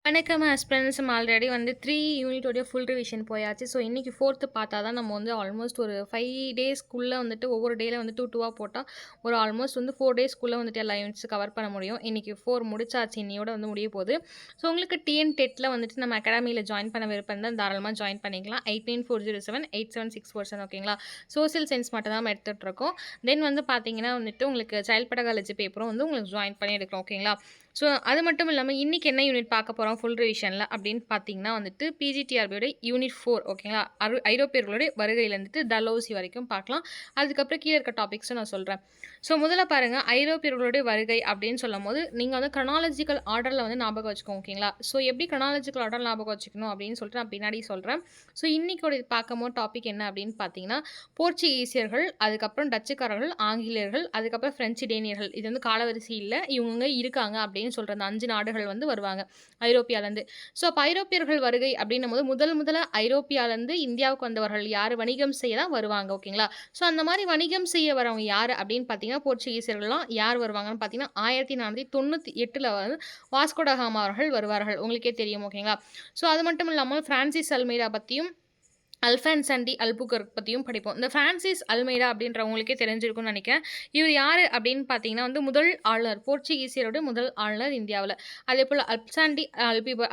வணக்கம் ஆஸ்பிரண்ட்ஸ். நம்ம ஆல்ரெடி வந்து 3 யூனிட்டோடைய ஃபுல் ரிவிஷன் போயாச்சு. ஸோ இன்னைக்கு 4த் பார்த்தா தான் நம்ம வந்து ஆல்மோஸ்ட் ஒரு 5 டேஸ்க்குள்ளே வந்துட்டு ஒவ்வொரு டேல வந்து 2 2வா போட்டால் ஒரு ஆல்மோஸ்ட் வந்து 4 டேஸ்க்குள்ளே வந்துட்டு எல்லா யூனிட்ஸ் கவர் பண்ண முடியும். இன்னைக்கு 4 முடிச்சாச்சு. இன்னையோட வந்து முடிய போகுது. ஸோ உங்களுக்கு டிஎன் டெட்டில் வந்துட்டு நம்ம அகாடமியில் ஜாயின் பண்ண விருப்பம் தான் தாராளமாக ஜாயின் பண்ணிக்கலாம். 8940787647 ஓகேங்களா. சோசியல் சயின்ஸ் மட்டும் தான் நம்ம எடுத்துகிட்டு இருக்கோம். தென் வந்து பார்த்தீங்கன்னா வந்துட்டு உங்களுக்கு சைல்ட் பெடகாலஜி பேப்பரும் வந்து உங்களுக்கு ஜாயின் பண்ணி எடுக்கலாம் ஓகேங்களா. ஸோ அது மட்டும் இல்லாமல் இன்றைக்கி என்ன யூனிட் பார்க்க போகிறோம் ஃபுல் ரிவிஷனில் அப்படின்னு பார்த்தீங்கன்னா வந்துட்டு பிஜிடிஆர்பியோட யூனிட் 4 ஓகேங்களா. ஐரோப்பியர்களுடைய வருகையில் வந்துட்டு டலோசி வரைக்கும் பார்க்கலாம். அதுக்கப்புறம் கீழே இருக்க டாபிக்ஸும் நான் சொல்கிறேன். ஸோ முதல்ல பாருங்கள், ஐரோப்பியர்களுடைய வருகை அப்படின்னு சொல்லும் போது நீங்கள் வந்து க்ரனாலஜிக்கல் ஆர்டரில் வந்து ஞாபகம் வச்சுக்கோங்க ஓகேங்களா. ஸோ எப்படி க்ரனாலஜிக்கல் ஆர்டர் ஞாபகம் வச்சுக்கணும் அப்படின்னு சொல்லிட்டு நான் பின்னாடி சொல்கிறேன். ஸோ இன்றைக்கோட பார்க்கும்போது டாபிக் என்ன அப்படின்னு பார்த்தீங்கன்னா போர்ச்சுகீசியர்கள், அதுக்கப்புறம் டச்சுக்காரர்கள், ஆங்கிலேயர்கள், அதுக்கப்புறம் பிரெஞ்சு டேனியர்கள். இது வந்து காலவரிசை இல்லை, இவங்க இருக்காங்க அப்படின்னு சொல்கிற அந்த 5 நாடுகள் வந்து வருவாங்க ஐரோப்பியாலேருந்து. ஸோ அப்போ ஐரோப்பியர்கள் வருகை அப்படின்னும் போது முதல்ல ஐரோப்பியாலேருந்து இந்தியாவுக்கு வந்தவர்கள் யார், வணிகம் செய்ய தான் வருவாங்க ஓகேங்களா. ஸோ அந்த மாதிரி வணிகம் செய்ய வரவங்க யார் அப்படின்னு பார்த்தீங்கன்னா போர்ச்சுகீசியர்கள்லாம் யார் வருவாங்கன்னு பார்த்தீங்கன்னா 1498 வந்து வாஸ்கோடகாமா அவர்கள் வருவார்கள். உங்களுக்கே தெரியும் ஓகேங்களா. ஸோ அது மட்டும் இல்லாமல் பிரான்சிஸ் அல்மெய்டா பற்றியும் அல்ஃபான்ஸ் அண்ட் டி அல்புகர்க் பற்றியும் படிப்போம். இந்த பிரான்சிஸ் அல்மெய்டா அப்படின்றவங்களுக்கே தெரிஞ்சிருக்கும்னு நினைக்கிறேன். இவர் யார் அப்படின்னு பார்த்தீங்கன்னா வந்து முதல் ஆளுநர், போர்ச்சுகீசியரோட முதல் ஆளுநர் இந்தியாவில். அதே போல் அல்சாண்டி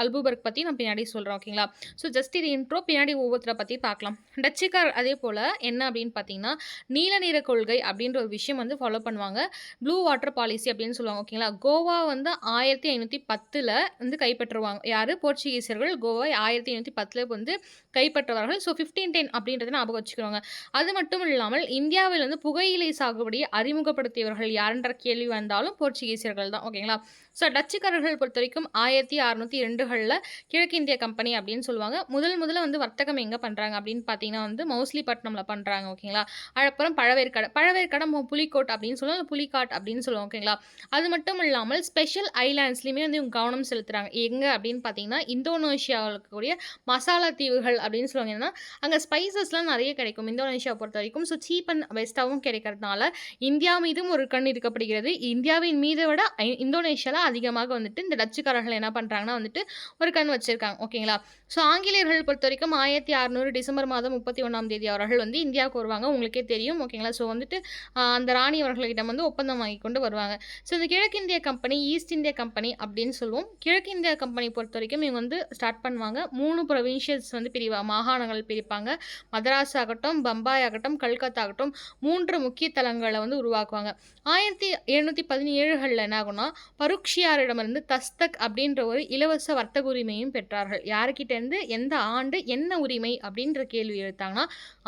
அல்புபர்க் பற்றி நான் பின்னாடி சொல்கிறேன் ஓகேங்களா. ஸோ ஜஸ்ட் இது இன்ட்ரோ, பின்னாடி ஒவ்வொருத்தரை பற்றி பார்க்கலாம். டச்சுக்கார் அதே போல் என்ன அப்படின்னு பார்த்தீங்கன்னா நீல நிற கொள்கை அப்படின்ற ஒரு விஷயம் வந்து ஃபாலோ பண்ணுவாங்க. ப்ளூ வாட்டர் பாலிசி அப்படின்னு சொல்லுவாங்க ஓகேங்களா. கோவா வந்து 1510 வந்து கைப்பற்றுவாங்க. யார், போர்ச்சுகீசியர்கள் கோவா 1510 வந்து கைப்பற்றுவார்கள். ஸோ 1510 அப்படின்றத ஞாபகம் வச்சுக்கிறோங்க. அது மட்டும் இல்லாமல் இந்தியாவில் வந்து புகையிலை சாகுபடியை அறிமுகப்படுத்தியவர்கள் யாருன்ற கேள்வி வந்தாலும் போர்ச்சுகீசியர்கள் தான் ஓகேங்களா. ஸோ டச்சுக்காரர்கள் பொறுத்த வரைக்கும் 1602களில் கிழக்கிந்திய கம்பெனி அப்படின்னு சொல்லுவாங்க. முதல்ல வந்து வர்த்தகம் எங்கே பண்ணுறாங்க அப்படின்னு பார்த்தீங்கன்னா வந்து மௌஸ்லிப்பட்டினமில் பண்ணுறாங்க ஓகேங்களா. அப்புறம் பழவேற்கடை புலிக்கோட் அப்படின்னு சொல்லுவாங்க, புலிகாட் அப்படின்னு சொல்லுவாங்க ஓகேங்களா. அது மட்டும் இல்லாமல் ஸ்பெஷல் ஐலாண்ட்ஸ்லையுமே வந்து இவங்க கவனம் செலுத்துகிறாங்க. எங்கே அப்படின்னு பார்த்தீங்கன்னா இந்தோனேஷியாவில் இருக்கக்கூடிய மசாலா தீவுகள் அப்படின்னு சொல்லுவாங்க. ஏன்னா அங்கே ஸ்பைசஸ்லாம் நிறைய கிடைக்கும் இந்தோனேஷியா பொறுத்த வரைக்கும். ஸோ சீப் அண்ட் பெஸ்ட்டாகவும் கிடைக்கிறதுனால இந்தியா மீதும் ஒரு கண் இருக்கப்படுகிறது. இந்தியாவின் மீதை விட இந்தோனேஷியாவில் அதிகமாக வந்துட்டு இந்த டச்சுக்காரர்கள் என்ன பண்ணுறாங்கன்னா வந்துட்டு ஒரு கண் வச்சிருக்காங்க ஓகேங்களா. ஸோ ஆங்கிலேயர்கள் பொறுத்த வரைக்கும் 1600 டிசம்பர் மாதம் 31 அவர்கள் வந்து இந்தியாவுக்கு வருவாங்க. உங்களுக்கே தெரியும் ஓகேங்களா. ஸோ வந்துட்டு அந்த ராணி அவர்களிடம் வந்து ஒப்பந்தம் வாங்கி கொண்டு வருவாங்க. ஸோ இந்த கிழக்கிந்திய கம்பெனி, ஈஸ்ட் இந்தியா கம்பெனி அப்படின்னு சொல்லுவோம். கிழக்கிந்திய கம்பெனி பொறுத்த வரைக்கும் இவங்க வந்து ஸ்டார்ட் பண்ணுவாங்க. 3 ப்ரொவின்ஷியல்ஸ் வந்து மாகாணங்கள் பிரிப்பாங்க. மதராஸ் ஆகட்டும், பம்பாய் ஆகட்டும், கல்கத்தா ஆகட்டும் 3 முக்கிய தலங்களை வந்து உருவாக்குவாங்க. 1717களில் என்ன ஆகும்னா பருக்ஷியாரிடமிருந்து தஸ்தக் அப்படின்ற ஒரு இலவச வர்த்தக உரிமையும் பெற்றார்கள். யாருக்கிட்டேருந்து, எந்த ஆண்டு, என்ன உரிமை அப்படின்ற கேள்வி எடுத்தாங்கன்னா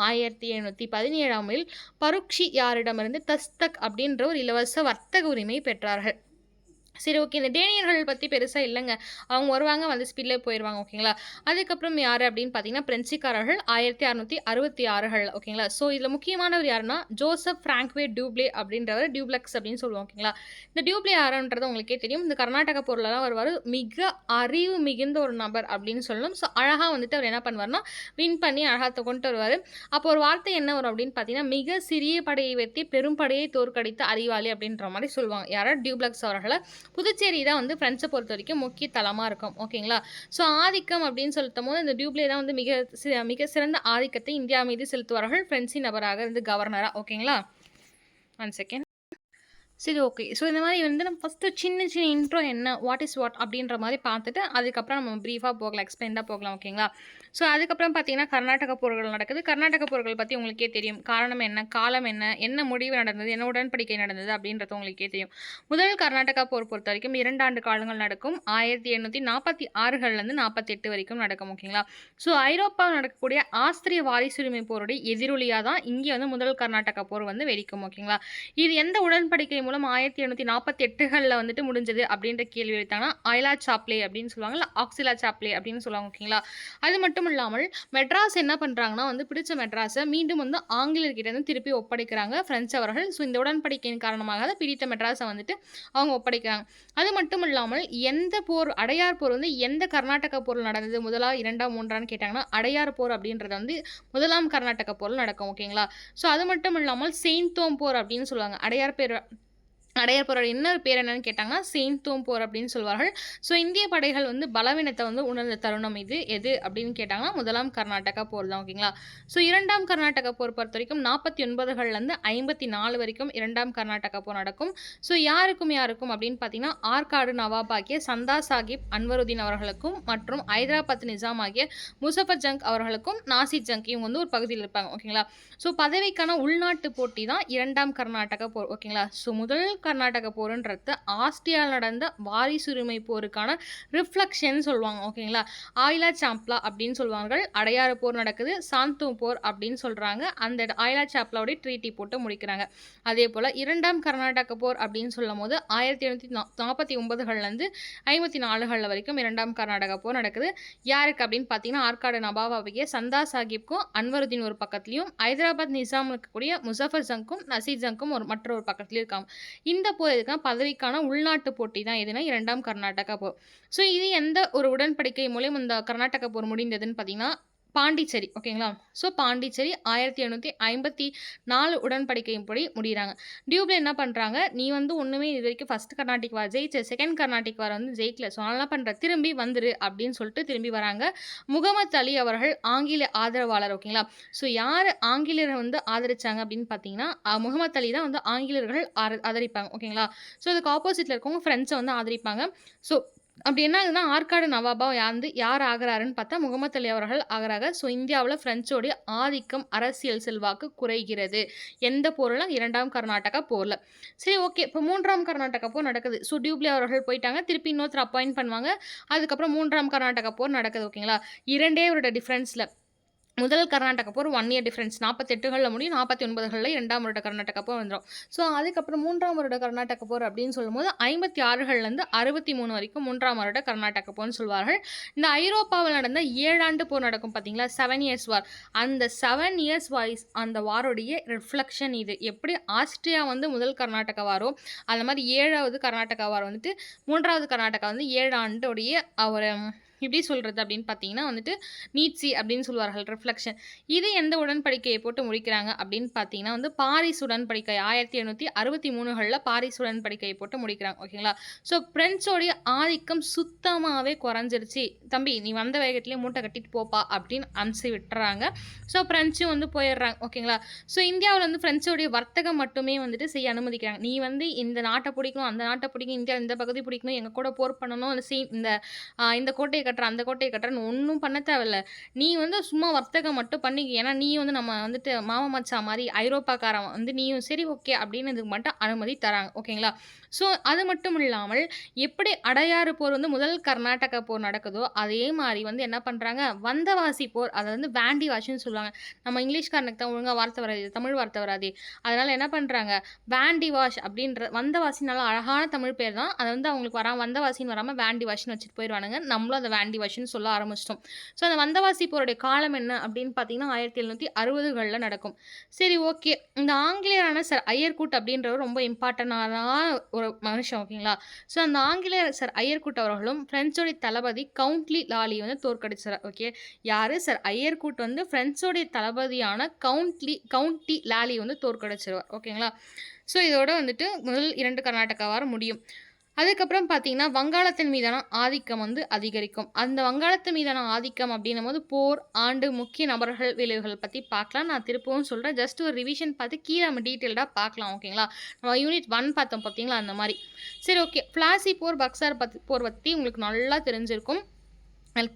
1717 பருக்ஷியாரிடமிருந்து தஸ்தக் அப்படின்ற ஒரு இலவச வர்த்தக உரிமை பெற்றார்கள். சரி ஓகே. இந்த டேனியர்கள் பற்றி பெருசாக இல்லைங்க, அவங்க வருவாங்க வந்து ஸ்பீடில் போயிடுவாங்க ஓகேங்களா. அதுக்கப்புறம் யார் அப்படின்னு பார்த்தீங்கன்னா பிரெஞ்சுக்காரர்கள் 1666 ஓகேங்களா. ஸோ இதில் முக்கியமானவர் யாருன்னா ஜோசப் ஃப்ராங்க்வே டியூப்ளே அப்படின்றவர், டியூப்ளெக்ஸ் அப்படின்னு சொல்லுவோம் ஓகேங்களா. இந்த டியூப்ளே யாருன்றது உங்களுக்கே தெரியும். இந்த கர்நாடக பொருளெல்லாம் வருவார். மிக அறிவு மிகுந்த ஒரு நபர் அப்படின்னு சொல்லணும். ஸோ அழகாக வந்துட்டு அவர் என்ன பண்ணுவார்னா வின் பண்ணி அழகாக கொண்டு வருவார். அப்போ ஒரு வார்த்தை என்ன வரும் அப்படின்னு பார்த்தீங்கன்னா மிக சிறிய படையை வைத்து பெரும் படையை தோற்கடித்த அறிவாளி அப்படின்ற மாதிரி சொல்லுவாங்க. யாரா டியூப்ளெக்ஸ் அவர்களை. புதுச்சேரி தான் வந்து ஃப்ரெண்ட்ஸை பொறுத்த வரைக்கும் முக்கிய தளமாக இருக்கும் ஓகேங்களா. ஸோ ஆதிக்கம் அப்படின்னு சொல்லும் போது இந்த டியூப்ளே தான் வந்து மிக சிறந்த ஆதிக்கத்தை இந்தியா மீது செலுத்துவார்கள். ஃப்ரெண்ட்ஸின் நபராக இருந்து கவர்னராக ஓகேங்களா. 1 செகண்ட். சரி ஓகே. ஸோ இந்த மாதிரி வந்து நம்ம ஃபஸ்ட்டு சின்ன இன்ட்ரோ என்ன, வாட் இஸ் வாட் அப்படின்ற மாதிரி பார்த்துட்டு அதுக்கப்புறம் நம்ம ப்ரீஃபாக போகலாம், எக்ஸ்பிளைண்டாக போகலாம் ஓகேங்களா. ஸோ அதுக்கப்புறம் பார்த்தீங்கன்னா கர்நாடக போர்கள் நடக்குது. கர்நாடக போர்கள் பற்றி உங்களுக்கே தெரியும். காரணம் என்ன, காலம் என்ன, என்ன முடிவு நடந்தது, என்ன உடன்படிக்கை நடந்தது அப்படின்றது உங்களுக்கே தெரியும். முதல் கர்நாடகா போர் பொறுத்த வரைக்கும் 2 ஆண்டு காலங்கள் நடக்கும். 1846லேருந்து 48 வரைக்கும் நடக்கும் ஓகேங்களா. ஸோ ஐரோப்பாவில் நடக்கக்கூடிய ஆஸ்திரிய வாரிசுரிமை போருடைய எதிரொலியாக தான் இங்கே வந்து முதல் கர்நாடகா போர் வந்து வெடிக்கும் ஓகேங்களா. இது எந்த உடன்படிக்கை மூலம் 1848களில் வந்துட்டு முடிஞ்சது அப்படின்ற கேள்வி எடுத்தாங்கன்னா ஆயிலா சாப்ளே அப்படின்னு சொல்லுவாங்க, இல்லை ஆக்சிலா சாப்ளே அப்படின்னு சொல்லுவாங்க ஓகேங்களா. அது மட்டும் இல்லாமல் மெட்ராஸ் என்ன பண்ணுறாங்கன்னா வந்து பிடிச்ச மெட்ராஸை மீண்டும் வந்து ஆங்கிலேயர்கிட்ட இருந்து திருப்பி ஒப்படைக்கிறாங்க பிரெஞ்சு அவர்கள். ஸோ இந்த உடன்படிக்கையின் காரணமாக பிடித்த மெட்ராஸை வந்துட்டு அவங்க ஒப்படைக்கிறாங்க. அது மட்டும் இல்லாமல் எந்த போர், அடையார் போர் வந்து எந்த கர்நாடக போரில் நடந்தது, முதலா 2ஆ 3ஆன்னு கேட்டாங்கன்னா அடையார் போர் அப்படின்றது வந்து முதலாம் கர்நாடக போரில் நடக்கும் ஓகேங்களா. ஸோ அது மட்டும் இல்லாமல் செயின்தோம் போர் அப்படின்னு சொல்லுவாங்க. அடையார் பேர் அடையார் போரோட இன்னொரு பேர் என்னன்னு கேட்டாங்கன்னா சேந்தோம் போர் அப்படின்னு சொல்வார்கள். ஸோ இந்திய படைகள் வந்து பலவீனத்தை வந்து உணர்ந்த தருணம் இது எது அப்படின்னு கேட்டாங்கன்னா முதலாம் கர்நாடகா போர் தான். ஓகேங்களா. ஸோ இரண்டாம் கர்நாடகா போர் பொறுத்த வரைக்கும் 49கள்லேருந்து 54 வரைக்கும் இரண்டாம் கர்நாடகா போர் நடக்கும். ஸோ யாருக்கும் அப்படின்னு பார்த்தீங்கன்னா ஆற்காடு நவாப் ஆகிய சந்தா சாஹிப் அன்வருதீன் அவர்களுக்கும் மற்றும் ஹைதராபாத் நிசாம் ஆகிய முசஃபர் ஜங் அவர்களுக்கும் நாசிர் ஜங் இவங்க வந்து ஒரு பகுதியில் இருப்பாங்க. ஓகேங்களா. ஸோ பதவிக்கான உள்நாட்டு போட்டி தான் இரண்டாம் கர்நாடகா போர். ஓகேங்களா. ஸோ முதல் கர்நாடக போருன்றது ஆஸ்திரியாவில் நடந்த வாரிசுரிமை போருக்கான ரிஃப்ளெக்ஷன் சொல்லுவாங்க. ஓகேங்களா. ஆயிலா சாப்லா அப்படின்னு சொல்லுவாங்க. அடையாறு போர் நடக்குது, சாந்தோம் போர் அப்படின்னு சொல்றாங்க. அந்த ஆயிலா சாப்லாவுடைய ட்ரீட்டி போட்டு முடிக்கிறாங்க. அதே போல இரண்டாம் கர்நாடக போர் அப்படின்னு சொல்லும் போது 1749கள்லேருந்து 54 வரைக்கும் இரண்டாம் கர்நாடக போர் நடக்குது. யாருக்கு அப்படின்னு பார்த்தீங்கன்னா ஆற்காடு நவாபாகிய சந்தா சாஹிப்க்கும் அன்வருதீன் ஒரு பக்கத்துலையும் ஹைதராபாத் நிசாம் இருக்கக்கூடிய முசஃபர் ஜங்கும் நசீர் ஜங்கும் மற்றொரு பக்கத்துலையும் இருக்காங்க. இந்த போர் எதுக்குன்னா பதவிக்கான உள்நாட்டு போட்டி தான் எதுனா இரண்டாம் கர்நாடகா போர். ஸோ இது எந்த ஒரு உடன்படிக்கை மூலம் இந்த கர்நாடகா போர் முடிந்ததுன்னு பார்த்தீங்கன்னா பாண்டிச்சேரி. ஓகேங்களா. ஸோ பாண்டிச்சேரி 1754 உடன்படிக்கையின்படி முடிகிறாங்க. டியூப்ல என்ன பண்ணுறாங்க, நீ வந்து ஒன்றுமே இது வரைக்கும் ஃபர்ஸ்ட் கர்நாடிக் வார் ஜெயிச்ச, செகண்ட் கர்நாடிக் வார் வந்து ஜெயிக்கல, ஸோ என்ன பண்ணுற திரும்பி வந்துரு அப்படின்னு சொல்லிட்டு திரும்பி வராங்க. முகமது அலி அவர்கள் ஆங்கில ஆதரவாளர். ஓகேங்களா. ஸோ யார் ஆங்கிலேயரை வந்து ஆதரிச்சாங்க அப்படின்னு பார்த்தீங்கன்னா முகமது அலி தான் வந்து ஆங்கிலேயர்கள் ஆதரிப்பாங்க. ஓகேங்களா. ஸோ அதுக்கு ஆப்போசிட்டில் இருக்கவங்க ஃப்ரெண்ட்ஸை வந்து ஆதரிப்பாங்க. ஸோ அப்படி என்ன ஆகுதுன்னா ஆற்காடு நவாபா யார் ஆகிறாருன்னு பார்த்தா முகமது அலி அவர்கள் ஆகிறாங்க. ஸோ இந்தியாவில் பிரெஞ்சோடைய ஆதிக்கம் அரசியல் செல்வாக்கு குறைகிறது. எந்த போரில்? இரண்டாம் கர்நாடகா போரில். சரி, ஓகே. இப்போ மூன்றாம் கர்நாடகா போர் நடக்குது. ஸோ டியூப்ளி அவர்கள் போயிட்டாங்க, திருப்பி இன்னொருத்தர் அப்பாயிண்ட் பண்ணுவாங்க. அதுக்கப்புறம் மூன்றாம் கர்நாடகா போர் நடக்குது. ஓகேங்களா. 2 வருட டிஃப்ரென்ஸில் முதல் கர்நாடகா போர் 1 இயர் டிஃப்ரென்ஸ் 48களில் முடியும், 49களில் இரண்டாம் வருட கர்நாடகா போர் வந்துடும். ஸோ அதுக்கப்புறம் மூன்றாம் வருட கர்நாடகா போர் அப்படின்னு சொல்லும்போது 56லேருந்து 63 வரைக்கும் மூன்றாம் வருட கர்நாடகா போர்னு சொல்வார்கள். இந்த ஐரோப்பாவில் நடந்த 7 ஆண்டு போர் நடக்கும் பார்த்தீங்களா, 7 இயர்ஸ் வார். அந்த 7 இயர்ஸ் வாய்ஸ் அந்த வாரோடைய ரிஃப்ளெக்ஷன் இது. எப்படி ஆஸ்திரியா வந்து முதல் கர்நாடகா வாரோ அந்த மாதிரி 7வது கர்நாடகா வார் வந்துட்டு 3வது கர்நாடகா வந்து 7 ஆண்டுடைய ஒரு எப்படி சொல்கிறது அப்படின்னு பார்த்தீங்கன்னா வந்துட்டு நீட்சி அப்படின்னு சொல்லுவார்கள், ரிஃப்ளெக்ஷன். இது எந்த உடன்படிக்கையை போட்டு முடிக்கிறாங்க அப்படின்னு பார்த்தீங்கன்னா வந்து பாரிஸ் உடன்படிக்கை 1763களில் பாரிஸ் உடன்படிக்கையை போட்டு முடிக்கிறாங்க. ஓகேங்களா. ஸோ பிரெஞ்சோடைய ஆதிக்கம் சுத்தமாகவே குறைஞ்சிருச்சு, தம்பி நீ வந்த வேகத்திலே மூட்டை கட்டிட்டு போப்பா அப்படின்னு அனுப்பிச்சு விட்டுறாங்க. ஸோ பிரெஞ்சும் வந்து போயிடுறாங்க. ஓகேங்களா. ஸோ இந்தியாவில் வந்து பிரெஞ்சோடைய வர்த்தகம் மட்டுமே வந்துட்டு செய்ய அனுமதிக்கிறாங்க. நீ வந்து இந்த நாட்டை பிடிக்கணும், அந்த நாட்டை பிடிக்கணும், இந்தியா இந்த பகுதி பிடிக்கணும், எங்கள் கூட போர் பண்ணணும், இந்த கோட்டையை கட்டுற அந்த கோட்டையை கட்டுறன்னு ஒன்றும் பண்ண தேவையில்ல. நீ வந்து சும்மா வர்த்தகம் மட்டும் பண்ணிக்க. ஏன்னா நீ வந்து நம்ம வந்துட்டு மாமா மச்சா மாதிரி ஐரோப்பாக்காரன் வந்து நீயும் சரி ஓகே அப்படின்னு இதுக்கு மட்டும் அனுமதி தராங்க. ஓகேங்களா. ஸோ அது மட்டும் இல்லாமல் எப்படி அடையாறு போர் வந்து முதல் கர்நாடகா போர் நடக்குதோ அதே மாதிரி வந்து என்ன பண்ணுறாங்க, வந்தவாசி போர், அதை வந்து வேண்டி வாஷின்னு சொல்லுவாங்க. நம்ம இங்கிலீஷ்காரனுக்கு தான் ஒழுங்காக வார்த்தை வராது, தமிழ் வார்த்தை வராது. அதனால் என்ன பண்ணுறாங்க, வேண்டி வாஷ் அப்படின்ற வந்தவாசி நல்லா அழகான தமிழ் பேர் தான். அதை வந்து அவங்களுக்கு வந்தவாசின்னு வராமல் வேண்டி வாஷ்னு வச்சுட்டு போயிடுவானுங்க. நம்மளும் அதை வேண்டி வாஷ்னு சொல்ல ஆரம்பிச்சிட்டோம். ஸோ அந்த வந்தவாசி போருடைய காலம் என்ன அப்படின்னு பார்த்தீங்கன்னா 1760களில் நடக்கும். சரி, ஓகே. இந்த ஆங்கிலேயரான சார் ஐயர்கூட் அப்படின்றவர் ரொம்ப இம்பார்ட்டண்டான ஒரு மனுஷன். ஓகேங்களா. ஸோ அந்த ஆங்கிலேயர் சார் ஐயர்கூட் அவர்களும் பிரெஞ்சோடைய தளபதி கவுண்ட்லி லாலி வந்து தோற்கடிச்சார். ஓகே. யார்? சார் ஐயர்கூட் வந்து பிரெஞ்சோடைய தளபதியான கவுண்டி லாலி வந்து தோற்கடிச்சிருவார். ஓகேங்களா. ஸோ இதோட வந்துட்டு முதல் 2 கர்நாடகா வாரம் முடியும். அதுக்கப்புறம் பார்த்தீங்கன்னா வங்காளத்தின் மீதான ஆதிக்கம் வந்து அதிகரிக்கும். அந்த வங்காளத்தின் மீதான ஆதிக்கம் அப்படின்னும் போது போர், ஆண்டு, முக்கிய நபர்கள், விளைவுகள் பற்றி பார்க்கலாம். நான் திருப்பவும் சொல்கிறேன், ஜஸ்ட் ஒரு ரிவிஷன் பார்த்து கீழே நம்ம டீட்டெயில்டாக பார்க்கலாம். ஓகேங்களா. நம்ம யூனிட் 1 பார்த்தோம் பார்த்தீங்களா, அந்த மாதிரி. சரி, ஓகே. பிளாசி போர், பக்சார் போர் பற்றி உங்களுக்கு நல்லா தெரிஞ்சிருக்கும்.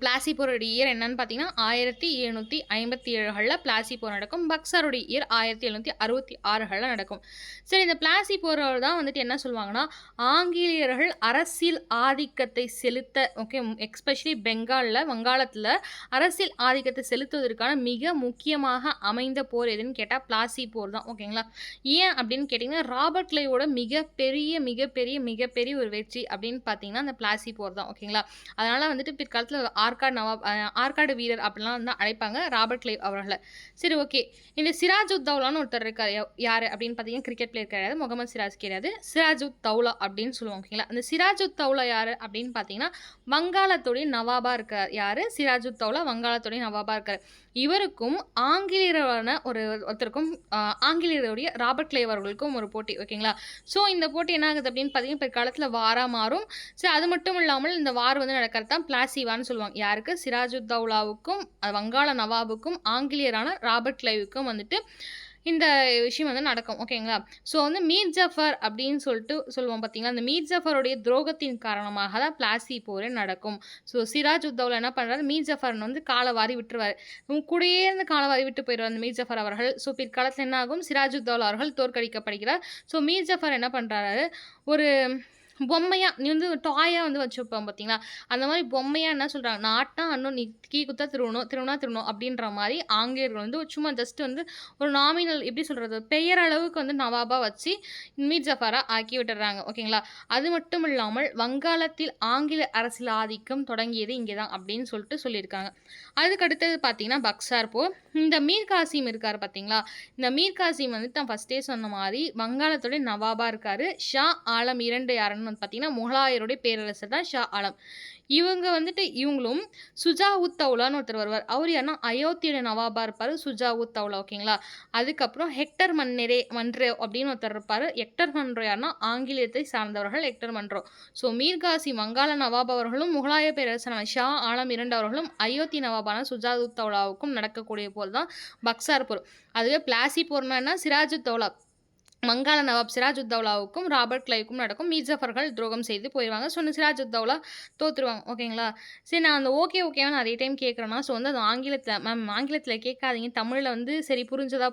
பிளாசி போருடைய இயர் என்னன்னு பார்த்தீங்கன்னா 1757களில் பிளாசி போர் நடக்கும். பக்சாருடைய இயர் 1766களில் நடக்கும். சரி, இந்த பிளாசி போரோடு தான் வந்துட்டு என்ன சொல்லுவாங்கன்னா ஆங்கிலேயர்கள் அரசியல் ஆதிக்கத்தை செலுத்த, ஓகே, எக்ஸ்பெஷலி வங்காளத்தில் அரசியல் ஆதிக்கத்தை செலுத்துவதற்கான மிக முக்கியமாக அமைந்த போர் எதுன்னு கேட்டால் பிளாசி போர் தான். ஓகேங்களா. ஏன் அப்படின்னு கேட்டிங்கன்னா ராபர்ட் கிளைவோட மிகப்பெரிய ஒரு வெற்றி அப்படின்னு பார்த்தீங்கன்னா அந்த பிளாசி போர் தான். ஓகேங்களா. அதனால் வந்துட்டு பிற்காலத்தில் ஆற்காடு நவாப் ஆற்காடு வீரர் அப்படிலாம் வந்து அழைப்பாங்க ராபர்ட் கிளைவ் அவர்களை. சரி, ஓகே. இந்த சிராஜுத் தௌலான்னு ஒருத்தர் இருக்கார். யார் அப்படின்னு பார்த்தீங்கன்னா கிரிக்கெட் பிளேயர் கிடையாது, முகமது சிராஜ் கிடையாது, சிராஜுத் தௌலா அப்படின்னு சொல்லுவாங்க. ஓகேங்களா? அந்த சிராஜுத் தௌலா யார் அப்படின்னு பார்த்தீங்கன்னா வங்காளத்துடைய நவாபா இருக்கார். யார்? சிராஜுத் தௌலா வங்காளத்துடைய நவாபா இருக்கார். இவருக்கும் ஆங்கிலேயரான ஒருத்தருக்கும் ஆங்கிலேயருடைய ராபர்ட் கிளைவ் அவர்களுக்கும் ஒரு போட்டி. ஓகேங்களா? ஸோ இந்த போட்டி என்ன ஆகுது அப்படின்னு பார்த்தீங்கன்னா பிற்காலத்தில் வாரா மாறும். சரி, அது மட்டும் இல்லாமல் இந்த வார் வந்து நடக்கிறது தான் பிளாசிவான்னு சொல்லுவாங்க. யாருக்கு? சிராஜுத் தௌலாவுக்கும் வங்காள நவாபுக்கும் ஆங்கிலேயரான ராபர்ட் கிளைவுக்கும் வந்துட்டு இந்த விஷயம் வந்து நடக்கும். ஓகேங்களா? ஸோ வந்து மீர் ஜஃபர் அப்படின்னு சொல்லிட்டு சொல்லுவோம் பார்த்தீங்களா, அந்த மீர் ஜஃபருடைய துரோகத்தின் காரணமாக தான் பிளாசி போரே நடக்கும். ஸோ சிராஜ் உத்தவ்ல என்ன பண்ணுறாரு, மீர் ஜஃபர்னு வந்து காலவாரி விட்டுருவார். கூடயே இருந்து காலவாரி விட்டு போயிடுவார் அந்த மீர் ஜஃபர் அவர்கள். ஸோ பிற்காலத்தில் என்ன ஆகும், சிராஜ் உத்தவ்ல அவர்கள் தோற்கடிக்கப்படுகிறார். ஸோ மீர் ஜஃபர் என்ன பண்ணுறாரு, ஒரு பொம்மையாக நீ வந்து டாயாக வந்து வச்சுருப்போம் பார்த்தீங்களா, அந்த மாதிரி பொம்மையாக என்ன சொல்கிறாங்க, நாட்டா அண்ணன் நீ கீ குத்தா திருவணும் அப்படின்ற மாதிரி ஆங்கிலேயர்கள் வந்து சும்மா ஜஸ்ட் வந்து ஒரு நாமினல் எப்படி சொல்கிறது, பெயரளவுக்கு வந்து நவாபாக வச்சு மீர் ஜஃபரை ஆக்கி விட்டுறாங்க. ஓகேங்களா? அது மட்டும் இல்லாமல் வங்காளத்தில் ஆங்கில அரசியல் ஆதிக்கம் தொடங்கியது இங்கே தான் அப்படின்னு சொல்லிட்டு சொல்லியிருக்காங்க. அதுக்கு அடுத்தது பார்த்தீங்கன்னா பக்சார் போர். இந்த மீர் காசிம் இருக்கார் பார்த்தீங்களா, இந்த மீர் காசிம் வந்து தான் ஃபஸ்ட்டே சொன்ன மாதிரி வங்காளத்துடைய நவாபாக இருக்கார். ஷா ஆலம் 2 யாருன்னு வந்து பார்த்தீங்கன்னா முகலாயருடைய பேரரசர் தான் ஷா ஆலம். இவங்க வந்துட்டு இவங்களும் சுஜாவுத் தௌலான்னு ஒருத்தர் வருவார். அவர் யாருன்னா அயோத்தியோட நவாபா இருப்பார், சுஜாவுத் தௌலா. ஓகேங்களா? அதுக்கப்புறம் ஹெக்டர் மன்ரே அப்படின்னு ஒருத்தர் இருப்பார். ஹெக்டர் மன்ரோ யாருன்னா ஆங்கிலேயத்தை சார்ந்தவர்கள் ஹெக்டர் மன்ரோ. ஸோ மீர்காசி வங்காள நவாப் அவர்களும் முகலாய பேரரசரான ஷா ஆலம் 2 அவர்களும் அயோத்தி நவாபான சுஜாவுத் தௌலாவுக்கும் நடக்கக்கூடிய போர் தான் பக்சார் போர். அதுவே பிளாசி போர்னா என்ன, சிராஜுத் தௌலா வங்காள நவாப் சிராஜுத் தௌலாவுக்கும் ராபர்ட் கிளைவுக்கும் நடக்கும். மீர் ஜஃபர்கள் துரோகம் செய்து போயிடுவாங்க. ஸோ அந்த சிராஜுத் தௌலா தோற்றுருவாங்க. ஓகேங்களா? சரி, நான் அந்த ஓகேவா நிறைய டைம் கேட்குறேன்னா, ஸோ வந்து அது ஆங்கிலத்தில் கேட்காதீங்க, தமிழில் வந்து சரி புரிஞ்சதா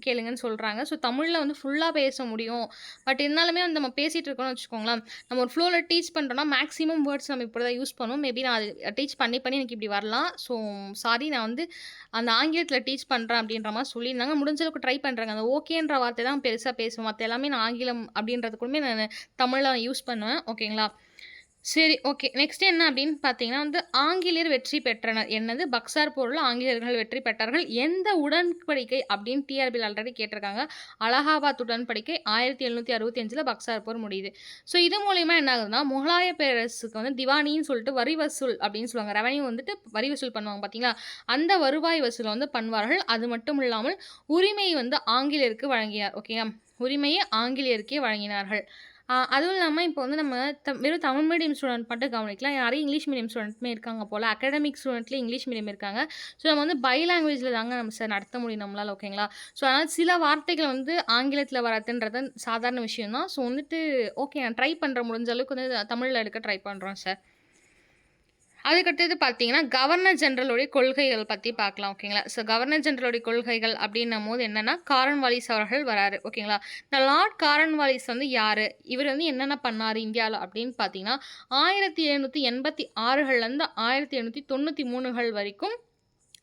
கேளுங்கன்னு சொல்கிறாங்க. ஸோ தமிழில் வந்து ஃபுல்லாக பேச முடியும். பட் இருந்தாலுமே வந்து நம்ம பேசிகிட்டு இருக்கோம்னு வச்சுக்கோங்களேன், நம்ம ஒரு ஃப்ளோவில் டீச் பண்ணுறோன்னா மேக்ஸிமம் வேர்ட்ஸ் நம்ம இப்படி தான் யூஸ் பண்ணுவோம். மேபி நான் அது டீச் பண்ணி எனக்கு இப்படி வரலாம். ஸோ சாரி, நான் வந்து அந்த ஆங்கிலத்தில் டீச் பண்ணுறேன் அப்படின்ற மாதிரி சொல்லியிருந்தாங்க. முடிஞ்சளவுக்கு ட்ரை பண்ணுறாங்க. அந்த ஓகேன்ற வார்த்தை தான் பெருசாக பேசுவோம், மற்ற எல்லாமே நான் ஆங்கிலம் அப்படின்றதுக்குள்ளே நான் தமிழில் யூஸ் பண்ணுவேன். ஓகேங்களா? சரி, ஓகே. நெக்ஸ்ட் என்ன அப்படின்னு பார்த்தீங்கன்னா வந்து ஆங்கிலேயர் வெற்றி பெற்றனர். என்னது, பக்சார் போரில் ஆங்கிலேயர்கள் வெற்றி பெற்றார்கள். எந்த உடன்படிக்கை அப்படின்னு டிஆர்பியில் ஆல்ரெடி கேட்டிருக்காங்க. அலகாபாத் உடன்படிக்கை 1765 பக்சார் போர் முடியுது. ஸோ இது மூலயமா என்ன ஆகுதுன்னா முகலாய பேரரசுக்கு வந்து திவானின்னு சொல்லிட்டு வரி வசூல் அப்படின்னு சொல்லுவாங்க. ரெவன்யூ வந்துட்டு வரி வசூல் பண்ணுவாங்க பார்த்தீங்களா, அந்த வருவாய் வசூலை வந்து பண்ணுவார்கள். அது மட்டும் இல்லாமல் உரிமையை வந்து ஆங்கிலேயருக்கு வழங்கினார். ஓகேயா? உரிமையை ஆங்கிலேயருக்கே வழங்கினார்கள். அதுவும் இல்லாமல் இப்போ வந்து நம்ம வெறும் தமிழ் மீடியம் ஸ்டூடெண்ட் மட்டும் கவனிக்கலாம், நிறைய இங்கிலீஷ் மீடியம் ஸ்டூடெண்ட்டுமே இருக்காங்க போல். அகாடமிக் ஸ்டூடெண்ட்லேயே இங்கிலீஷ் மீடியம் இருக்காங்க. ஸோ நம்ம வந்து பை லாங்குவேஜில் தாங்க நம்ம சார் நடத்த முடியும் நம்மளால். ஓகேங்களா? ஸோ அதனால் சில வார்த்தைகள் வந்து ஆங்கிலத்தில் வரதுன்றது சாதாரண விஷயம் தான். ஸோ வந்துட்டு ஓகே, நான் ட்ரை பண்ணுறேன், முடிஞ்ச அளவுக்கு வந்து தமிழில் எடுக்க ட்ரை பண்ணுறோம் சார். அதுக்கடுத்தது பார்த்தீங்கன்னா கவர்னர் ஜெனரலுடைய கொள்கைகள் பற்றி பார்க்கலாம். ஓகேங்களா? ஸோ கவர்னர் ஜெனரலுடைய கொள்கைகள் அப்படின்னும் போது என்னென்னா காரன்வாலிஸ் அவர்கள் வராரு. ஓகேங்களா? இந்த லார்ட் காரன்வாலிஸ் வந்து யார், இவர் வந்து என்னென்ன பண்ணார் இந்தியாவில் அப்படின்னு பார்த்தீங்கன்னா 1786 1793 வரைக்கும்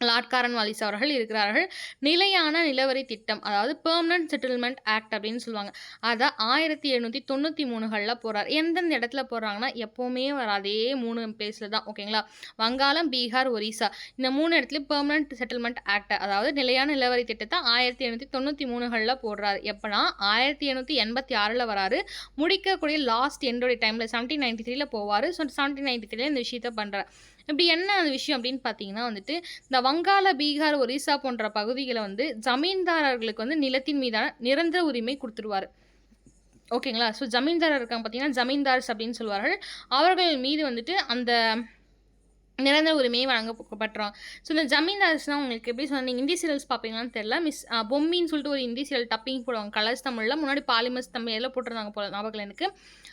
லார்ட் காரன்வாலிஸ் அவர்கள் இருக்கிறார்கள். நிலையான நிலவரி திட்டம், அதாவது பெர்மனன்ட் செட்டில்மெண்ட் ஆக்ட் அப்படின்னு சொல்லுவாங்க, அதை 1793 போகிறார். எந்தெந்த இடத்துல போடுறாங்கன்னா எப்போவுமே வர அதே 3 பிளேஸில் தான். ஓகேங்களா? வங்காளம், பீகார், ஒரிசா, இந்த 3 இடத்துலையும் பெர்மனன்ட் செட்டில்மெண்ட் ஆக்ட் அதாவது நிலையான நிலவரி திட்டத்தை 1793 போடுறாரு. எப்போனா 1786 வராரு. முடிக்கக்கூடிய லாஸ்ட் எண்டோடைய டைமில் 1793 போவார். ஸோ 1793 இந்த விஷயத்த பண்ணுறார். இப்படி என்ன அந்த விஷயம் அப்படின்னு பார்த்தீங்கன்னா வந்துட்டு இந்த வங்காள, பீகார், ஒரிசா போன்ற பகுதிகளை வந்து ஜமீன்தாரர்களுக்கு வந்து நிலத்தின் மீதான நிரந்தர உரிமை கொடுத்துருவார். ஓகேங்களா? ஸோ ஜமீன்தாரர் இருக்காங்க பார்த்தீங்கன்னா, ஜமீன்தார்ஸ் அப்படின்னு சொல்லுவார்கள். அவர்கள் மீது வந்துட்டு அந்த நிரந்தர உரிமையை வழங்கப்பட்டுரும். ஸோ இந்த ஜமீன்தார்ஸ்னால் உங்களுக்கு எப்படி சொன்னீங்க, இந்தி சீரியல்ஸ் பார்ப்பீங்களான்னு தெரியல, பொம்மின்னு சொல்லிட்டு ஒரு இந்தி சீரியல் டப்பிங் போடுவாங்க கலர்ஸ் தமிழில், முன்னாடி பாலிமர்ஸ் தமிழ் எல்லாம் போட்டிருந்தாங்க போல ஞாபகம் எனக்கு.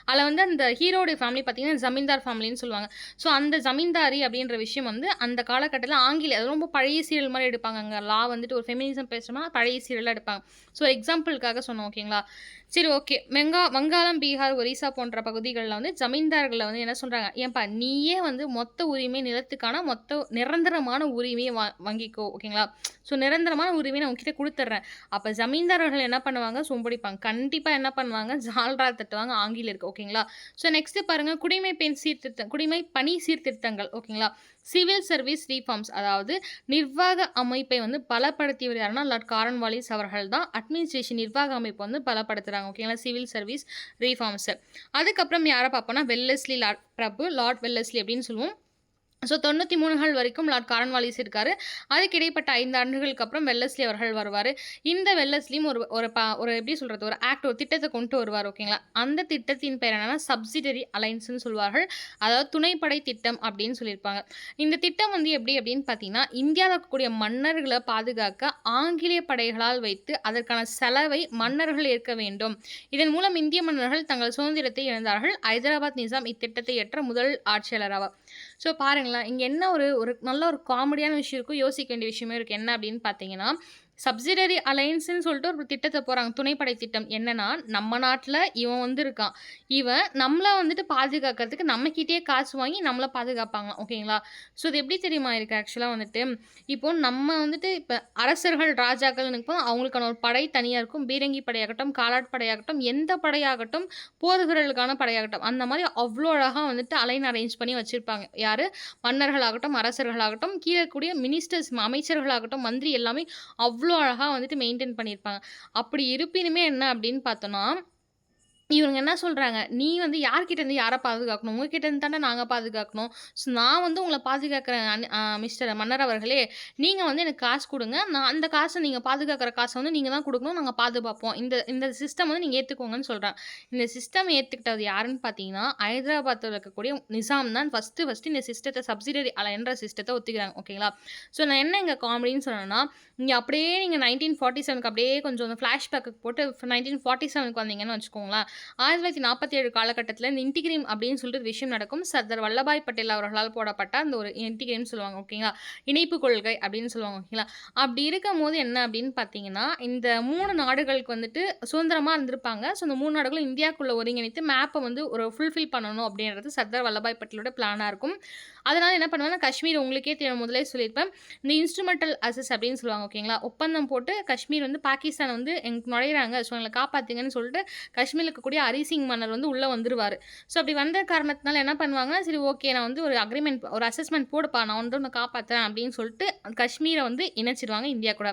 அதில் வந்து அந்த ஹீரோடைய ஃபேமிலி பார்த்தீங்கன்னா ஜமீன்தார் ஃபேமிலின்னு சொல்லுவாங்க. ஸோ அந்த ஜமீன்தாரி அப்படின்ற விஷயம் வந்து அந்த காலகட்டத்தில் ஆங்கிலேய, அது ரொம்ப பழைய சீரியல் மாதிரி எடுப்பாங்க. அங்கே லா வந்துட்டு ஒரு ஃபெமினிசம் பேசுகிறோம்னா பழைய சீரியலாக எடுப்பாங்க. ஸோ எக்ஸாம்பிளுக்காக சொன்னோம். ஓகேங்களா? சரி, ஓகே. வங்காளம், பீகார், ஒரிசா போன்ற பகுதிகள்ல வந்து ஜமீன்தார்கள்ல வந்து என்ன சொல்றாங்க, "ஏன்பா நீயே வந்து மொத்த உரிமை நிலத்துக்கான மொத்த நிரந்தரமான உரிமைய வாங்கிக்கோ." ஓகேங்களா? ஸோ நிரந்தரமான உரிமைய நான் உன்கிட்ட குடுத்துர்றேன். அப்ப ஜமீன்தாரர்கள் என்ன பண்ணுவாங்க, சொம்படிப்பாங்க. கண்டிப்பா என்ன பண்ணுவாங்க, ஜால்ரா தட்டுவாங்க ஆங்கிலேயருக்கு. ஓகேங்களா? ஸோ நெக்ஸ்ட் பாருங்க, குடிமை பணி சீர்திருத்தங்கள். ஓகேங்களா? சிவில் சர்வீஸ் ரீஃபார்ம்ஸ், அதாவது நிர்வாக அமைப்பை வந்து பலப்படுத்தியவர் யாருன்னா, லார்ட் கார்ன்வாலிஸ் அவர்கள் தான். அட்மினிஸ்ட்ரேஷன் நிர்வாக அமைப்பு வந்து பலப்படுத்துறாங்க. ஓகேங்களா? Civil service reforms. அதுக்கப்புறம் யார பார்ப்போம்னா, வெல்லஸ்லி லார்ட் பிரபு, லார்ட் வெல்லஸ்லி அப்படின்னு சொல்லுவோம். ஸோ 93கள் வரைக்கும் லார்ட் கார்ன்வாலிஸ் இருக்காரு. அதுக்கு இடைப்பட்ட 5 ஆண்டுகளுக்கு அப்புறம் வெல்லஸ்லி அவர்கள் வருவாரு. இந்த வெல்லஸ்லியும் ஒரு ஒரு ஒரு எப்படி சொல்றது, ஒரு ஒரு திட்டத்த கொண்டு வருவார். ஓகேங்களா? அந்த திட்டத்தின் பேர் என்னன்னா, சப்சிடரி அலைன்ஸ்ன்னு சொல்வார்கள். அதாவது துணைப்படை திட்டம் அப்படின்னு சொல்லியிருப்பாங்க. இந்த திட்டம் வந்து எப்படி அப்படின்னு பார்த்தீங்கன்னா, இந்தியால இருக்கக்கூடிய மன்னர்கள பாதுகாக்க ஆங்கிலேய படைகளால் வைத்து அதற்கான செலவை மன்னர்கள் ஏற்க வேண்டும். இதன் மூலம் இந்திய மன்னர்கள் தங்கள் சுதந்திரத்தை இழந்தார்கள். ஹைதராபாத் நிசாம் இத்திட்டத்தை ஏற்ற முதல் ஆட்சியாளர் ஆவார். ஸோ பாருங்களேன், இங்க என்ன ஒரு ஒரு நல்ல ஒரு காமெடியான விஷயம் இருக்கும். யோசிக்க வேண்டிய விஷயமே இருக்கு. என்ன அப்படின்னு பார்த்தீங்கன்னா, சப்சிடரி அலையன்ஸ்ன்னு சொல்லிட்டு ஒரு திட்டத்த போறாங்க. துணைப்படை திட்டம். என்னன்னா, நம்ம நாட்ல இவன் வந்து இருக்கான். இவன் நம்மள வந்துட்டு பாதுகாக்கிறதுக்கு நம்மகிட்டயே காசு வாங்கி நம்மள பாதுகாப்பாங்களாம். ஓகேங்களா? ஸோ இது எப்படி தெரியுமா இருக்கு ஆக்சுவலா வந்துட்டு, இப்போ நம்ம வந்துட்டு இப்ப அரசர்கள், ராஜாக்கள்னு இப்போ அவங்களுக்கான ஒரு படை தனியா இருக்கும். பீரங்கி படையாகட்டும், காலாட் படையாகட்டும், எந்த படையாகட்டும், போர்களுக்கான படையாகட்டும், அந்த மாரி அவ்ளோ அழகா வந்துட்டு அலைன் அரேஞ்ச் பண்ணி வச்சிருப்பாங்க. யாரு? மன்னர்களாகட்டும், அரசர்களாகட்டும், கீழ இருக்கக்கூடிய மினிஸ்டர்ஸ், அமைச்சர்களாகட்டும், மந்திரி எல்லாமே அவ்ளோ அழகா வந்துட்டு மெயின்டெயின் பண்ணியிருப்பாங்க. அப்படி இருப்பினுமே என்ன அப்படின்னு பார்த்தோம்னா, இவங்க என்ன சொல்றாங்க, "நீ வந்து யார்கிட்டேருந்து யார பாதுகாக்கணும்? உங்ககிட்ட இருந்து தானே நாங்க பாதுகாக்கணும். ஸோ நான் வந்து உங்கள பாதுகாக்கிறேன் மிஸ்டர் மன்னர் அவர்களே. நீங்க வந்து எனக்கு காசு குடுங்க. நான் அந்த காச நீங்க பாதுகாக்கிற காச வந்து நீங்க தான் குடுக்கணும். நாங்க பாதுகாப்போம். இந்த இந்த சிஸ்டம் வந்து நீங்க ஏத்துக்கோங்கன்னு" சொல்றாங்க. இந்த சிஸ்டம் ஏத்துக்கிட்டது யாருன்னு பார்த்தீங்கன்னா, ஹைதராபாத்ல இருக்கக்கூடிய நிசாம் தான் ஃபர்ஸ்ட்டு இந்த சிஸ்டத்த சப்சிடரி என்ற சிஸ்டத்த ஒத்துக்கிறாங்க. ஓகேங்களா? ஸோ நான் என்ன இங்க காமெடின்னு சொன்னேன்னா, இங்க அப்படியே நீங்க 1947க்கு அப்படியே கொஞ்சம் ஃபிளாஷ்பேக்குக்கு போட்டு 1947க்கு வந்தீங்கன்னு வச்சுக்கோங்களேன். 1947 காலகட்டத்தில இந்த இன்டிகிரேம் அப்படின்னு சொல்லிட்டு ஒரு விஷயம் நடக்கும். சர்தார் வல்லபாய் பட்டேல் அவர்களால் போடப்பட்ட அந்த ஒரு இன்டிகிரேம்னு சொல்லுவாங்க. ஓகேங்களா? இணைப்பு கொள்கை அப்படின்னு சொல்லுவாங்க. ஓகேங்களா? அப்படி இருக்கும்போது என்ன அப்படின்னு பார்த்தீங்கன்னா, இந்த 3 நாடுகளுக்கு வந்துட்டு சுதந்திரமா இருந்திருப்பாங்க. ஸோ இந்த 3 நாடுகளும் இந்தியாக்குள்ள ஒருங்கிணைத்து மேப்ப வந்து ஒரு ஃபுல்ஃபில் பண்ணணும் அப்படின்றது சர்தார் வல்லபாய் பட்டேலோட பிளானா இருக்கும். அதனால என்ன பண்ணுவாங்கன்னா, காஷ்மீர் உங்களுக்கே தெரியும், முதலே சொல்லியிருப்பேன். இந்த இன்ஸ்ட்ருமெண்டல் அசஸ் அப்படின்னு சொல்லுவாங்க. ஓகேங்களா? ஒப்பந்தம் போட்டு காஷ்மீர் வந்து பாகிஸ்தான் வந்து நுழையிறாங்க. ஸோ எங்கள காப்பாத்துங்கன்னு சொல்லிட்டு காஷ்மீர்ல இருக்கக்கூடிய ஹரி சிங் மன்னர் வந்து உள்ள வந்துருவாரு. ஸோ அப்படி வந்த காரணத்தினால என்ன பண்ணுவாங்கன்னா, சரி ஓகே, நான் வந்து ஒரு அக்ரீமெண்ட், ஒரு அசஸ்மென்ட் போடுப்பா, நான் வந்து உன்ன காப்பாத்துறேன் அப்படின்னு சொல்லிட்டு காஷ்மீர வந்து இணைச்சிருவாங்க இந்தியா கூட.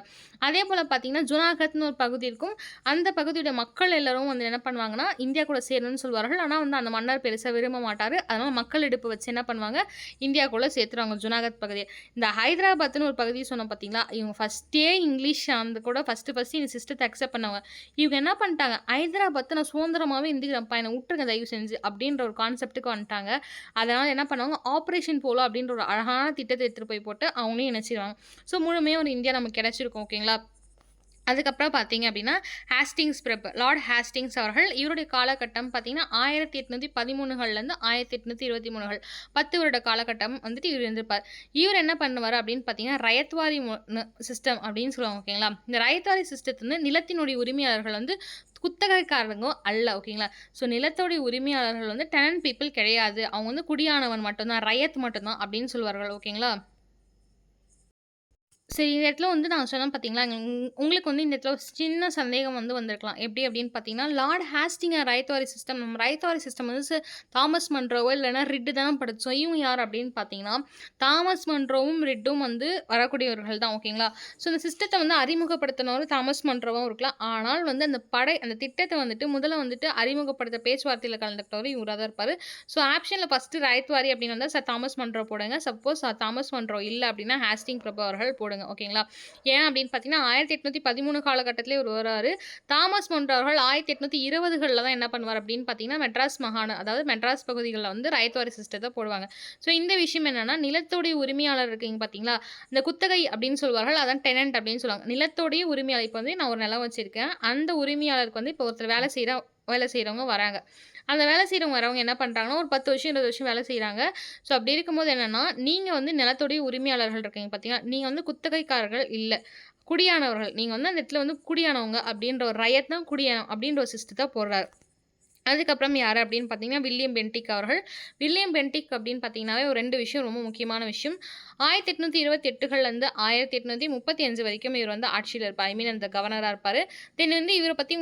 அதே போல பார்த்தீங்கன்னா, ஜுனாகத்னு ஒரு பகுதி இருக்கும். அந்த பகுதியோட மக்கள் எல்லாரும் வந்து என்ன பண்ணுவாங்கன்னா, இந்தியா கூட சேரணும்னு சொல்வார்கள். ஆனா வந்து அந்த மன்னர் பெருசா விரும்ப மாட்டாரு. அதனால மக்கள் எடுப்பு வச்சு என்ன பண்ணுவாங்க, இந்தியாக்குள்ள சேர்த்துருவாங்க ஜுனாகத் பகுதிய. இந்த ஹைதராபாத்னு ஒரு பகுதி சொன்னோம் பார்த்தீங்களா, இவங்க ஃபர்ஸ்ட்டே இங்கிலீஷ் அந்த கூட ஃபர்ஸ்ட்டு இந்த சிஸ்டத்த அக்செப்ட் பண்ணவங்க. இவங்க என்ன பண்ணிட்டாங்க, ஹைதராபாத்த நான் சுதந்திரமாவே இருந்துக்கிறேன்ப்பா, என்ன விட்டுருங்க தயவு செஞ்சு அப்படின்ற ஒரு கான்செப்ட்டுக்கு வந்துட்டாங்க. அதனால என்ன பண்ணுவாங்க, ஆப்ரேஷன் போலோ அப்படின்ற ஒரு அழகான திட்டத்த எடுத்துட்டு போய் போட்டு அவங்களையும் இணைச்சிருவாங்க. ஸோ முழுமையா ஒரு இந்தியா நமக்கு கிடைச்சிருக்கும். ஓகேங்களா? அதுக்கப்புறம் பார்த்தீங்க அப்படின்னா, ஹேஸ்டிங்ஸ் பிரபு, லார்ட் ஹேஸ்டிங்ஸ் அவர்கள், இவருடைய காலகட்டம் பார்த்தீங்கன்னா 1813கள்லேருந்து 1823கள் 10 வருட காலகட்டம் வந்துட்டு இவர் இருந்திருப்பார். இவர் என்ன பண்ணுவார் அப்படின்னு பார்த்தீங்கன்னா, ரயத்வாரி சிஸ்டம் அப்படின்னு சொல்லுவாங்க. ஓகேங்களா? இந்த ரயத்வாரி சிஸ்டத்தை வந்து நிலத்தினுடைய உரிமையாளர்கள் வந்து குத்தகைக்காரங்க அல்ல. ஓகேங்களா? ஸோ நிலத்தோடைய உரிமையாளர்கள் வந்து டெனன்ட் பீப்பிள் கிடையாது. அவங்க வந்து குடியானவன் மட்டும்தான், ரயத் மட்டும்தான் அப்படின்னு சொல்வார்கள். ஓகேங்களா? சரி, இந்த இடத்துல வந்து நான் சொன்னேன் பார்த்தீங்களா, உங்களுக்கு வந்து இந்த இடத்துல ஒரு சின்ன சந்தேகம் வந்து வந்திருக்கலாம். எப்படி அப்படின்னு பார்த்தீங்கன்னா, லார்ட் ஹேஸ்டிங் ரைத்வாரி சிஸ்டம், நம்ம ரைத்வாரி சிஸ்டம் வந்து தாமஸ் மன்ரோவோ இல்லைன்னா ரிட்டு தானே படிச்சோம். இவங்க யார் அப்படின்னு பார்த்தீங்கன்னா, தாமஸ் மன்ரோவும் ரிட்டும் வந்து வரக்கூடியவர்கள் தான். ஓகேங்களா? ஸோ இந்த சிஸ்டத்தை வந்து அறிமுகப்படுத்தினவர் தாமஸ் மன்ரோவும் இருக்கலாம். ஆனால் வந்து அந்த திட்டத்தை வந்துட்டு முதல்ல வந்துட்டு அறிமுகப்படுத்த பேச்சுவார்த்தையில் கலந்துக்கிட்டவர் இவராக தான் இருப்பார். ஸோ ஆப்ஷனில் ஃபஸ்ட்டு ரைத்வாரி அப்படின்னு வந்தால் தாமஸ் மன்ரோ போடுங்க. சப்போஸ் தாமஸ் மன்ரோ இல்லை அப்படின்னா ஹேஸ்டிங் பிரபு அவர்கள் போடுங்க. ஓகேங்களா? ஏன் அப்படின்னு பார்த்தீங்கன்னா, 1813 காலகட்டத்திலே இவர் வராரு. தாமஸ் மன்ரோ அவர்கள் 1820கள்ல தான் என்ன பண்ணுவார் அப்படின்னு பார்த்தீங்கன்னா, மெட்ராஸ் மாகாணம், அதாவது மெட்ராஸ் பகுதிகளில் வந்து ரயத்வாரி சிஸ்டத்தை போடுவாங்க. ஸோ இந்த விஷயம் என்னன்னா, நிலத்துடைய உரிமையாளர் இருக்கீங்க பார்த்தீங்களா, இந்த குத்தகை அப்படின்னு சொல்வார்கள், அதான் டெனன்ட் அப்படின்னு சொல்லுவாங்க. நிலத்தோடைய உரிமையாளர், இப்போ வந்து நான் ஒரு நிலம் வச்சிருக்கேன், அந்த உரிமையாளருக்கு வந்து இப்போ ஒருத்தர் வேலை செய்கிறவங்க வராங்க. அந்த வேலை செய்கிறவங்க வரவங்க என்ன பண்ணுறாங்கன்னா, ஒரு 10 வருஷம் 20 வருஷம் வேலை செய்கிறாங்க. ஸோ அப்படி இருக்கும்போது என்னன்னா, நீங்க வந்து நிலத்துடைய உரிமையாளர்கள் இருக்கீங்க பார்த்தீங்களா, நீங்க வந்து குத்தகைக்காரர்கள் இல்ல. குடியானவர்கள். நீங்க வந்து அந்த இடத்துல வந்து குடியானவங்க அப்படின்ற ஒரு ரயத் தான் குடியானம் அப்படின்ற ஒரு சிஸ்டத்த போடுறாரு. அதுக்கப்புறம் யாரு அப்படின்னு பார்த்தீங்கன்னா, வில்லியம் பென்டிக் அவர்கள். வில்லியம் பென்டிக் அப்படின்னு பார்த்தீங்கன்னாவே ஒரு 2 விஷயம் ரொம்ப முக்கியமான விஷயம். 1828கள்லேருந்து 1835 வரைக்கும் இவர் வந்து ஆட்சியில இருப்பார். ஐ மீன் அந்த கவர்னரா இருப்பாரு. தென் வந்து இவர பத்தி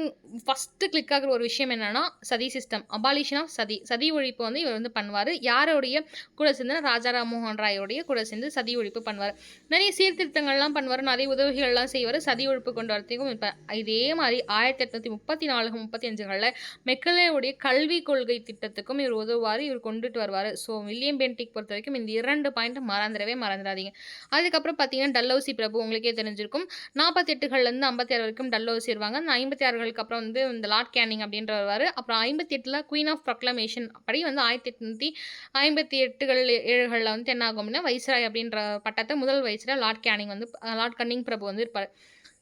ஃபர்ஸ்ட்டு கிளிக் ஆகுற ஒரு விஷயம் என்னன்னா, சதி சிஸ்டம். அபாலிஷன் ஆஃப் சதி. சதி ஒழிப்பு வந்து இவர் வந்து பண்ணுவாரு. யாருடைய கூட சேர்ந்துனா, ராஜா ராம்மோகன் ராயோடைய கூட சேர்ந்து சதி ஒழிப்பு பண்ணுவாரு. நிறைய சீர்திருத்தங்கள்லாம் பண்ணுவாரு. நிறைய உதவிகள்லாம் செய்வாரு. சதி ஒழிப்பு கொண்டு வரதுக்கும் இப்ப இதே மாரி 1834, 35கள்ல மெக்கலேவுடைய கல்விக் கொள்கை திட்டத்துக்கும் இவர் உதவுவாரு. இவர் கொண்டுட்டு வருவாரு. ஸோ வில்லியம் பென்டிக் பொறுத்தவரைக்கும் இந்த 2 பாயிண்ட் மறந்துறாதீங்க. அதுக்கப்புறம் பார்த்தீங்கன்னா, டல்ஹௌசி பிரபு உங்களுக்கே தெரிஞ்சிருக்கும். 48கள்லேருந்து 56 வரைக்கும் டல்ஹௌசி வருவாங்க. அந்த 56களுக்கு அப்புறம் வந்து இந்த லார்ட் கேனிங் அப்படின்றவர் வருவாரு. அப்புறம் 58ல குயின் ஆஃப் ப்ரொக்ளமேஷன் படி வந்து 1858கள் 7கள்ல வந்து என்ன ஆகும் அப்படின்னா, வைஸ்ராய் அப்படின்ற பட்டத்த முதல் வைஸ்ராய் லார்ட் கேனிங் வந்து லார்ட் கன்னிங் பிரபு வந்து இருப்பாரு.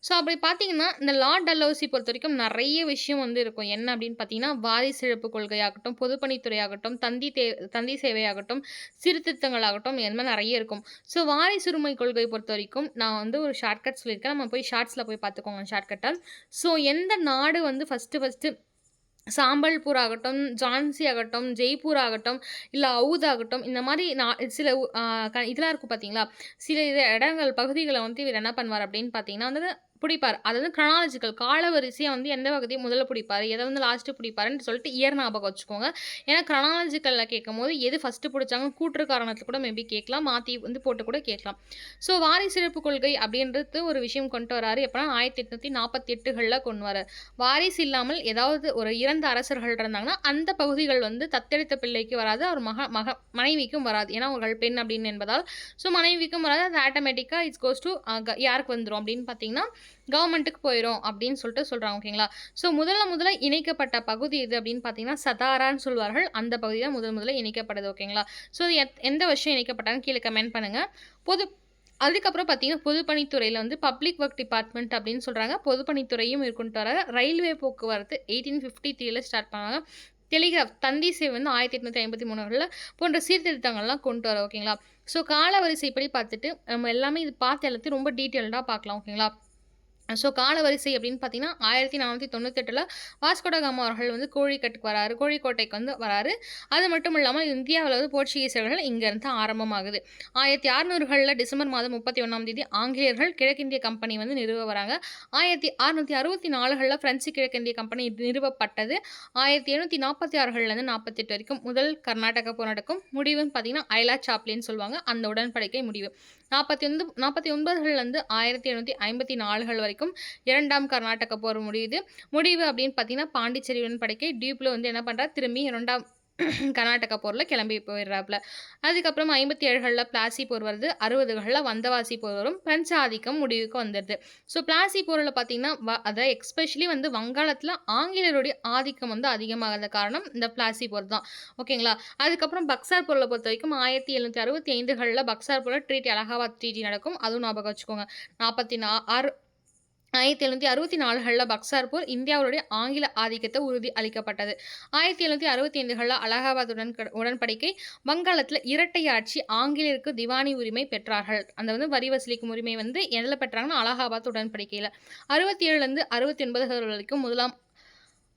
ஸோ அப்படி பார்த்தீங்கன்னா, இந்த லார்ட் டல்ஹௌசி பொறுத்தவரைக்கும் நெறைய விஷயம் வந்து இருக்கும். என்ன அப்படின்னு பார்த்தீங்கன்னா, வாரிசிழப்பு கொள்கையாகட்டும், பொதுப்பணித்துறையாகட்டும், தந்தி சேவையாகட்டும், சீர்திருத்தங்களாகட்டும், இது மாரி நெறைய இருக்கும். ஸோ வாரிசுரிமை கொள்கை பொறுத்தவரைக்கும் நான் வந்து ஒரு ஷார்ட்கட் சொல்லியிருக்கேன். நம்ம போய் ஷார்ட்ஸ்ல போய் பார்த்துக்கோங்க ஷார்ட்கட்டா. ஸோ எந்த நாடு வந்து ஃபர்ஸ்ட்டு சாம்பல்பூர் ஆகட்டும், ஜான்சி ஆகட்டும், ஜெய்ப்பூர் ஆகட்டும், இல்ல அவுத் ஆகட்டும், இந்த மாரி சில இதெல்லாம் இருக்கும் பார்த்தீங்களா? சில இடங்கள், பகுதிகள வந்து இவர் என்ன பண்ணுவார் அப்படின்னு பார்த்தீங்கன்னா வந்து பிடிப்பார். அதாவது கிரானாலஜிக்கல் காலவரிசையா வந்து எந்த பகுதிய முதல்ல பிடிப்பாரு, எத வந்து லாஸ்ட்டு பிடிப்பாருன்னு சொல்லிட்டு இயர் ஞாபகம் வச்சுக்கோங்க. ஏன்னா கிரானாலஜிக்கல்ல கேட்கும்போது எது ஃபர்ஸ்ட்டு பிடிச்சாங்க கூற்று காரணத்துல கூட மேபி கேட்கலாம். மாத்தி வந்து போட்டு கூட கேட்கலாம். ஸோ வாரிசிறப்பு கொள்கை அப்படின்றது ஒரு விஷயம் கொண்டு வராரு. எப்பன்னா 1848கள்ல கொண்டு வராரு. வாரிசு இல்லாமல் ஏதாவது ஒரு இறந்த அரசர்கள் இருந்தாங்கன்னா, அந்த பகுதிகள் வந்து தத்தெடுத்த பிள்ளைக்கு வராது. அவர் மனைவிக்கும் வராது. ஏன்னா அவர்கள் பெண் அப்படின்னு என்பதால். ஸோ மனைவிக்கும் வராது. அது ஆட்டோமேட்டிக்கா இட்ஸ் கோஸ் டூ யாருக்கு வந்துரும் அப்படின்னு பார்த்தீங்கன்னா, கவர்மெண்ட்டுக்கு போயிரும் அப்படின்னு சொல்லிட்டு சொல்றாங்க. ஓகேங்களா? ஸோ முதல்ல இணைக்கப்பட்ட பகுதி எது அப்படின்னு பார்த்தீங்கன்னா, சதாரான்னு சொல்வார்கள். அந்த பகுதி தான் முதல்ல இணைக்கப்பட்டது. ஓகேங்களா? ஸோ எந்த வருஷம் இணைக்கப்பட்டாங்கன்னு கீழ கமெண்ட் பண்ணுங்க. பொது அதுக்கப்புறம் பார்த்தீங்கன்னா, பொதுப்பணித்துறையில வந்து பப்ளிக் ஒர்க் டிபார்ட்மெண்ட் அப்படின்னு சொல்றாங்க. பொதுப்பணித்துறையும் கொண்டு வராங்க. ரயில்வே போக்குவரத்து 1853ல ஸ்டார்ட் பண்ணாங்க. டெலிகிராஃப் தந்தி சேவை வந்து 1853கள்ல போன்ற சீர்திருத்தங்கள்லாம் கொண்டு வர ஓகேங்களா? ஸோ காலவரிசைப்படி பார்த்துட்டு நம்ம எல்லாமே இது பார்த்து எல்லாத்தையும் ரொம்ப டீட்டெயில்டா பார்க்கலாம். ஓகேங்களா? ஸோ காலவரிசை அப்படின்னு பார்த்தீங்கன்னா, 1498ல வாஸ்கோட காமா அவர்கள் வந்து கோழிக்கட்டுக்கு வராரு. கோழிக்கோட்டைக்கு வந்து வராரு. அது மட்டும் இல்லாமல் இந்தியாவுல வந்து போர்ச்சுகீசியர்கள் இங்கேருந்து ஆரம்பமாகுது. 1600கள்ல டிசம்பர் மாதம் 31ஆம் தேதி ஆங்கிலேயர்கள் கிழக்கிந்திய கம்பெனி வந்து நிறுவ வராங்க. 1664கள்ல பிரெஞ்சு கிழக்கிந்திய கம்பெனி நிறுவப்பட்டது. 1746கள்லேருந்து 48 வரைக்கும் முதல் கர்நாடக போர் நடக்கும். முடிவுன்னு பார்த்தீங்கன்னா, ஐலா சாப்ளின்னு சொல்லுவாங்க. அந்த உடன்படிக்கை முடிவு. 49கள்லேருந்து 1754கள் வரைக்கும் 2ஆம் கர்நாடக போர் முடிவு அப்படின்னு பார்த்தீங்கன்னா, பாண்டிச்சேரி உடன்படிக்கை. டியூப்ல வந்து என்ன பண்றாரு, திரும்பி 2ஆம் கர்நாடக போர்ல கிளம்பி போயிடுறாப்புல. அதுக்கப்புறம் 57கள்ல பிளாசி போர் வருது. 60கள்ல வந்தவாசி போர் வரும். பிரெஞ்சு ஆதிக்கம் முடிவுக்கு வந்துடுது. ஸோ பிளாசி போர்ல பார்த்தீங்கன்னா, அதாவது எஸ்பெஷலி வந்து வங்காளத்துல ஆங்கிலேயருடைய ஆதிக்கம் வந்து அதிகமாகாத காரணம் இந்த பிளாசி போர் தான். ஓகேங்களா? அதுக்கப்புறம் பக்சார் போர்ல பொறுத்த வரைக்கும் 1765கள்ல பக்சார் போர்ல ட்ரீட்டி அலகாபாத் ட்ரீட்டி நடக்கும். அதுவும் ஞாபகம் வச்சுக்கோங்க. 1764கள்ல பக்சார் போர் இந்தியாவுடைய ஆங்கில ஆதிக்கத்தை உறுதி அளிக்கப்பட்டது. 1765கள்ல அலகாபாத் உடன்படிக்கை. வங்காளத்தில் இரட்டையாட்சி, ஆங்கிலேயருக்கு திவானி உரிமை பெற்றார்கள். அந்த வந்து வரி வசூலிக்கும் உரிமை வந்து எதில் பெற்றாங்கன்னா, அலகாபாத் உடன்படிக்கையில். 67லேருந்து 69 வரைக்கும் முதலாம்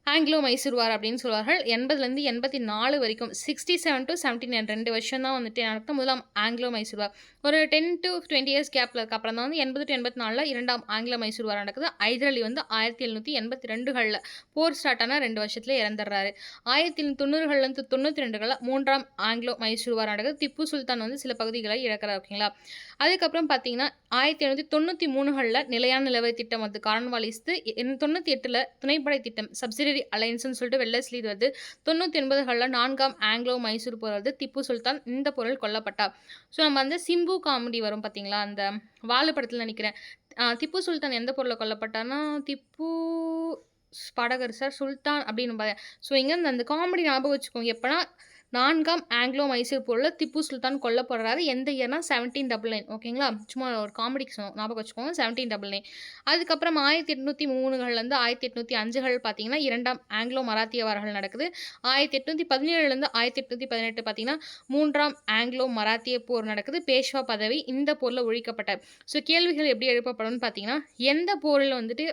ஆங்கிலோ மைசூர் வார் அப்படின்னு சொல்வார்கள். 80லேருந்து 84 வரைக்கும் 67 to 79 2 வருஷம் தான் வந்துட்டு நடக்கும் முதலாம் ஆங்கிலோ மைசூர் வார். ஒரு 10 to 20 இயர்ஸ் கேப்ல அப்புறம் தான் வந்து 80 to 84ல 2ஆம் ஆங்கிலோ மைசூர் வார் நடக்குது. ஹைதர் அலி வந்து 1782கள்ல போர் ஸ்டார்ட் ஆன 2 வருஷத்துல இறந்துடுறாரு. 1790கள்லேருந்து 92கள்ல 3ஆம் ஆங்கிலோ மைசூர் வார் நடக்குது. திப்பு சுல்தான் வந்து சில பகுதிகளை இழக்கிறார். ஓகேங்களா? அதுக்கப்புறம் பார்த்தீங்கன்னா, 1793கள்ல நிலையான நிலவரி திட்டம் வந்து கார்ன்வாலிஸ். 98ல துணைப்படை திட்டம் சப்சிடரி அலையன்ஸ்னு சொல்லிட்டு வெல்லஸ்லி இது வருது. 99கள்ல 4ஆம் ஆங்கிலோ மைசூர் போர் வருது. திப்பு சுல்தான் இந்த போரில் கொல்லப்பட்டார். ஸோ நம்ம வந்து சிம்பு காமெடி வரும் பார்த்தீங்களா, அந்த வாலு படத்தில் நினைக்கிறேன். திப்பு சுல்தான் எந்த போரில் கொல்லப்பட்டார்னா, திப்பு பாடகர் சார் சுல்தான் அப்படின்னு ஸோ இங்கே அந்த காமெடி ஞாபகம் வச்சுக்கோங்க. எப்போனா 4ஆம் ஆங்கிலோ மைசூர் போரில் திப்பு சுல்தான் கொல்லப்படுறாரு. எந்த இயர்னா 1799 ஓகேங்களா. சும்மா ஒரு காமெடிக்கு ஞாபகம் வச்சுக்கோங்க 1799. அதுக்கப்புறம் 1803லேருந்து 1805கள் பார்த்தீங்கன்னா 2ஆம் ஆங்கிலோ மராத்திய வார்கள் நடக்குது. 1817லேருந்து 1818 பார்த்தீங்கன்னா 3ஆம் ஆங்கிலோ மராத்திய போர் நடக்குது. பேஷ்வா பதவி இந்த போரில் ஒழிக்கப்பட்டார். ஸோ கேள்விகள் எப்படி எழுப்பப்படும்னு பார்த்தீங்கன்னா, எந்த போரில் வந்துட்டு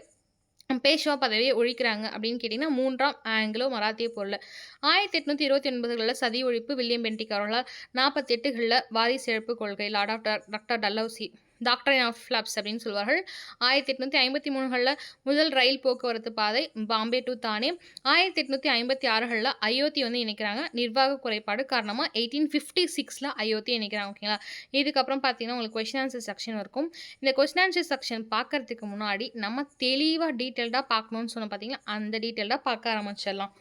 பேஷ்வா பதவியை ஒழிக்கிறாங்க அப்படின்னு கேட்டிங்கன்னா 3ஆம் ஆங்கிலோ மராத்திய போரில். 1829களில் சதி ஒழிப்பு வில்லியம் பென்டிக் அவர்களால். 48களில் வாரிசு இழப்பு கொள்கை லார்ட் ஆஃப் டாக்டர் டல்லௌசி டாக்டரின் ஆஃப் ஃப்ளப்ஸ் அப்படின்னு சொல்வார்கள். 1853களில் முதல் ரயில் போக்குவரத்து பாதை பாம்பே டு தானே. 1856களில் அயோத்தி வந்து இணைக்கிறாங்க. நிர்வாக குறைபாடு காரணமாக 1856ல் அயோத்தி இணைக்கிறாங்க ஓகேங்களா. இதுக்கப்புறம் பார்த்தீங்கன்னா உங்களுக்கு கொஸ்டின் ஆன்சர் செக்ஷன் இருக்கும். இந்த கொஸ்டின் ஆன்சர் செக்ஷன் பார்க்கறதுக்கு முன்னாடி நம்ம தெளிவாக டீட்டெயில்டாக பார்க்கணும்னு சொன்ன பார்த்தீங்கன்னா அந்த டீட்டெயில்டாக பார்க்க ஆரம்பிச்சிடலாம்.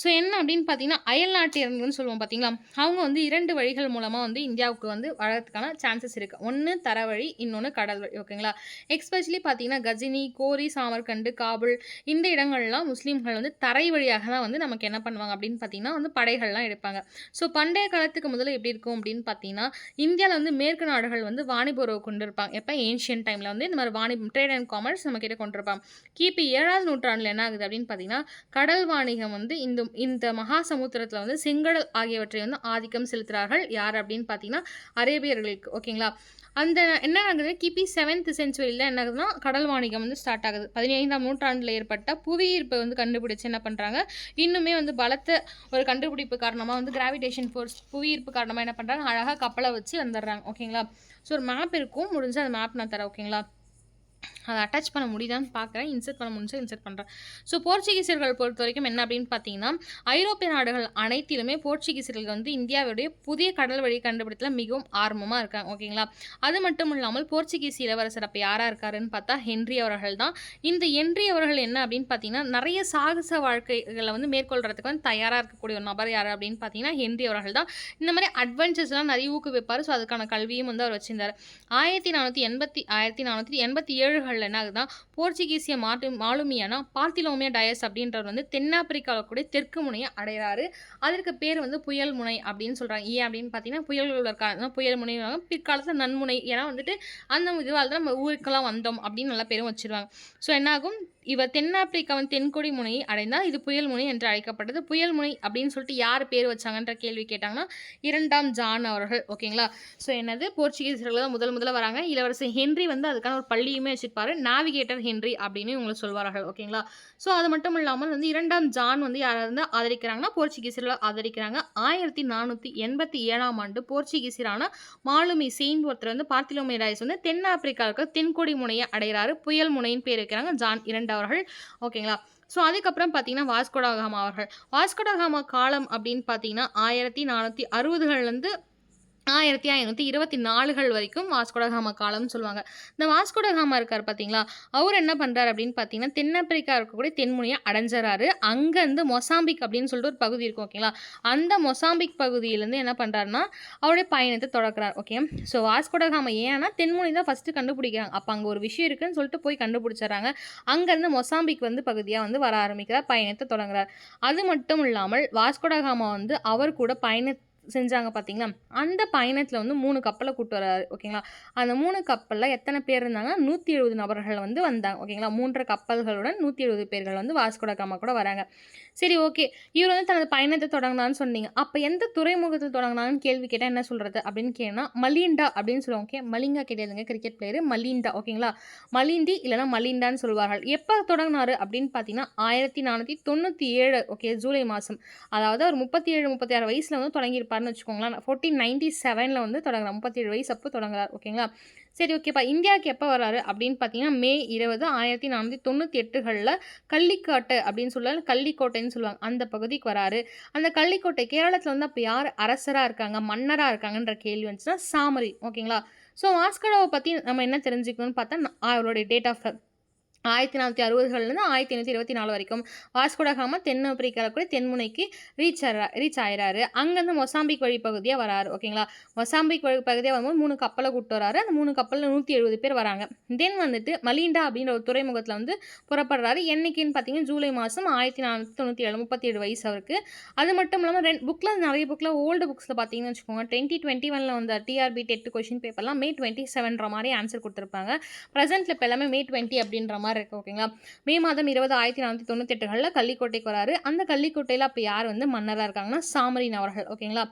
ஸோ என்ன அப்படின்னு பார்த்தீங்கன்னா அயல்நாட்டியர்கள்னு சொல்லுவோம் பார்த்தீங்களா, அவங்க வந்து 2 வழிகள் மூலமாக வந்து இந்தியாவுக்கு வந்து வரதுக்கான சான்சஸ் இருக்குது. ஒன்று தர வழி, இன்னொன்று கடல் வழி ஓகேங்களா. எக்ஸ்பெஷலி பார்த்தீங்கன்னா கஜினி, கோரி, சாமர்கண்டு, காபுல் இந்த இடங்கள்லாம் முஸ்லீம்கள் வந்து தரை வழியாக தான் வந்து நமக்கு என்ன பண்ணுவாங்க அப்படின்னு பார்த்தீங்கன்னா வந்து படைகள்லாம் எடுப்பாங்க. ஸோ பண்டைய காலத்துக்கு முதல்ல எப்படி இருக்கும் அப்படின்னு பார்த்தீங்கன்னா இந்தியாவில் வந்து மேற்கு நாடுகள் வந்து வாணிப உறவு கொண்டு இருப்பாங்க. எப்போ ஏன்ஷியன் டைமில் வந்து இந்த மாதிரி வாணிபம் ட்ரேட் அண்ட் காமர்ஸ் நம்ம கிட்ட கொண்டு இருப்பாங்க. கிபி 7ஆம் நூற்றாண்டில் என்ன ஆகுது அப்படின்னு பார்த்தீங்கன்னா கடல் வாணிகம் வந்து இந்த மகா சமுத்திரத்தில் வந்து செங்கடல் ஆகியவற்றை வந்து ஆதிக்கம் செலுத்துகிறார்கள். யார் அப்படின்னு பார்த்தீங்கன்னா அரேபியர்களுக்கு ஓகேங்களா. அந்த என்ன ஆகுது கிபி 7th செஞ்சுரியில் என்ன ஆகுதுன்னா கடல் வாணிகம் வந்து ஸ்டார்ட் ஆகுது. 15ஆம் நூற்றாண்டில் ஏற்பட்ட புவியீர்ப்பை வந்து கண்டுபிடிச்சு என்ன பண்ணுறாங்க, இன்னுமே வந்து பலத்த ஒரு கண்டுபிடிப்பு காரணமாக வந்து கிராவிடேஷன் ஃபோர்ஸ் புவியீர்ப்பு காரணமாக என்ன பண்ணுறாங்க, அழகாக கப்பலை வச்சு வந்துடுறாங்க ஓகேங்களா. ஸோ ஒரு மேப் இருக்கும், முடிஞ்சு அந்த மேப் நான் தரேன் ஓகேங்களா. அதை அட்டாச் பண்ண முடியுதான்னு பார்க்குறேன், இன்சர்ட் பண்ண முடிஞ்சு இன்சர்ட் பண்ணுறேன். ஸோ போர்ச்சுகீசியர்கள் பொறுத்த வரைக்கும் என்ன அப்படின்னு பார்த்தீங்கன்னா ஐரோப்பிய நாடுகள் அனைத்திலுமே போர்ச்சுகீசியர்கள் வந்து இந்தியாவுடைய புதிய கடல் வழி கண்டுபிடித்தல மிகவும் ஆர்வமாக இருக்காங்க ஓகேங்களா. அது மட்டும் இல்லாமல் போர்ச்சுகீஸ் இளவரசர் அப்போ யாராக இருக்காருன்னு பார்த்தா ஹென்றி அவர்கள் தான். இந்த ஹென்றி அவர்கள் என்ன அப்படின்னு பார்த்தீங்கன்னா நிறைய சாகச வாழ்க்கைகளை வந்து மேற்கொள்கிறதுக்கு வந்து தயாராக இருக்கக்கூடிய ஒரு நபர் யார் அப்படின்னு பார்த்தீங்கன்னா ஹென்றி அவர்கள் தான். இந்த மாதிரி அட்வென்ச்சர்ஸ்லாம் நிறைய ஊக்குவிப்பார். ஸோ அதுக்கான கல்வியும் வந்து அவர் வச்சிருந்தார். 1487களில் என்ன ஆகுதுன்னா போர்ச்சுகீசிய மாலுமியான பார்த்திலோமியா டயஸ் அப்படின்றவர் வந்து தென்னாப்பிரிக்காவில் கூட தெற்கு முனையை அடைகிறாரு. அதற்கு பேர் வந்து புயல் முனை அப்படின்னு சொல்கிறாங்க. ஏன் அப்படின்னு பார்த்தீங்கன்னா புயல்கள் புயல் முனை பிற்காலத்தில் நன்முனை, ஏன்னா வந்துட்டு அந்த இதுவால் தான் நம்ம ஊருக்கெல்லாம் வந்தோம் அப்படின்னு நல்ல பேரும் வச்சிருவாங்க. ஸோ என்னாகும், இவர் தென்னாப்பிரிக்காவின் தென்கொடி முனையை அடைந்தால் இது புயல் முனை என்று அழைக்கப்பட்டது. புயல் முனை அப்படின்னு சொல்லிட்டு யார் பேர் வச்சாங்கன்ற கேள்வி கேட்டாங்கன்னா 2ஆம் ஜான் அவர்கள் ஓகேங்களா. ஸோ என்னது போர்ச்சுகீசியர்கள் தான் முதல்ல வராங்க. இளவரசர் ஹென்றி வந்து அதுக்கான ஒரு பள்ளியுமே வச்சிருப்பாரு, நேவிகேட்டர் ஹென்றி அப்படின்னு இவங்களை சொல்வார்கள் ஓகேங்களா. ஸோ அது மட்டும் இல்லாமல் வந்து 2ஆம் ஜான் வந்து யாரை வந்து ஆதரிக்கிறாங்கன்னா போர்ச்சுகீசியர்கள் ஆதரிக்கிறாங்க. 1487ஆம் ஆண்டு போர்ச்சுகீசியரான மாலுமி செயின்ட் ஒருத்தர் வந்து பார்த்திலோமியா டயஸ் வந்து தென்னாப்பிரிக்காவுக்கு தென்கொடி முனையை அடைகிறாரு. புயல் முனைன்னு பேர் வைக்கிறாங்க ஜான் 2 அவர்கள் ஓகேங்களா. ஸோ அதுக்கப்புறம் பார்த்தீங்கன்னா வாஸ்கோடகாமா அவர்கள். வாஸ்கோடகாமா காலம் அப்படின்னு பார்த்தீங்கன்னா 1460லேருந்து 1524கள் வரைக்கும் வாஸ்கோடகாமா காலம்னு சொல்லுவாங்க. இந்த வாஸ்கோடகாமா இருக்கார் பார்த்தீங்களா, அவர் என்ன பண்ணுறாரு அப்படின்னு பார்த்தீங்கன்னா தென்னாப்பிரிக்கா இருக்கக்கூடிய தென்முனையை அடைஞ்சிடறாரு. அங்கேருந்து மொசாம்பிக் அப்படின்னு சொல்லிட்டு ஒரு பகுதி இருக்கும் ஓகேங்களா. அந்த மொசாம்பிக் பகுதியிலேருந்து என்ன பண்ணுறாருன்னா அவருடைய பயணத்தை தொடக்கிறார் ஓகே. ஸோ வாஸ்கோடகாமா ஏன்னா தென்முனை தான் ஃபஸ்ட்டு கண்டுபிடிக்கிறாங்க. அப்போ அங்கே ஒரு விஷயம் இருக்குன்னு சொல்லிட்டு போய் கண்டுபிடிச்சிடறாங்க. அங்கேருந்து மொசாம்பிக் வந்து பகுதியாக வந்து வர ஆரம்பிக்கிறார், பயணத்தை தொடங்குறார். அது மட்டும் இல்லாமல் வாஸ்கோடகாமா வந்து அவர் கூட செஞ்சாங்க பார்த்தீங்களா, அந்த பயணத்தில் வந்து 3 கப்பலை கூட்டு வராரு ஓகேங்களா. அந்த 3 கப்பலில் எத்தனை பேர் இருந்தாங்க, 170 நபர்கள் வந்து வந்தாங்க ஓகேங்களா. 3 கப்பல்களுடன் 170 பேர்கள் வந்து வாஸ்கோடகாமா கூட வராங்க. சரி ஓகே, இவர் வந்து தனது பயணத்தை தொடங்கினான்னு சொன்னீங்க. அப்போ எந்த துறைமுகத்தில் தொடங்கினான்னு கேள்வி கேட்டால் என்ன சொல்கிறது அப்படின்னு கேட்டால் மலிண்டா அப்படின்னு சொல்லுவாங்க ஓகே. மலிங்கா கிடையாதுங்க, கிரிக்கெட் பிளேயரு மலிண்டா ஓகேங்களா. மலிண்டி இல்லைனா மலிண்டான்னு சொல்வார்கள். எப்போ தொடங்கினாரு அப்படின்னு பார்த்தீங்கன்னா 1497 ஓகே ஜூலை மாதம். அதாவது அவர் 37-36 வயசில் வந்து தொடங்கியிருப்பார் வச்சுக்கோங்களேன். 1497 வந்து தொடங்குறார், 37 வயசு அப்போ தொடங்குறார் ஓகேங்களா. சரி ஓகேப்பா, இந்தியாவுக்கு எப்போ வராரு அப்படின்னு பார்த்தீங்கன்னா மே 20 1498களில் கள்ளிக்காட்டு அப்படின்னு சொல்லுவாங்க, கள்ளிக்கோட்டைன்னு சொல்லுவாங்க, அந்த பகுதிக்கு வராரு. அந்த கள்ளிக்கோட்டை கேரளத்தில் வந்து அப்போ யார் அரசராக இருக்காங்க மன்னராக இருக்காங்கன்ற கேள்வி வந்துச்சுன்னா சாமரி ஓகேங்களா. ஸோ வாஸ்கோடாவை பற்றி நம்ம என்ன தெரிஞ்சுக்கணும்னு பார்த்தா அவருடைய டேட் ஆஃப் பர்த் 1460லேருந்து 1524 வரைக்கும் வாஸ்கோடகாமா தென்னாப்பிரிக்காவில் கூட தென்முனைக்கு ரீச் ஆயிறாரு. அங்கேருந்து மொசாம்பிக் வழிப்பகுதியாக வராரு. ஓகேங்களா, மொசாம்பிக் வழிப்பகுதியாக வரும்போது 3 கப்பலை கூப்பிட்டு வராரு. அந்த 3 கப்பலில் 170 பேர் வராங்க. தென் வந்துட்டு மலிண்டா அப்படின்ற ஒரு துறைமுகத்தில் வந்து புறப்படுறாரு. என்னைக்குன்னு பார்த்தீங்கன்னா ஜூலை மாதம் 1497, 37 வயசு அவருக்கு. அது மட்டும் இல்லாமல் புக்கில் நிறைய புக்கில் ஓல்டு புக்ஸில் பார்த்தீங்கன்னு வச்சுக்கோங்க 2021 வந்த டிஆர்பி டெட் கொஷின் பேப்பர்லாம் May 27 மாதிரி ஆன்சர் கொடுத்துருப்பாங்க. ப்ரெசென்ட்டில் இப்போ எல்லாமே May 20 அப்படின்ற மாதிரி இருக்குது. ஓகேங்களா, மே மாதம் 20 1498 கள்ளிக்கோட்டைக்கு வராரு. அந்த கள்ளிக்கோட்டையில் அப்போ யார் வந்து மன்னராக இருக்காங்கன்னா சாமரின் அவர்கள். ஓகேங்களா,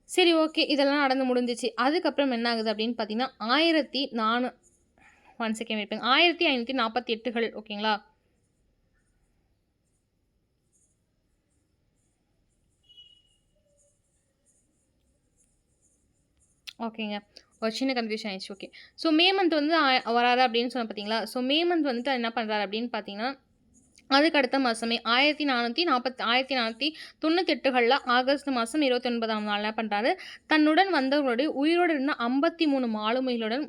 சரி ஓகே, இதெல்லாம் நடந்து முடிஞ்சிச்சு. அதுக்கப்புறம் என்ன ஆகுது அப்படின்னு பார்த்தீங்கன்னா 1548 ஓகேங்களா. ஓகேங்க, ஒரு சின்ன கன்ஃபியூஷன் ஆயிடுச்சு. ஓகே, ஸோ மே மந்த் வந்து வராரு அப்படின்னு சொன்ன பார்த்தீங்களா. ஸோ மே மந்த் வந்துட்டு என்ன பண்ணுறாரு அப்படின்னு பார்த்தீங்கன்னா அதுக்கு அடுத்த மாதமே 1498 ஆகஸ்ட் மாதம் 29ஆம் நாள் என்ன பண்ணுறாரு, தன்னுடன் வந்தவர்களுடைய உயிரோடு இருந்த 53 மாலுமிகளுடன்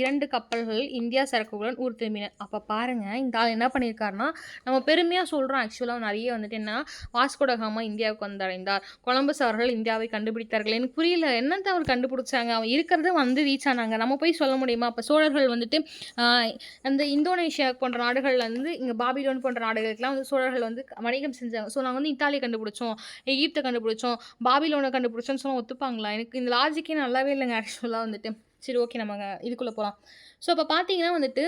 2 கப்பல்களில் இந்தியா சரக்குகளுடன் ஊர் திரும்பினர். அப்போ பாருங்கள், இந்த ஆள் என்ன பண்ணியிருக்காருன்னா, நம்ம பெருமையாக சொல்கிறோம், ஆக்சுவலாக நிறைய வந்துட்டு என்ன வாஸ்கோடகாமா இந்தியாவுக்கு வந்தடைந்தார், கொலம்பஸ் அவர்கள் இந்தியாவை கண்டுபிடித்தார்கள். எனக்கு புரியல, என்னத்தை அவர் கண்டுபிடிச்சாங்க, அவன் இருக்கிறத வந்து ரீச் ஆனாங்க, நம்ம போய் சொல்ல முடியுமா? அப்போ சோழர்கள் வந்துட்டு அந்த இந்தோனேஷியா போன்ற நாடுகளில் வந்து இங்கே பாபிலோன் போன்ற நாடுகளுக்கெல்லாம் வந்து சோழர்கள் வந்து வணிகம் செஞ்சாங்க. ஸோ நாங்கள் வந்து இத்தாலியை கண்டுபிடிச்சோம், எகிப்தை கண்டுபிடிச்சோம், பாபிலோனை கண்டுபிடிச்சோன்னு சொன்னால் ஒத்துப்பாங்களா? எனக்கு இந்த லாஜிக்கே நல்லாவே இல்லைங்க ஆக்சுவலாக வந்துட்டு. சரி ஓகே, நம்ம இதுக்குள்ளே போகலாம். ஸோ இப்போ பார்த்தீங்கன்னா வந்துட்டு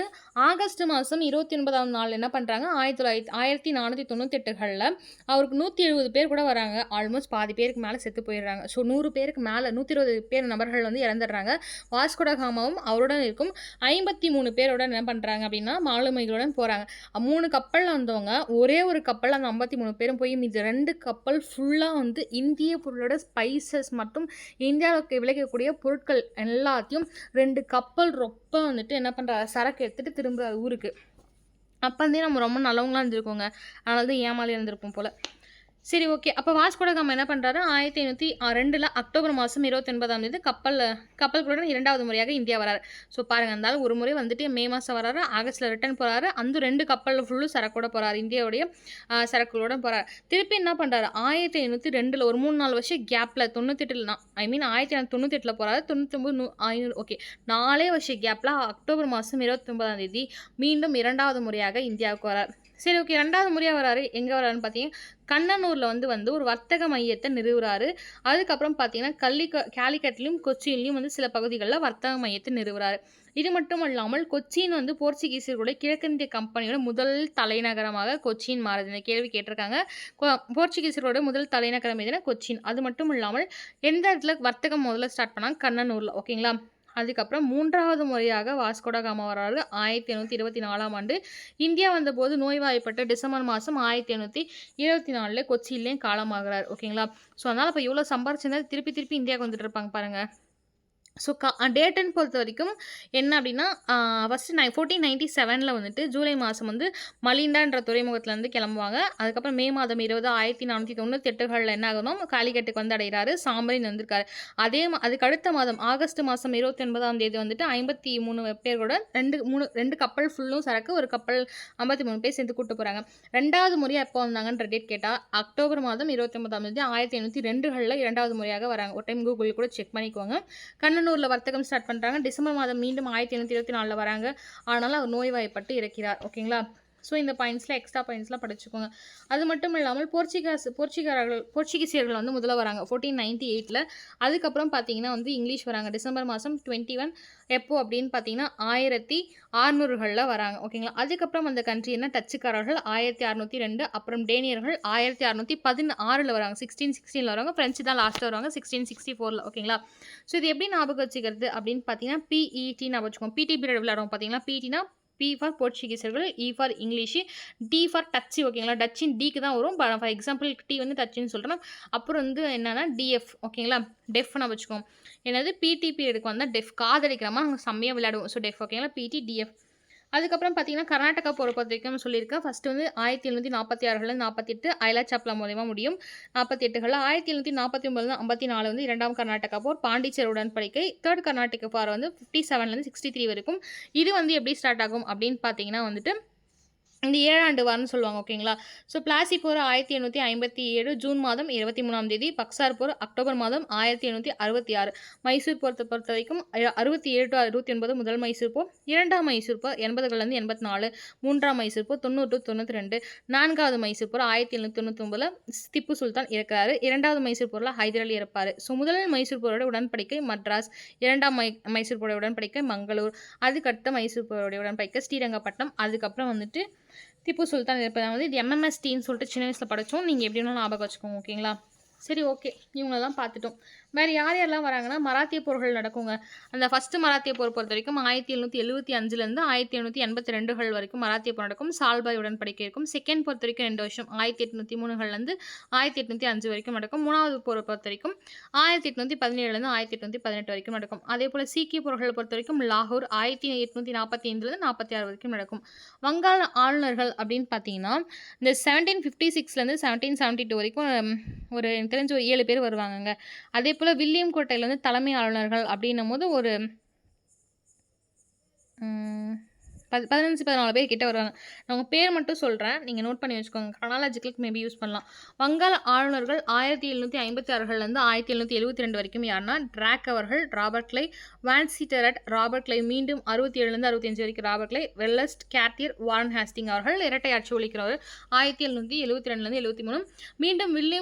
ஆகஸ்ட் மாதம் 29ஆம் நாள் என்ன பண்ணுறாங்க, 1498 அவருக்கு 170 பேர் கூட வராங்க. ஆல்மோஸ்ட் பாதி பேருக்கு மேலே செத்து போயிடுறாங்க. ஸோ 100 பேருக்கு மேலே 120 பேர் நபர்கள் வந்து இறந்துடுறாங்க. வாஸ்கோடகாமாவும் அவருடன் இருக்கும் 53 பேருடன் என்ன பண்ணுறாங்க அப்படின்னா மாலுமிகளுடன் போகிறாங்க. 3 கப்பலில் வந்தவங்க ஒரே ஒரு கப்பல் அந்த 53 பேரும் போய் மீது 2 கப்பல் ஃபுல்லாக வந்து இந்திய பொருளோட ஸ்பைசஸ் மற்றும் இந்தியாவுக்கு விளைக்கக்கூடிய பொருட்கள் எல்லாத்தையும் 2 கப்பல் ரொப்ப வந்துட்டு என்ன பண்ணுறாரு, சரக்கு எடுத்துகிட்டு திரும்புகிறார் ஊருக்கு. அப்போ வந்து நம்ம ரொம்ப நல்லவங்களாக இருந்திருக்கோங்க, அதனால தான் ஏமாலி இருந்திருப்போம் போல். சரி ஓகே, அப்போ வாஸ்கோடகாமா என்ன பண்ணுறாரு, 1502 அக்டோபர் மாதம் 29ஆம் தேதி கப்பல்களுடன் 2வது முறையாக இந்தியா வராரு. ஸோ பாருங்கள், இருந்தாலும் ஒரு முறை வந்துட்டு மே மாதம் வராரு, ஆகஸ்ட்டில் ரிட்டர்ன் போகிறாரு, அந்த 2 கப்பலில் ஃபுல்லும் சரக்கோட போகிறாரு, இந்தியாவுடைய சரக்குகளோட போகிறாரு. திருப்பி என்ன பண்ணுறாரு, 1502 ஒரு 3-4 வருஷம் கேப்பில் 1998 போகிறாரு, 99 500 ஓகே 4 வருஷம் கேப்பில் அக்டோபர் மாதம் 29ஆம் தேதி மீண்டும் 2வது முறையாக இந்தியாவுக்கு வரார். சரி ஓகே, 2வது முறையாக வராரு, எங்கே வராருன்னு பார்த்தீங்கன்னா கண்ணனூரில் வந்து ஒரு வர்த்தக மையத்தை நிறுவுறாரு. அதுக்கப்புறம் பார்த்தீங்கன்னா கேலிக்கட்லையும் கொச்சின்லையும் வந்து சில பகுதிகளில் வர்த்தக மையத்தை நிறுவுறாரு. இது மட்டும் இல்லாமல் கொச்சின் வந்து போர்ச்சுகீசியர்களுடைய கிழக்கிந்திய கம்பெனியோட முதல் தலைநகரமாக கொச்சின் மாறுது. இந்த கேள்வி கேட்டிருக்காங்க. போர்ச்சுகீசியர்களோட முதல் தலைநகரம் எதுனா கொச்சின். அது மட்டும் இல்லாமல் எந்த இடத்துல வர்த்தகம் முதல்ல ஸ்டார்ட் பண்ணாங்க, கண்ணனூரில். ஓகேங்களா, அதுக்கப்புறம் 3வது முறையாக வாஸ்கோடகாமா வராரு 1824ஆம் ஆண்டு. இந்தியா வந்தபோது நோய்வாய்ப்பட்டு டிசம்பர் மாதம் 1824 கொச்சியிலேயும் காலமாகிறார். ஓகேங்களா, ஸோ அதனால் இப்போ இவ்வளோ சம்பாரிச்சிருந்தா திருப்பி இந்தியாவுக்கு வந்துட்டு இருப்பாங்க பாருங்கள். ஸோ டேட்டுன்னு பொறுத்த வரைக்கும் என்ன அப்படின்னா ஃபஸ்ட்டு 1497 வந்துட்டு ஜூலை மாதம் வந்து மலிண்டான்ற துறைமுகத்துலேருந்து கிளம்புவாங்க. அதுக்கப்புறம் மே மாதம் 20 1498 என்ன ஆகணும், காலிக்கட்டுக்கு வந்து அடைகிறாரு, சாம்பரின் வந்திருக்காரு. அதுக்கு அடுத்த மாதம் ஆகஸ்ட் மாதம் 29ஆம் தேதி வந்துட்டு 53 பேரோட 2 கப்பல் ஃபுல்லும் சரக்கு, ஒரு கப்பல் 53 பேர் சேர்ந்து கூப்பிட்டு போகிறாங்க. 2வது முறையாக எப்போ வந்தாங்கன்ற டேட் கேட்டால் அக்டோபர் மாதம் 29ஆம் தேதி 1802 2வது முறையாக வராங்க. ஒரு டைம் கூகுள் கூட செக் பண்ணிக்குவாங்க. கண்ணனூரில் வர்த்தகம் ஸ்டார்ட் பண்ணுறாங்க. டிசம்பர் மாதம் மீண்டும் 1824 வராங்க. ஆனால் அவர் நோய்வாய்ப்பட்டு இறக்கிறார். ஓகேங்களா, ஸோ இந்த பாயிண்ட்ஸில் எக்ஸ்ட்ரா பாயிண்ட்ஸ்லாம் படிச்சுக்கோங்க. அது மட்டும் இல்லாமல் போர்ச்சுகீசியர்கள் வந்து முதல்ல வராங்க 1498. அதுக்கப்புறம் பார்த்தீங்கன்னா வந்து இங்கிலீஷ் வராங்க டிசம்பர் மாதம் 21. எப்போ அப்படின்னு பார்த்தீங்கன்னா 1600 வராங்க. ஓகேங்களா, அதுக்கப்புறம் அந்த கண்ட்ரி என்ன டச்சுக்காரர்கள் 1602, அப்புறம் டேனியர்கள் 1616 வராங்க, 1616 வராங்க. ஃப்ரெஞ்சு தான் லாஸ்ட்டாக வருவாங்க 1664. ஓகேங்களா, ஸோ இது எப்படி ஞாபகம் வச்சுக்கிறது அப்படின்னு பார்த்தீங்கன்னா பிஇடி ஞாபகம் வச்சுக்கோங்க. பிடி பீரியட் விளையாடுவோம் பார்த்தீங்கன்னா, பிடினா பி ஃபார் போர்ச்சுகீசர்கள், E for English, D for Dutch. ஓகேங்களா, டச்சின் டிக்கு தான் வரும். ஃபார் எக்ஸாம்பிள் டி வந்து டச்சுன்னு சொல்கிறேன். அப்புறம் வந்து என்னென்னா டிஎஃப். ஓகேங்களா, டெஃப்னு வச்சுக்கோங்க. என்னது பிடி பீரியடுக்கு வந்தால் டெஃப் காதடிக்கிறமா நாங்கள் செம்மையாக விளையாடுவோம். ஸோ டெஃப். ஓகேங்களா, பிடி டிஎஃப். அதுக்கப்புறம் பார்த்தீங்கன்னா கர்நாடகா பொறுத்த வரைக்கும் சொல்லியிருக்கேன். ஃபஸ்ட்டு வந்து 1746 48 ஐலாச்சாப்லா மூலயமா முடியும். 48 1749 54 வந்து 2ஆம் கர்நாடகா போர், பாண்டிச்சேரி உடன்படிக்கை. 3rd கர்நாடகா போர் வந்து 57 63 வரைக்கும். இது வந்து எப்படி ஸ்டார்ட் ஆகும் அப்படின்னு பார்த்தீங்கன்னா வந்துட்டு இந்த 7ஆண்டு வார்னு சொல்லுவாங்க. ஓகேங்களா? ஸோ பிளாசி போர் 1857 ஜூன் மாதம் 23ஆம் தேதி. பக்சார் போர் அக்டோபர் மாதம் 1866. மைசூர் போர்த்த பொறுத்தவரைக்கும் 67 to 69 முதல் மைசூர் போர். 2ஆம் மைசூர் போர் 80கள்லேருந்து 84. 3ஆம் மைசூர் போர் 90 to 92. 4வது மைசூர் போர் 1799ல திப்பு சுல்தான் இறக்குறாரு. 2வது மைசூர் போரில் ஹைதர் அலி இறப்பாரு. ஸோ முதல் மைசூர் போரோட உடன்படிக்கை மட்ராஸ். 2ஆம் மைசூர் போரோட உடன்படிக்கை மங்களூர். அதுக்கடுத்த மைசூர் போரோட உடன்படிக்கை ஸ்ரீரங்கப்பட்டினம். அதுக்கப்புறம் வந்துட்டு திப்பு சுல்தான் இருப்பதை வந்து இது MMSTன்னு சொல்லிட்டு சின்ன வயசில் படித்தோம். நீங்கள் எப்படி வேணாலும் ஞாபகம் வச்சுக்கோங்க. ஓகேங்களா? சரி, ஓகே. இவங்களெல்லாம் பார்த்துட்டோம். வேறு யார் யாரெல்லாம் வராங்கன்னா, மராத்திய போர்கள் நடக்குங்க. அந்த ஃபஸ்ட்டு மராத்திய போர் பொறுத்த வரைக்கும் 1775லேருந்து 1782 வரைக்கும் மராத்திய போர் நடக்கும். சால்பாய் உடன்படிக்கை இருக்கும். செகண்ட் பொறுத்த வரைக்கும் 2 வருஷம் 1803லேருந்து 1805 வரைக்கும் நடக்கும். 3வது போரை பொறுத்த வரைக்கும் 1817லேருந்து 1818 வரைக்கும் நடக்கும். அதே போல் சீக்கிய போர்களை பொறுத்த வரைக்கும் லாகூர் 1845லேருந்து 46 வரைக்கும் நடக்கும். வங்காள ஆளுநர்கள் அப்படின்னு பார்த்தீங்கன்னா, இந்த 1756லேருந்து 1772 வரைக்கும் ஒரு எனக்கு தெரிஞ்ச ஒரு 7 பேர் வருவாங்கங்க. அதே போல் வில்லியம் கோட்டையில் வந்து தலைமை ஆளுநர்கள் அப்படின்னும் போது ஒரு 15-14 பேர் கிட்ட வருவாங்க. நான் உங்கள் பேர் மட்டும் சொல்கிறேன், நீங்கள் நோட் பண்ணி வச்சுக்கோங்க. க்ரானாலஜிக்கலுக்கு மேபி யூஸ் பண்ணலாம். வங்காள ஆளுநர்கள் 1756லேருந்து 1772 வரைக்கும் யாருன்னா, ட்ராக் அவர்கள், ராபர்ட் கிளை, வான்சிட்டரட், ராபர்ட் கிளை, மீண்டும் 67லேருந்து 65 வரைக்கும் ராபர்ட் கிளை, வெல்லஸ்ட், கேத்தியர், வாரன் ஹேஸ்டிங் அவர்கள் இரட்டை ஆட்சி ஒழிக்கிறவர் 1772லேருந்து 73. மீண்டும்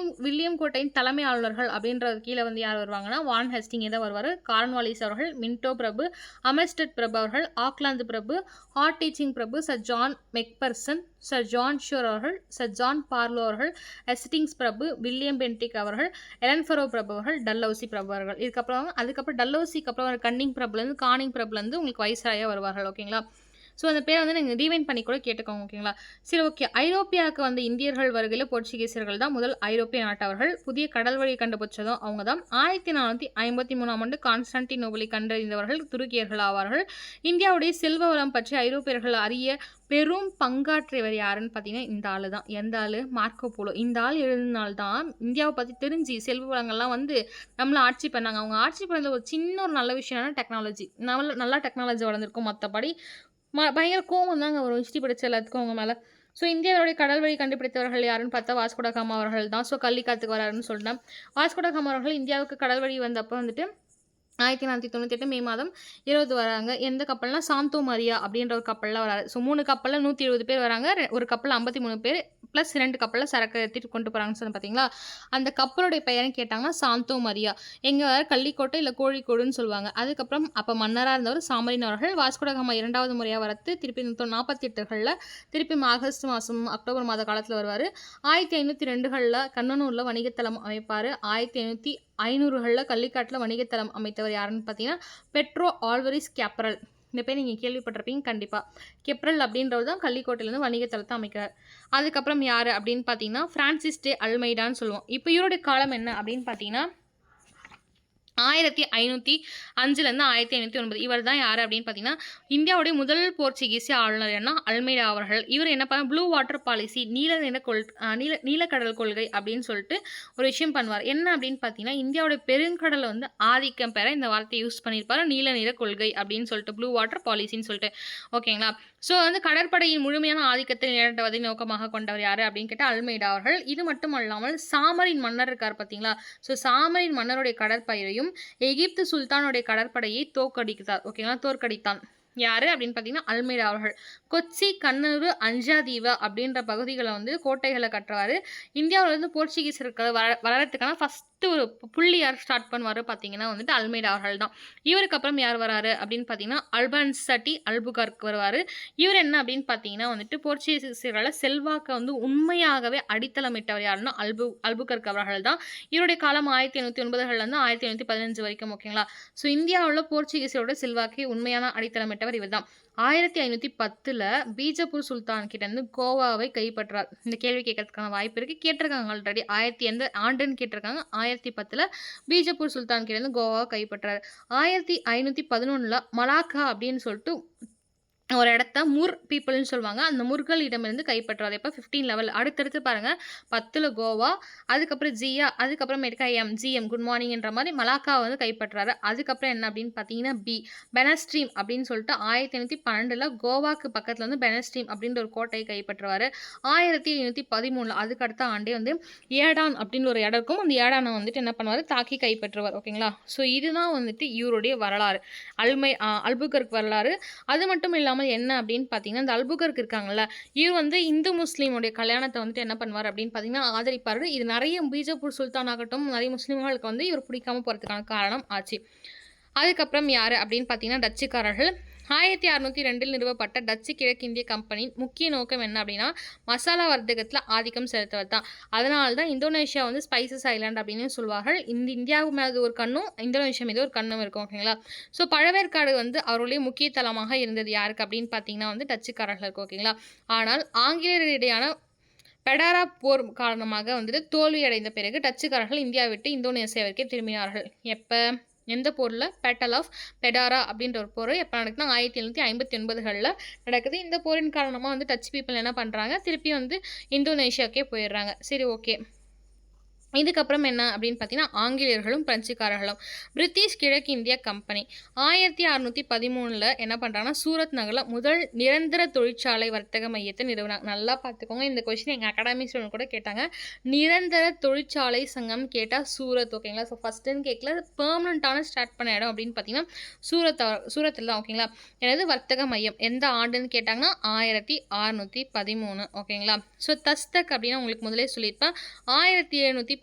வில்லியம் கோட்டையின் தலைமை ஆளுநர்கள் அப்படின்றது கீழே வந்து யார் வருவாங்கன்னா, வாரன் ஹேஸ்டிங் தான் வருவார். கார்ன்வாலிஸ் அவர்கள், மின்டோ பிரபு, அமர்ஸ்டட் பிரபு அவர்கள், ஆக்லாந்து பிரபு, ஹார்ட் டீச்சிங் பிரபு, sir John Macpherson, sir John Shore அவர்கள், சர் ஜான் பார்லோ அவர்கள், எஸ்டிங்ஸ் பிரபு, வில்லியம் பென்டிக் அவர்கள், எலன்ஃபரோ பிரபு அவர்கள், டல்லௌசி பிரபு அவர்கள். அதுக்கப்புறம் டல்லௌசிக்கு அப்புறம் கன்னிங் பிரபுலேருந்து கானிங் பிரபுலேருந்து உங்களுக்கு வைஸ்ராயாக வருவார்கள். ஓகேங்களா? ஸோ அந்த பேரை வந்து நீங்கள் ரீவைண்ட் பண்ணி கூட கேட்டுக்கோங்க. ஓகேங்களா? சரி, ஓகே. ஐரோப்பியாவுக்கு வந்த இந்தியர்கள் வருகையில் போர்ச்சுகீசியர்கள் தான் முதல் ஐரோப்பிய நாட்டவர்கள். புதிய கடல் வழி கண்டுபிடிச்சதும் அவங்க தான். 1453ஆம் ஆண்டு கான்ஸ்டான்டினோபிளை கண்டறிந்தவர்கள் துருக்கியர்கள் ஆவார்கள். இந்தியாவுடைய செல்வ வளம் பற்றி ஐரோப்பியர்கள் அறிய பெரும் பங்காற்றியவர் யாருன்னு பார்த்தீங்கன்னா, இந்த ஆள் தான். எந்த ஆள்? Marco polo. இந்த ஆள் எழுதினால்தான் இந்தியாவை பற்றி தெரிஞ்சு செல்வ வளங்கள்லாம் வந்து நம்மளை ஆட்சி பண்ணாங்க. அவங்க ஆட்சி பண்ணது ஒரு சின்ன ஒரு நல்ல விஷயம்னா டெக்னாலஜி. நல்லா டெக்னாலஜி வளர்ந்துருக்கும். மற்றபடி பயங்கர கோவம் தாங்க வரும் ஹிஸ்ட்ரி படித்த எல்லாத்துக்கும் அவங்க மேலே. ஸோ இந்தியாவுடைய கடல் வழி கண்டுபிடித்தவர்கள் யாருன்னு பார்த்தா வாஸ்கோட காமா அவர்கள் தான். ஸோ கள்ளிக்காத்துக்கு வராருன்னு சொல்லிட்டேன். வாஸ்கோட காமா அவர்கள் இந்தியாவுக்கு கடல் வழி வந்தப்போ வந்துட்டு 1498 மே மாதம் 20 வராங்க. எந்த கப்பல்னா சாந்தோ மரியா அப்படின்ற ஒரு கப்பலில் வராரு. ஸோ 3 கப்பலில் 170 பேர் வராங்க. ஒரு கப்பலில் 53 பேர் ப்ளஸ் 2 கப்பலில் சரக்கு எடுத்துகிட்டு கொண்டு போகிறாங்கன்னு சொன்ன பார்த்தீங்களா? அந்த கப்பலுடைய பெயர்னு கேட்டாங்கன்னா சாந்தோ மரியா. எங்கே வர? கள்ளிக்கோட்டை இல்லை கோழிக்கோடுன்னு சொல்லுவாங்க. அதுக்கப்புறம் அப்போ மன்னராக இருந்தவர் சாமரின் அவர்கள் வாஸ்கோட காமா 2வது முறையாக வரத்து திருப்பி 48களில் திருப்பி ஆகஸ்ட் மாதம் அக்டோபர் மாத காலத்தில் வருவார். 1502களில் கண்ணனூரில் வணிகத்தலம் அமைப்பார். 1500களில் கள்ளிக்காட்டில் வணிகத்தலம் அமைத்தவர் யாருன்னு பார்த்தீங்கன்னா, பெட்ரோ ஆல்வரிஸ் கேப்ரல். இந்த பேர் நீங்கள் கேள்விப்பட்டிருப்பீங்க கண்டிப்பாக. கெப்ரல் அப்படின்றவர் தான் கள்ளிக்கோட்டையிலேருந்து வணிகத்தலத்தை அமைக்கிறார். அதுக்கப்புறம் யார் அப்படின்னு பார்த்தீங்கன்னா, ஃப்ரான்சிஸ் டே அல்மைடான்னு சொல்லுவோம். இப்போ இவருடைய காலம் என்ன அப்படின்னு பார்த்தீங்கன்னா, 1505லேருந்து 1509. இவர் தான் யார் அப்படின்னு பார்த்தீங்கன்னா, இந்தியாவுடைய முதல் போர்ச்சுகீசிய ஆளுநர் என்ன அல்மைடா அவர்கள். இவர் என்ன பண்ண ப்ளூ வாட்டர் பாலிசி, நீலக்கடல் கொள்கை அப்படின்னு சொல்லிட்டு ஒரு விஷயம் பண்ணுவார். என்ன அப்படின்னு பார்த்தீங்கன்னா, இந்தியாவுடைய பெருங்கடலை வந்து ஆதிக்கம் பெற இந்த வார்த்தையை யூஸ் பண்ணியிருப்பார். நீல கொள்கை அப்படின்னு சொல்லிட்டு ப்ளூ வாட்டர் பாலிசின்னு சொல்லிட்டு. ஓகேங்களா? ஸோ வந்து கடற்படையின் முழுமையான ஆதிக்கத்தை நிலைநாட்டுவதை நோக்கமாக கொண்டவர் யார் அப்படின்னு கேட்டால் அல்மைடா அவர்கள். இது மட்டும் அல்லாமல் சாமரின் மன்னர் இருக்கார் பார்த்தீங்களா? ஸோ சாமரின் மன்னருடைய கடற்படையையும் எகிப்து சுல்தானுடைய கடற்படையை தோற்கடித்தான். யாரு அப்படின்னு பார்த்தீங்கன்னா, அல்மைடா அவர்கள். கொச்சி, கண்ணூர், அஞ்சாதீவா அப்படின்ற பகுதிகளை வந்து கோட்டைகளை கட்டுறாரு. இந்தியாவில் வந்து போர்ச்சுகீசர்கள் வளர்றதுக்கான ஃபஸ்ட்டு ஒரு புள்ளி யார் ஸ்டார்ட் பண்ணுவார் பார்த்தீங்கன்னா வந்துட்டு அல்மைடா அவர்கள் தான். இவருக்கு அப்புறம் யார் வராரு அப்படின்னு பார்த்தீங்கன்னா, அல்பன்சட்டி அல்புகர்க் வருவார். இவர் என்ன அப்படின்னு பார்த்தீங்கன்னா வந்துட்டு போர்ச்சுகீசர்கள செல்வாக்கை வந்து உண்மையாகவே அடித்தளமிட்டவர் யாருன்னா அல்புகர்க் அவர்கள் தான். இவருடைய காலம் 1809லேருந்து 1815 வரைக்கும். ஓகேங்களா? ஸோ இந்தியாவில் போர்ச்சுகீசரோட செல்வாக்கை உண்மையான அடித்தளமிட்டவர் இவர் தான். 1510 பீஜப்பூர் சுல்தான் கிட்ட இருந்து கோவாவை கைப்பற்றார். இந்த கேள்வி கேட்கறதுக்கான வாய்ப்பு இருக்குது. கேட்டிருக்காங்க ஆல்ரெடி. எந்த ஆண்டுன்னு கேட்டிருக்காங்க. 1010 பீஜப்பூர் சுல்தான் கிட்ட இருந்து கோவாவை கைப்பற்றார். 1511 மலாக்கா அப்படின்னு சொல்லிட்டு ஒரு இடத்த முர் பீப்புள்னு சொல்லுவாங்க. அந்த முர்களிடமிருந்து கைப்பற்றுவார். எப்போ 15 லெவல். அடுத்தடுத்து பாருங்க 10ல் கோவா, அதுக்கப்புறம் ஜியா, அதுக்கப்புறமேட்டுக்கா ஜிஎம் குட் மார்னிங்ன்ற மாதிரி மலாக்காவை வந்து கைப்பற்றுறாரு. அதுக்கப்புறம் என்ன அப்படின்னு பார்த்தீங்கன்னா பெனஸ்ட்ரீம் அப்படின்னு சொல்லிட்டு 1812ல் கோவாக்கு பக்கத்தில் வந்து பெனஸ்ட்ரீம் அப்படின்ற ஒரு கோட்டையை கைப்பற்றுவார். 1713 அதுக்கு அடுத்த ஆண்டே வந்து ஏடான் அப்படின்னு ஒரு இடம் இருக்கும். அந்த ஏடானை வந்துட்டு என்ன பண்ணுவார், தாக்கி கைப்பற்றுவார். ஓகேங்களா. ஸோ இதுதான் வந்துட்டு இவருடைய வரலாறு, அல்புகர்க் வரலாறு. அது மட்டும் இல்லாமல் என்ன அப்படின்னு பார்த்தீங்கன்னா, இந்த அல்புகர்க் இருக்காங்கல்ல, இவர் வந்து இந்து முஸ்லீமுடைய கல்யாணத்தை வந்துட்டு என்ன பண்ணுவார் அப்படின்னு பார்த்தீங்கன்னா ஆதரிப்பார். இது நிறைய பீஜப்பூர் சுல்தான் ஆகட்டும் நிறைய முஸ்லீம்களுக்கு வந்து இவர் பிடிக்காம போகிறதுக்கான காரணம் ஆச்சு. அதுக்கப்புறம் யார் அப்படின்னு பார்த்தீங்கன்னா டச்சுக்காரர்கள். 1602 நிறுவப்பட்ட டச்சு கிழக்கிந்திய கம்பெனியின் முக்கிய நோக்கம் என்ன அப்படின்னா மசாலா வர்த்தகத்தில் ஆதிக்கம் செலுத்துவது தான். அதனால தான் இந்தோனேஷியா வந்து ஸ்பைசஸ் ஐலாண்ட் அப்படின்னு சொல்லுவார்கள். இந்த இந்தியாவுக்கு மேலே ஒரு கண்ணும் இந்தோனேஷியா மீது ஒரு கண்ணும் இருக்கும். ஓகேங்களா. ஸோ பழவேற்காடு வந்து அவருடைய முக்கிய தளமாக இருந்தது யாருக்கு அப்படின்னு பார்த்தீங்கன்னா வந்து டச்சுக்காரர்களுக்கு. ஓகேங்களா. ஆனால் ஆங்கிலேயரிடையான பெடாரா போர் காரணமாக வந்துட்டு தோல்வியடைந்த பிறகு டச்சுக்காரர்கள் இந்தியா விட்டு இந்தோனேசியாவிற்கே திரும்பினார்கள். எப்போ, எந்த போரில்? பேட்டல் ஆஃப் பெடாரா அப்படின்ற ஒரு போர் எப்போ நடக்குதுன்னா 1759களில் நடக்குது. இந்த போரின் காரணமாக வந்து டச் பீப்புள் என்ன பண்ணுறாங்க, திருப்பி வந்து இந்தோனேஷியாவுக்கே போயிடுறாங்க. சரி, ஓகே. இதுக்கப்புறம் என்ன அப்படின்னு பார்த்தீங்கன்னா ஆங்கிலேயர்களும் பிரெஞ்சுக்காரர்களும். பிரிட்டிஷ் கிழக்கிந்திய கம்பெனி 1613 என்ன பண்ணுறாங்கன்னா சூரத் நகரில் முதல் நிரந்தர தொழிற்சாலை வர்த்தக மையத்தை நிறுவனாங்க. நல்லா பார்த்துக்கோங்க, இந்த கொஸ்டின் எங்கள் அகாடமி ஸ்டூடெண்ட் கூட கேட்டாங்க. நிரந்தர தொழிற்சாலை சங்கம் கேட்டால் சூரத். ஓகேங்களா. ஸோ ஃபஸ்ட்டுன்னு கேட்கல, பெர்மனண்ட்டான ஸ்டார்ட் பண்ண இடம் அப்படின்னு பார்த்தீங்கன்னா சூரத்தில் தான். ஓகேங்களா. எனது வர்த்தக மையம் எந்த ஆண்டுன்னு கேட்டாங்கன்னா 1613. ஓகேங்களா. ஸோ தஸ்தக் அப்படின்னா உங்களுக்கு முதலே சொல்லியிருப்பேன். 1717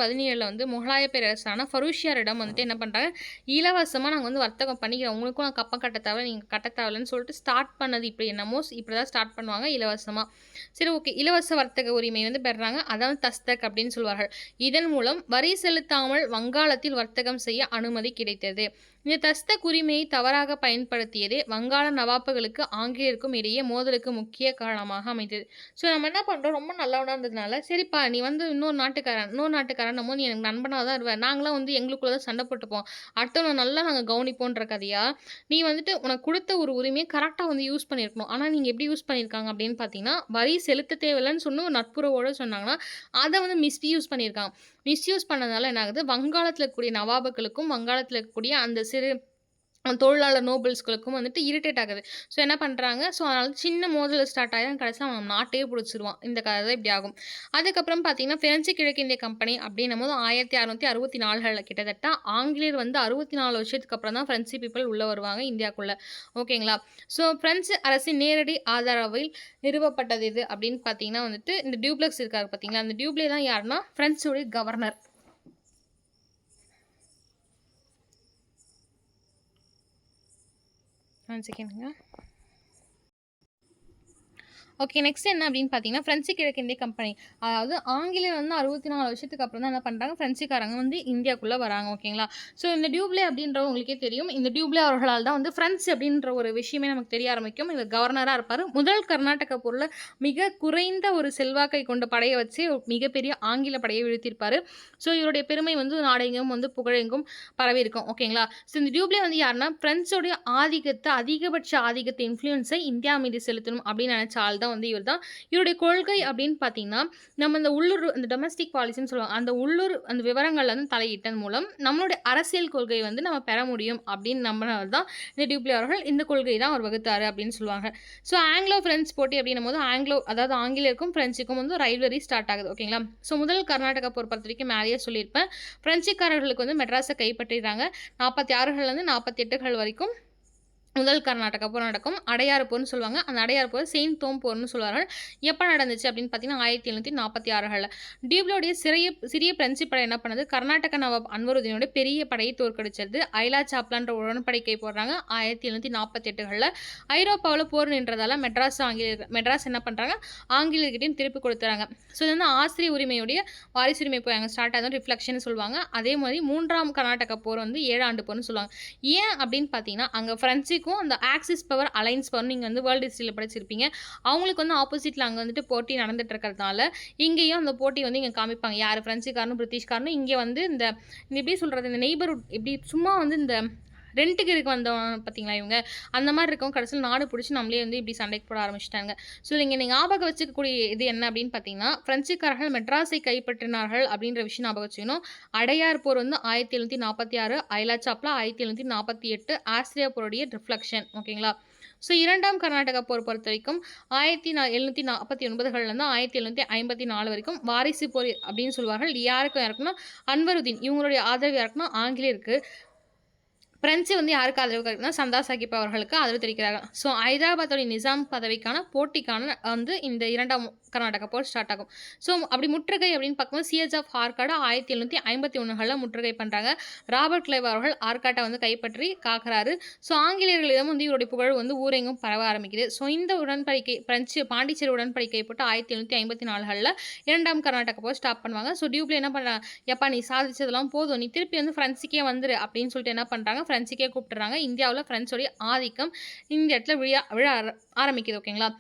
வந்து முகலாய பேரரசான ஃபரூஷியாரிடம் வந்துட்டு என்ன பண்ணுறாங்க, இலவசமாக நாங்கள் வந்து வர்த்தகம் பண்ணிக்கிறோம், உங்களுக்கும் நான் கப்பம் கட்ட தேவை, நீங்கள் கட்ட தேவையில்லைன்னு சொல்லிட்டு ஸ்டார்ட் பண்ணது. இப்படி என்னமோ இப்படி தான் ஸ்டார்ட் பண்ணுவாங்க இலவசமாக. சரி, ஓகே. இலவச வர்த்தக உரிமை வந்து பெறாங்க, அதாவது தஸ்தக் அப்படின்னு சொல்வார்கள். இதன் மூலம் வரி செலுத்தாமல் வங்காளத்தில் வர்த்தகம் செய்ய அனுமதி கிடைத்தது. இந்த தஸ்தக் உரிமையை தவறாக பயன்படுத்தியதே வங்காள நவாப்புகளுக்கு ஆங்கிலேயருக்கும் இடையே மோதலுக்கு முக்கிய காரணமாக அமைந்தது. ஸோ நம்ம என்ன பண்ணுறோம், ரொம்ப நல்லவனாக இருந்ததுனால சரிப்பா நீ வந்து இன்னொரு நாட்டுக்காரன் நம்ம நீ எனக்கு நண்பனாக தான் இருவேன், நாங்களாம் வந்து எங்களுக்குள்ள தான் சண்டை போட்டுப்போம், அடுத்தவனை நல்லா நாங்கள் கவனிப்போன்ற கதையா நீ வந்துட்டு உனக்கு கொடுத்த ஒரு உரிமையை கரெக்டாக வந்து யூஸ் பண்ணியிருக்கணும். ஆனால் நீங்கள் எப்படி யூஸ் பண்ணியிருக்காங்க அப்படின்னு பார்த்தீங்கன்னா வரி செலுத்த தேவையில்லைன்னு சொன்ன ஒரு நட்புறவோடு சொன்னாங்கன்னா அதை வந்து மிஸ்யூஸ் பண்ணியிருக்காங்க. மிஸ்யூஸ் பண்ணதால என்ன ஆகுது, வங்காளத்தில் இருக்கக்கூடிய நவாபுகளுக்கும் வங்காளத்தில் இருக்கக்கூடிய அந்த சிறு தொழிலாளர் நோபல்ஸ்களுக்கும் வந்துட்டு இரிட்டேட் ஆகுது. ஸோ என்ன பண்ணுறாங்க, ஸோ அதனால சின்ன மோதல் ஸ்டார்ட் ஆகி கடைசியில் அவன் நாட்டையே பிடிச்சிருவான். இந்த கதை தான் இப்படி ஆகும். அதுக்கப்புறம் பார்த்தீங்கன்னா பிரெஞ்சு கிழக்கிந்திய கம்பெனி அப்படின்னும் போது 1664 கிட்டத்தட்ட ஆங்கிலேயர் வந்து 64 வருஷத்துக்கு அப்புறம் தான் ஃப்ரெஞ்சு பீப்புள் உள்ளே வருவாங்க இந்தியாவுக்குள்ளே. ஓகேங்களா. ஸோ பிரெஞ்சு அரசின் நேரடி ஆதரவில் நிறுவப்பட்டது இது அப்படின்னு பார்த்தீங்கன்னா வந்துட்டு இந்த டியூப்ளெக்ஸ் இருக்காரு பார்த்தீங்களா, அந்த டியூப்ளே தான் யாருன்னா ஃப்ரெஞ்சோடைய கவர்னர். ஒன் செகண்டுங்க. ஓகே, நெக்ஸ்ட் என்ன அப்படின்னு பார்த்தீங்கன்னா ஃப்ரெஞ்சு கிழக்கிந்திய கம்பெனி, அதாவது ஆங்கிலேயர் வந்து 64 வருஷத்துக்கு அப்புறம் தான் என்ன பண்ணுறாங்க, ஃப்ரெஞ்சுக்காரங்க வந்து இந்தியாவுக்குள்ளே வராங்க. ஓகேங்களா. ஸோ இந்த டியூப்ளே அப்படின்ற உங்களுக்கே தெரியும், இந்த டியூப்ளே அவர்களால் தான் வந்து ஃப்ரெஞ்சு அப்படின்ற ஒரு விஷயமே நமக்கு தெரிய ஆரம்பிக்கும். இவர் கவர்னராக இருப்பார். முதல் கர்நாடக போரில் மிக குறைந்த ஒரு செல்வாக்கை கொண்ட படையை வச்சு மிகப்பெரிய ஆங்கில படையை வீழ்த்தியிருப்பார். ஸோ இவருடைய பெருமை வந்து நாடெங்கும் வந்து புகழெங்கும் பரவி இருக்கும். ஓகேங்களா. ஸோ இந்த டியூப்ளே வந்து யாருன்னா ஃப்ரெஞ்சோடைய அதிகபட்ச ஆதிக்கத்தை இன்ஃப்ளூயன்ஸை இந்தியா மீது செலுத்தணும் அப்படின்னு நினச்ச ஆள் தான் வந்து இவர் தான். இவருடைய கொள்கை அப்படின்னு பார்த்தீங்கன்னா நம்ம இந்த உள்ளூர் அந்த டொமஸ்டிக் பாலிசின்னு சொல்லுவாங்க, அந்த உள்ளூர் அந்த விவரங்கள்ல வந்து தலையிட்டதன் மூலம் நம்மளுடைய அரசியல் கொள்கை வந்து நம்ம பெற முடியும் அப்படின்னு நம்பினவர் தான் இந்த டியூப்ளே அவர்கள். இந்த கொள்கை தான் அவர் வகுத்தாரு அப்படின்னு சொல்லுவாங்க. ஸோ ஆங்கிலோ பிரெஞ்சு போட்டி அப்படின்னும் போது அதாவது ஆங்கிலேயருக்கும் பிரெஞ்சுக்கும் வந்து ரைவலரி ஸ்டார்ட் ஆகுது. ஓகேங்களா. ஸோ முதல் கர்நாடகா போர் பொறுத்த வரைக்கும் மேலேயே சொல்லியிருப்பேன், பிரெஞ்சுக்காரர்களுக்கு வந்து மெட்ராஸை கைப்பற்றிடுறாங்க. 46 48 வரைக்கும் முதல் கர்நாடகா போர் நடக்கும். அடையாறு போர்னு சொல்லுவாங்க. அந்த அடையாறு போர் செயின்ட் தோம் போர்னு சொல்வார்கள். எப்போ நடந்துச்சு அப்படின்னு பார்த்தீங்கன்னா 1746. டியூப்ளேவுடைய சிறிய பிரெஞ்சு படை என்ன பண்ணுது, கர்நாடக நவாப் அன்வருதீனுடைய பெரிய படையை தோற்கடிச்சது. ஐலா சாப்லான்ற உடன்படிக்கை போடுறாங்க 1748. ஐரோப்பாவில் போர் நின்றதால மெட்ராஸ் என்ன பண்ணுறாங்க, ஆங்கிலேயர்கிட்டையும் திருப்பி கொடுத்துறாங்க. ஸோ இது வந்து ஆசிரிய உரிமையுடைய வாரிசுரிமை போய் அங்கே ஸ்டார்ட் ஆகும், ரிஃப்ளெக்ஷன் சொல்லுவாங்க. அதே மாதிரி 3ஆம் கர்நாடக போர் வந்து 7 ஆண்டு போர்னு சொல்லுவாங்க. ஏன் அப்படின்னு பார்த்தீங்கன்னா அங்கே ஃப்ரெஞ்சு அந்த ஆக்சிஸ் பவர் அலைன்ஸ் பவர் நீங்கள் வந்து வேர்ல்டு ஹிஸ்ட்ரியில் படிச்சிருப்பீங்க, அவங்களுக்கு வந்து ஆப்போசிட்டில் அங்கே வந்துட்டு போட்டி நடந்துட்டு இருக்கிறதுனால இங்கேயும் அந்த போட்டி வந்து இங்கே காமிப்பாங்க. யார், ஃப்ரெஞ்சுக்காரனும் பிரிட்டிஷ்காரனும் இங்கே வந்து இந்த எப்படி சொல்கிறது, இந்த நெய்பர்ஹுட் இப்படி சும்மா வந்து இந்த ரென்ட்டுக்கு இருக்க வந்தவன் பார்த்தீங்களா இவங்க, அந்த மாரி இருக்கவங்க கடைசியில நாடு புடிச்சு நம்மளே வந்து இப்படி சண்டைக்கு போட ஆரம்பிச்சுட்டாங்க. ஸோ இங்க நீங்க ஞாபகம் வச்சுக்கக்கூடிய இது என்ன அப்படின்னு பார்த்தீங்கன்னா, பிரெஞ்சுக்காரர்கள் மெட்ராஸை கைப்பற்றினார்கள் அப்படின்ற விஷயம் ஞாபகம் வச்சுக்கணும். அடையார் போர் வந்து 1746, ஐலா சாப்லா 1748, ஆஸ்திரியா போருடைய ரிஃப்ளெக்ஷன் ஓகேங்களா? ஸோ 2ஆம் கர்நாடகா போர் பொறுத்தவரைக்கும் 1749லேருந்து 1754 வரைக்கும் வாரிசு போர் அப்படின்னு சொல்லுவார்கள். யாருக்கும் யாருக்குன்னா அன்வருதீன் இவங்களுடைய ஆதரவு யாருக்குன்னா ஆங்கிலேயருக்கு. பிரெஞ்சு வந்து யாருக்கு ஆதரவு கிடைக்குதுன்னா சந்தா சாஹிப் அவர்களுக்கு ஆதரவு தெரிவிக்கிறாங்க. ஸோ ஹைதராபாத்தோட நிசாம் பதவிக்கான போட்டிக்கான வந்து இந்த 2ஆம் கர்நாடகா போர் ஸ்டார்ட் ஆகும். ஸோ அப்படி முற்றுகை அப்படின்னு பார்க்கும்போது சியேஜ் ஆஃப் ஆர்காடு 1751களில் முற்றுகை பண்ணுறாங்க. ராபர்ட் கிளைவ் அவர்கள் ஆர்காட்டை வந்து கைப்பற்றி காக்குறாரு. ஸோ ஆங்கிலேயர்களிடம் வந்து இவருடைய புகழ் வந்து ஊரெங்கும் பரவ ஆரம்பிக்குது. ஸோ இந்த உடன்படிக்கை பிரெஞ்சு பாண்டிச்சேரி உடன்படிக்கை போட்டு 1754களில் 2ஆம் கர்நாடகா போர் ஸ்டாப் பண்ணுவாங்க. ஸோ டியூப்ல என்ன பண்ணுறாங்க, எப்பா நீ சாதிச்சதெல்லாம் போதும், நீ திருப்பி வந்து ஃப்ரெண்ட்ஸுக்கே வந்துரு அப்படின்னு சொல்லிட்டு என்ன பண்ணுறாங்க, ஃப்ரெண்ட்ஸுக்கே கூப்பிட்டுறாங்க. இந்தியாவில் ஃப்ரெண்ட்ஸோடைய ஆதிக்கம் இந்த இடத்துல விழ ஆரம்பிக்குது ஓகேங்களா?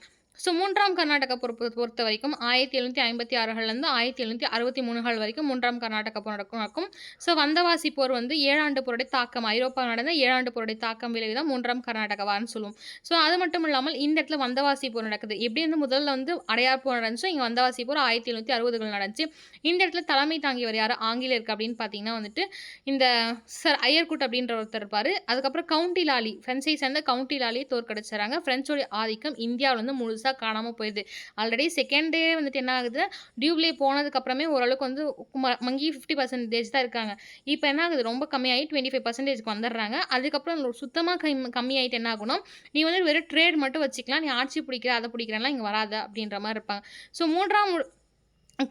ஸோ 3ஆம் கர்நாடகா பொறுத்த வரைக்கும் 1756லேருந்து 1763 வரைக்கும் 3ஆம் கர்நாடகா போர் நடக்கும். ஸோ வந்தவாசி போர் வந்து 7 ஆண்டு போருடைய தாக்கம், ஐரோப்பா நடந்த 7 ஆண்டு போருடைய தாக்கம் விளைவு தான் 3ஆம் கர்நாடகா வார்னு சொல்லுவோம். ஸோ அது மட்டும் இல்லாமல் இந்த இடத்துல வந்தவாசி போர் நடக்குது. எப்படி வந்து முதல்ல வந்து அடையார் போர் நடந்துச்சு, இங்கே வந்தவாசி போர் 1760கள் நடந்துச்சு. இந்த இடத்துல தலைமை தாங்கியவர் யார் ஆங்கிலேயருக்கு அப்படின்னு பார்த்தீங்கன்னா வந்துட்டு இந்த சர் ஐயர்குட் அப்படின்ற ஒருத்தர் இருப்பார். அதுக்கப்புறம் கவுண்டி லாலி, பிரெஞ்சை சேர்ந்த கவுண்டி லாலியை தோற்கடிச்சாங்க. பிரெஞ்சோடைய ஆதிக்கம் இந்தியாவில் வந்து முழுசாக காணாமல் போயிடுது. ஆல்ரெடி செகண்ட் டே வந்துட்டு என்ன ஆகுது, டியூப்லே போனதுக்கு அப்புறமே ஓரளவுக்கு வந்து மங்கி 50% தான் இருக்காங்க. இப்போ என்ன ஆகுது, ரொம்ப கம்மியாகி 25%க்கு வந்துடுறாங்க. அதுக்கப்புறம் சுத்தமாக கம்மியாயிட்டு என்ன ஆகும்னா, நீ வந்து வெறும் ட்ரேட் மட்டும் வச்சுக்கலாம், நீ ஆட்சி பிடிக்கிற அதை பிடிக்கிறலாம் இங்கே வராத அப்படின்ற மாதிரி இருப்பாங்க. ஸோ 3ஆம்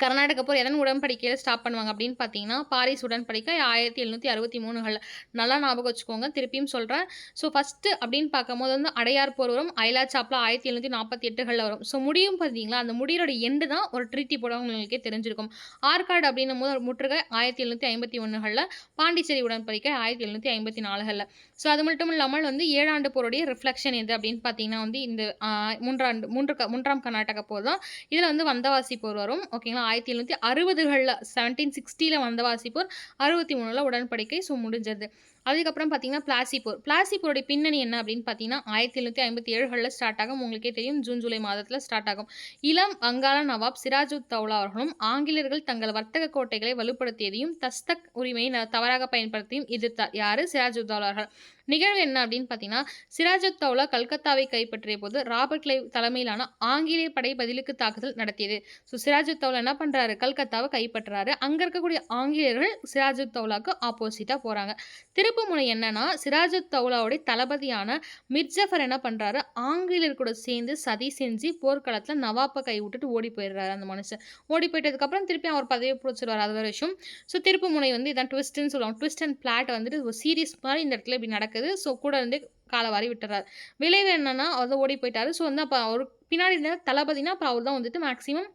கர்நாடகா போர் எதன் உடன்படிக்கையில் ஸ்டாப் பண்ணுவாங்க அப்படின்னு பார்த்தீங்கன்னா, பாரிஸ் உடன்படிக்கை 1763கள். நல்லா ஞாபகம் வச்சுக்கோங்க, திருப்பியும் சொல்கிறேன். ஸோ ஃபஸ்ட்டு அப்படின்னு பார்க்கும்போது வந்து அடையார் போர் வரும், ஐலா சாப்லா 1748களில் வரும். ஸோ முடியும் பார்த்தீங்களா, அந்த முடியோட எண்டு தான் ஒரு ட்ரீட்டி போட உங்களுக்கே தெரிஞ்சிருக்கும். ஆர்காடு அப்படின்னும் போது ஒரு முற்றுகை 1751களில், பாண்டிச்சேரி உடன்படிக்கை 1754களில். ஸோ அது மட்டும் இல்லாமல் வந்து 7 ஆண்டு போருடைய ரிஃப்ளெக்ஷன் எது அப்படின்னு பார்த்தீங்கன்னா வந்து இந்த 3ஆம் கர்நாடகா போர் தான். இதில் வந்து வந்தவாசி போர் வரும் ஓகேங்களா. 1760களில் 1760ல் வந்தவாசி போர், 63ல் உடன்படிக்கை. ஸோ முடிஞ்சது. அதுக்கப்புறம் பார்த்தீங்கன்னா பிளாசி போருடைய பின்னணி என்ன அப்படின்னு பார்த்தீங்கன்னா 1757களில் ஸ்டார்ட் ஆகும். உங்களுக்கே தெரியும், ஜூன் ஜூலை மாதத்தில் ஸ்டார்ட் ஆகும். இளம் வங்காள நவாப் சிராஜுத் தௌலா அவர்களும் ஆங்கிலேயர்கள் தங்கள் வர்த்தக கோட்டைகளை வலுப்படுத்தியதையும் தஸ்தக் உரிமையை தவறாக பயன்படுத்தியும் எதிர்த்தார். யாரு, சிராஜுத் தௌலா அவர்கள். நிகழ்வு என்ன அப்படின்னு பார்த்தீங்கன்னா, சிராஜுத் தௌலா கல்கத்தாவை கைப்பற்றிய போது ராபர்ட் கிளைவ் தலைமையிலான ஆங்கிலேய படை பதிலுக்கு தாக்குதல் நடத்தியது. ஸோ சிராஜுத் தௌலா என்ன பண்ணுறாரு, கல்கத்தாவை கைப்பற்றுறாரு. அங்கே இருக்கக்கூடிய ஆங்கிலேயர்கள் சிராஜுத் தௌலாவுக்கு ஆப்போசிட்டாக போகிறாங்க. திருப்புமுனை என்னன்னா, சிராஜுத் தௌலாவுடைய தளபதியான மிர்ஜஃபர் என்ன பண்ணுறாரு, ஆங்கிலேயர் கூட சேர்ந்து சதி செஞ்சு போர்க்களத்தில் நவாப்பை கை விட்டுட்டு ஓடி போயிடுறாரு. அந்த மனுஷன் ஓடி போயிட்டதுக்கப்புறம் திருப்பி அவர் பதவியை பிடிச்சிருவார். அது ஒரு விஷயம். ஸோ திருப்புமுனை வந்து இதான் ட்விஸ்ட்னு சொல்லுவாங்க. ட்விஸ்ட் அண்ட் பிளாட் வந்துட்டு ஒரு சீரியஸ் மாதிரி இந்த இடத்துல இப்படி நடக்குது. ஸோ கூட வந்து காலவாரி விட்டுறாரு. விளைவு என்னன்னா, அவர் ஓடி போயிட்டாரு. ஸோ வந்து அப்போ அவர் பின்னாடி இருந்த தளபதினா அப்போ அவர் தான் வந்துட்டு மேக்ஸிமம்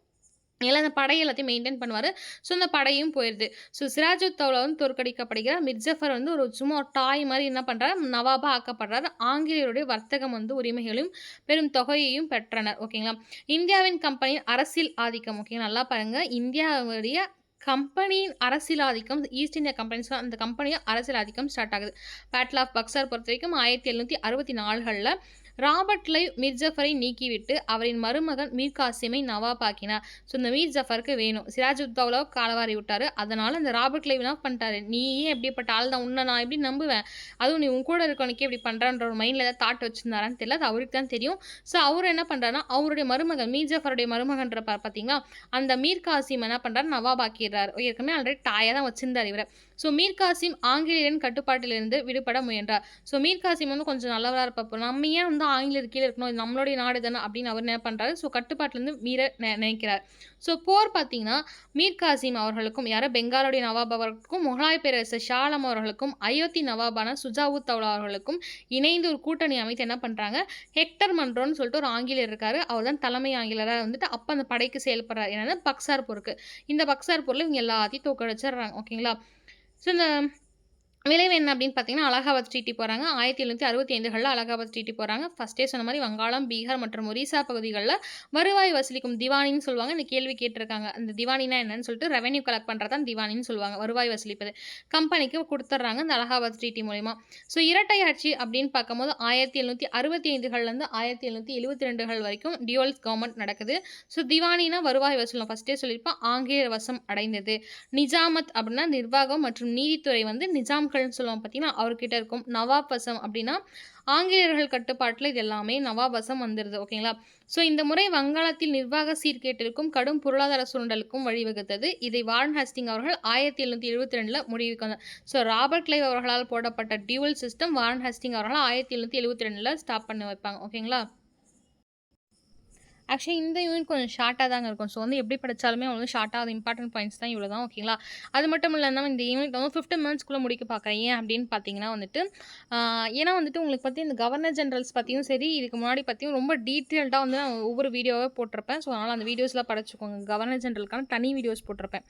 எல்லாம் அந்த படை எல்லாத்தையும் மெயின்டைன் பண்ணுவார். ஸோ அந்த படையும் போயிடுது. ஸோ சிராஜுத் தௌலா வந்து தோற்கடிக்கப்படுகிறார். மிர்ஜஃபர் வந்து ஒரு சும்மா ஒரு டாய் மாதிரி என்ன பண்ணுறாரு, நவாபா ஆக்கப்படுறாரு. ஆங்கிலேயருடைய வர்த்தகம் வந்து உரிமைகளையும் பெரும் தொகையையும் பெற்றனர் ஓகேங்களா. இந்தியாவின் கம்பெனியின் அரசியல் ஆதிக்கம் ஓகேங்களா, நல்லா பாருங்கள். இந்தியாவுடைய கம்பெனியின் அரசியல் ஆதிக்கம், ஈஸ்ட் இந்தியா கம்பெனிஸ் அந்த கம்பெனியும் அரசியல் ஆதிக்கம் ஸ்டார்ட் ஆகுது. பேட்டில் ஆஃப் பக்சர் பொறுத்த வரைக்கும் 1764களில் ராபர்ட் கிளைவ் மிர்ஜஃபரை நீக்கிவிட்டு அவரின் மருமகன் மீர் காசிமை நவாபாக்கினார். ஸோ இந்த மீர் ஜஃபருக்கு வேணும், சிராஜுத் தௌலாவை காலவாரி விட்டார். அதனால் இந்த ராபர்ட் கிளைவ் என்ன பண்ணிட்டாரு, நீயே எப்படிப்பட்ட ஆள் தான், உன்னை நான் எப்படி நம்புவேன், அதுவும் நீ உன் கூட இருக்கவனுக்கே இப்படி பண்ணுறான்ற ஒரு மைண்டில் ஏதாவது தாட் வச்சுருந்தாரான்னு தெரியல, அது அவருக்கு தான் தெரியும். ஸோ அவர் என்ன பண்ணுறாருன்னா, அவருடைய மருமகன் மீர் ஜஃபருடைய மருமகன்ற பார்த்தீங்கன்னா அந்த மீர் காசிம் என்ன பண்ணுறாரு, நவாபாக்கிறார். ஏற்கனவே ஆல்ரெடி டாயாக தான் வச்சிருந்தார் இவரை. ஸோ மீர் காசிம் ஆங்கிலேயரின் கட்டுப்பாட்டிலிருந்து விடுபட முயன்றார். ஸோ மீர் காசிம் வந்து கொஞ்சம் நல்லவராக இருப்பப்போ, நம்ம ஏன் வந்து ஆங்கிலேயர் கீழே இருக்கணும், இது நம்மளுடைய நாடு தானே அப்படின்னு அவர் என்ன பண்ணுறாரு, ஸோ கட்டுப்பாட்டிலேருந்து மீற நினைக்கிறார். ஸோ போர் பார்த்தீங்கன்னா மீர் காசிம் அவர்களுக்கும் பெங்காலுடைய நவாப் அவர்களுக்கும் முகலாய பேரரசர் ஷா ஆலம் அவர்களுக்கும் அயோத்தி நவாபான சுஜாவுத் தௌலா அவர்களுக்கும் இணைந்து ஒரு கூட்டணி அமைத்து என்ன பண்ணுறாங்க, ஹெக்டர் மன்ரோன்னு சொல்லிட்டு ஒரு ஆங்கிலேயர் இருக்காரு. அவர் தான் தலைமை ஆங்கிலேயராக வந்துட்டு அப்போ அந்த படைக்கு செயல்படுறாரு. என்னன்னா பக்சார் போருக்கு. இந்த பக்சார் போரில் இவங்க எல்லாத்தையும் தோக்கடிச்சிடுறாங்க ஓகேங்களா. ஸோ இந்த விளைவு என்ன அப்படின்னு பார்த்தீங்கன்னா, அலகாபாத் ட்ரீட்டி போறாங்க. 1765களில் அலகாபாத் ட்ரீட்டி போறாங்க. ஃபர்ஸ்ட்டே சொன்ன மாரி வங்காளம், பீகார் மற்றும் ஒரிசா பகுதிகள்ல வருவாய் வசூலிக்கும் திவானின்னு சொல்லுவாங்க. இந்த கேள்வி கேட்டிருக்காங்க. அந்த திவானின்னா என்னன்னு சொல்லிட்டு ரெவென்யூ கலெக்ட் பண்றது தான் திவானின்னு சொல்லுவாங்க. வருவாய் வசூலிப்பது. கம்பெனிக்கு குடுத்துடுறாங்க இந்த அலகாபாத் ட்ரீட்டி மூலியமா. ஸோ இரட்டை ஆட்சி அப்படின்னு பார்க்கும்போது 1765கள்லேருந்து 1772கள் வரைக்கும் டியூவல் கவர்மெண்ட் நடக்குது. ஸோ திவானினா வருவாய் வசூல் ஃபர்ஸ்ட்டே சொல்லியிருப்பேன். ஆங்கிலேயர் வசம் அடைந்தது. நிஜாமத் அப்படின்னா நிர்வாகம் மற்றும் நீதித்துறை வந்து நிஜாம்கள்னு சொல்லுவோம் பார்த்தீங்கன்னா, அவர்கிட்ட இருக்கும். நவாப் வசம் அப்படின்னா ஆங்கிலேயர்கள் கட்டுப்பாட்டில் இது எல்லாமே நவாப் வசம் வந்துடுது. ஓகேங்களா? ஸோ இந்த முறை வங்காளத்தில் நிர்வாக சீர்கேட்டிற்கும் கடும் பொருளாதார சுரண்டலுக்கும் வழிவகுத்தது. இதை வாரன் ஹேஸ்டிங் அவர்கள் 1772ல முடிவுக்கு வந்தார். ஸோ ராபர்ட் கிளைவ் அவர்களால் போடப்பட்ட டியூவல் சிஸ்டம் வாரன் ஹேஸ்டிங் அவர்களால் 1772ல ஸ்டாப் பண்ணி வைப்பாங்க. ஓகேங்களா? ஆக்சுவலி இந்த யூனிட் கொஞ்சம் ஷார்ட்டாக தாங்க இருக்கும். ஸோ வந்து எப்படி படித்தாலுமே வந்து ஷார்ட்டாக அது இம்பார்ட்டன்ட் பாயிண்ட்ஸ் தான் இவ்வளோ தான். ஓகேங்களா? அது மட்டும் இல்லாமல் இந்த யூனிட் வந்து 15 மினிட்ஸ்க்குள்ளே முடிக்க பார்க்குறேன். ஏன் அப்படின்னு பார்த்தீங்கன்னா வந்துட்டு ஏன்னா வந்துட்டு உங்களுக்கு பற்றி இந்த கவர்னர் ஜெனரல்ஸ் பற்றியும் சரி, இதுக்கு முன்னாடி பற்றியும் ரொம்ப டீட்டெயில்டாக வந்து நான் ஒவ்வொரு வீடியோவாக போட்டிருப்பேன். ஸோ அதனால் அந்த வீடியோஸ்லாம் படிச்சுக்கோங்க. கவர்னர் ஜெனரலுக்கான தனி வீடியோஸ் போட்டிருப்பேன்.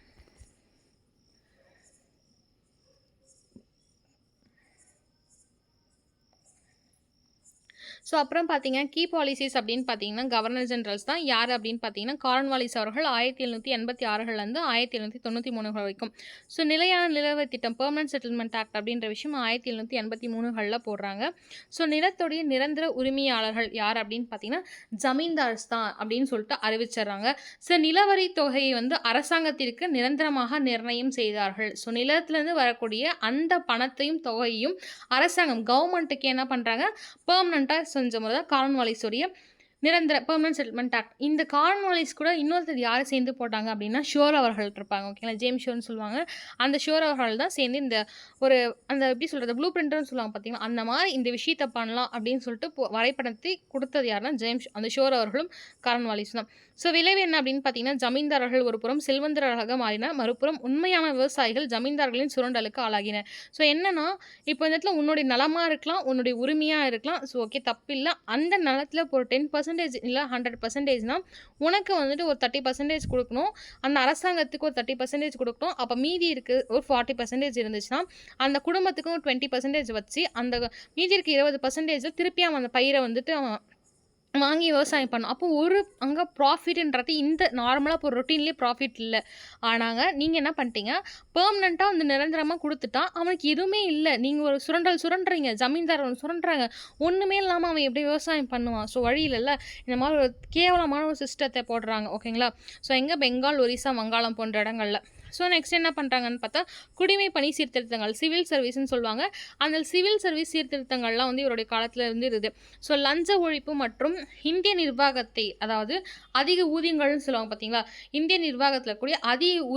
ஸோ அப்புறம் பார்த்தீங்கன்னா கீ பாலிசிஸ் அப்படின்னு பார்த்தீங்கன்னா கவர்னர் ஜெனரல்ஸ் தான். யார் அப்படின்னு பார்த்தீங்கன்னா கார்ன்வாலிஸ் அவர்கள் 1786லேருந்து 1793 வரைக்கும். ஸோ நிலையான நிலவரி திட்டம் பெர்மனன்ட் செட்டில்மெண்ட் ஆக்ட் அப்படின்ற விஷயம் 1783களில் போடுறாங்க. ஸோ நிலத்துடைய நிரந்தர உரிமையாளர்கள் யார் அப்படின்னு பார்த்தீங்கன்னா ஜமீன்தார்ஸ் தான் அப்படின்னு சொல்லிட்டு அறிவிச்சிடுறாங்க. ஸோ நிலவரி தொகையை வந்து அரசாங்கத்திற்கு நிரந்தரமாக நிர்ணயம் செய்தார்கள். ஸோ நிலத்திலேருந்து வரக்கூடிய அந்த பணத்தையும் தொகையையும் அரசாங்கம் கவர்மெண்ட்டுக்கு என்ன பண்ணுறாங்க பெர்மனண்ட்டாக செஞ்ச முறை தான் கார்ன்வாலிஸோடைய நிரந்தர பெர்மனன்ட் செட்டில்மெண்ட் ஆக்ட். இந்த கார்ன்வாலிஸ் கூட இன்னொருத்தர் யார் சேர்ந்து போட்டாங்க அப்படின்னா ஷோர் அவர்கள் இருப்பாங்க. ஓகேங்களா? ஜேம்ஸ் ஷோர்னு சொல்லுவாங்க. அந்த ஷோர் அவர்கள் தான் சேர்ந்து இந்த ஒரு அந்த எப்படி சொல்கிறது ப்ளூ பிரிண்டர்னு சொல்லுவாங்க பார்த்தீங்களா, அந்த மாதிரி இந்த விஷயத்தை பண்ணலாம் அப்படின்னு சொல்லிட்டு வரைபடத்தை கொடுத்தது யாருன்னா ஜேம்ஸ் அந்த ஷோர் அவர்களும் கார்ன்வாலிஸ் தான். ஸோ விளைவு என்ன அப்படின்னு பார்த்தீங்கன்னா ஜமீன்தாரர்கள் ஒரு புறம் செல்வந்தர்களாக மாறினர், மறுபுறம் உண்மையான விவசாயிகள் ஜமீன்தார்களின் சுரண்டலுக்கு ஆளாகினர். ஸோ என்னன்னா இப்போ இந்த இடத்துல உன்னுடைய நலமாக இருக்கலாம், உன்னுடைய உரிமையாக இருக்கலாம். ஸோ ஓகே தப்பில்லை. அந்த நிலத்தில் ஒரு 10% இல்லை 100%னா உனக்கு வந்துட்டு ஒரு 30% கொடுக்கணும். அந்த அரசாங்கத்துக்கு ஒரு 30% கொடுக்கணும். அப்போ மீதி இருக்குது ஒரு 40% இருந்துச்சுன்னா அந்த குடும்பத்துக்கும் ஒரு 20% வச்சு அந்த மீதி இருக்க 20% திருப்பி அவன் அந்த பயிரை வந்துட்டு அவன் வாங்கி விவசாயம் பண்ணும். அப்போ ஒரு அங்கே ப்ராஃபிட்ன்றது இந்த நார்மலாக இப்போ ரொட்டீன்லேயே ப்ராஃபிட் இல்லை. ஆனாங்க நீங்கள் என்ன பண்ணிட்டீங்க பெர்மனெண்ட்டாக வந்து நிரந்தரமாக கொடுத்துட்டா அவனுக்கு எதுவுமே இல்லை. நீங்கள் ஒரு சுரண்டுறீங்க, ஜமீன்தார் ஒன்று சுரண்டுறாங்க, ஒன்றுமே இல்லாமல் அவன் எப்படி விவசாயம் பண்ணுவான்? ஸோ வழி இல்லைல்ல. இந்த மாதிரி ஒரு கேவலமான ஒரு சிஸ்டத்தை போடுறாங்க. ஓகேங்களா? ஸோ எங்கே பெங்கால், ஒரிசா, வங்காளம் போன்ற இடங்களில். ஸோ நெக்ஸ்ட் என்ன பண்ணுறாங்கன்னு பார்த்தா குடிமை பணி சீர்திருத்தங்கள் சிவில் சர்வீஸ்ன்னு சொல்லுவாங்க. அந்த சிவில் சர்வீஸ் சீர்திருத்தங்கள்லாம் வந்து இவருடைய காலத்தில் இருந்து இருக்குது. ஸோ லஞ்ச ஒழிப்பு மற்றும் இந்திய நிர்வாகத்தை அதாவது அதிக ஊதியங்கள்னு சொல்லுவாங்க பார்த்தீங்களா, இந்திய நிர்வாகத்தில் கூடிய அதிக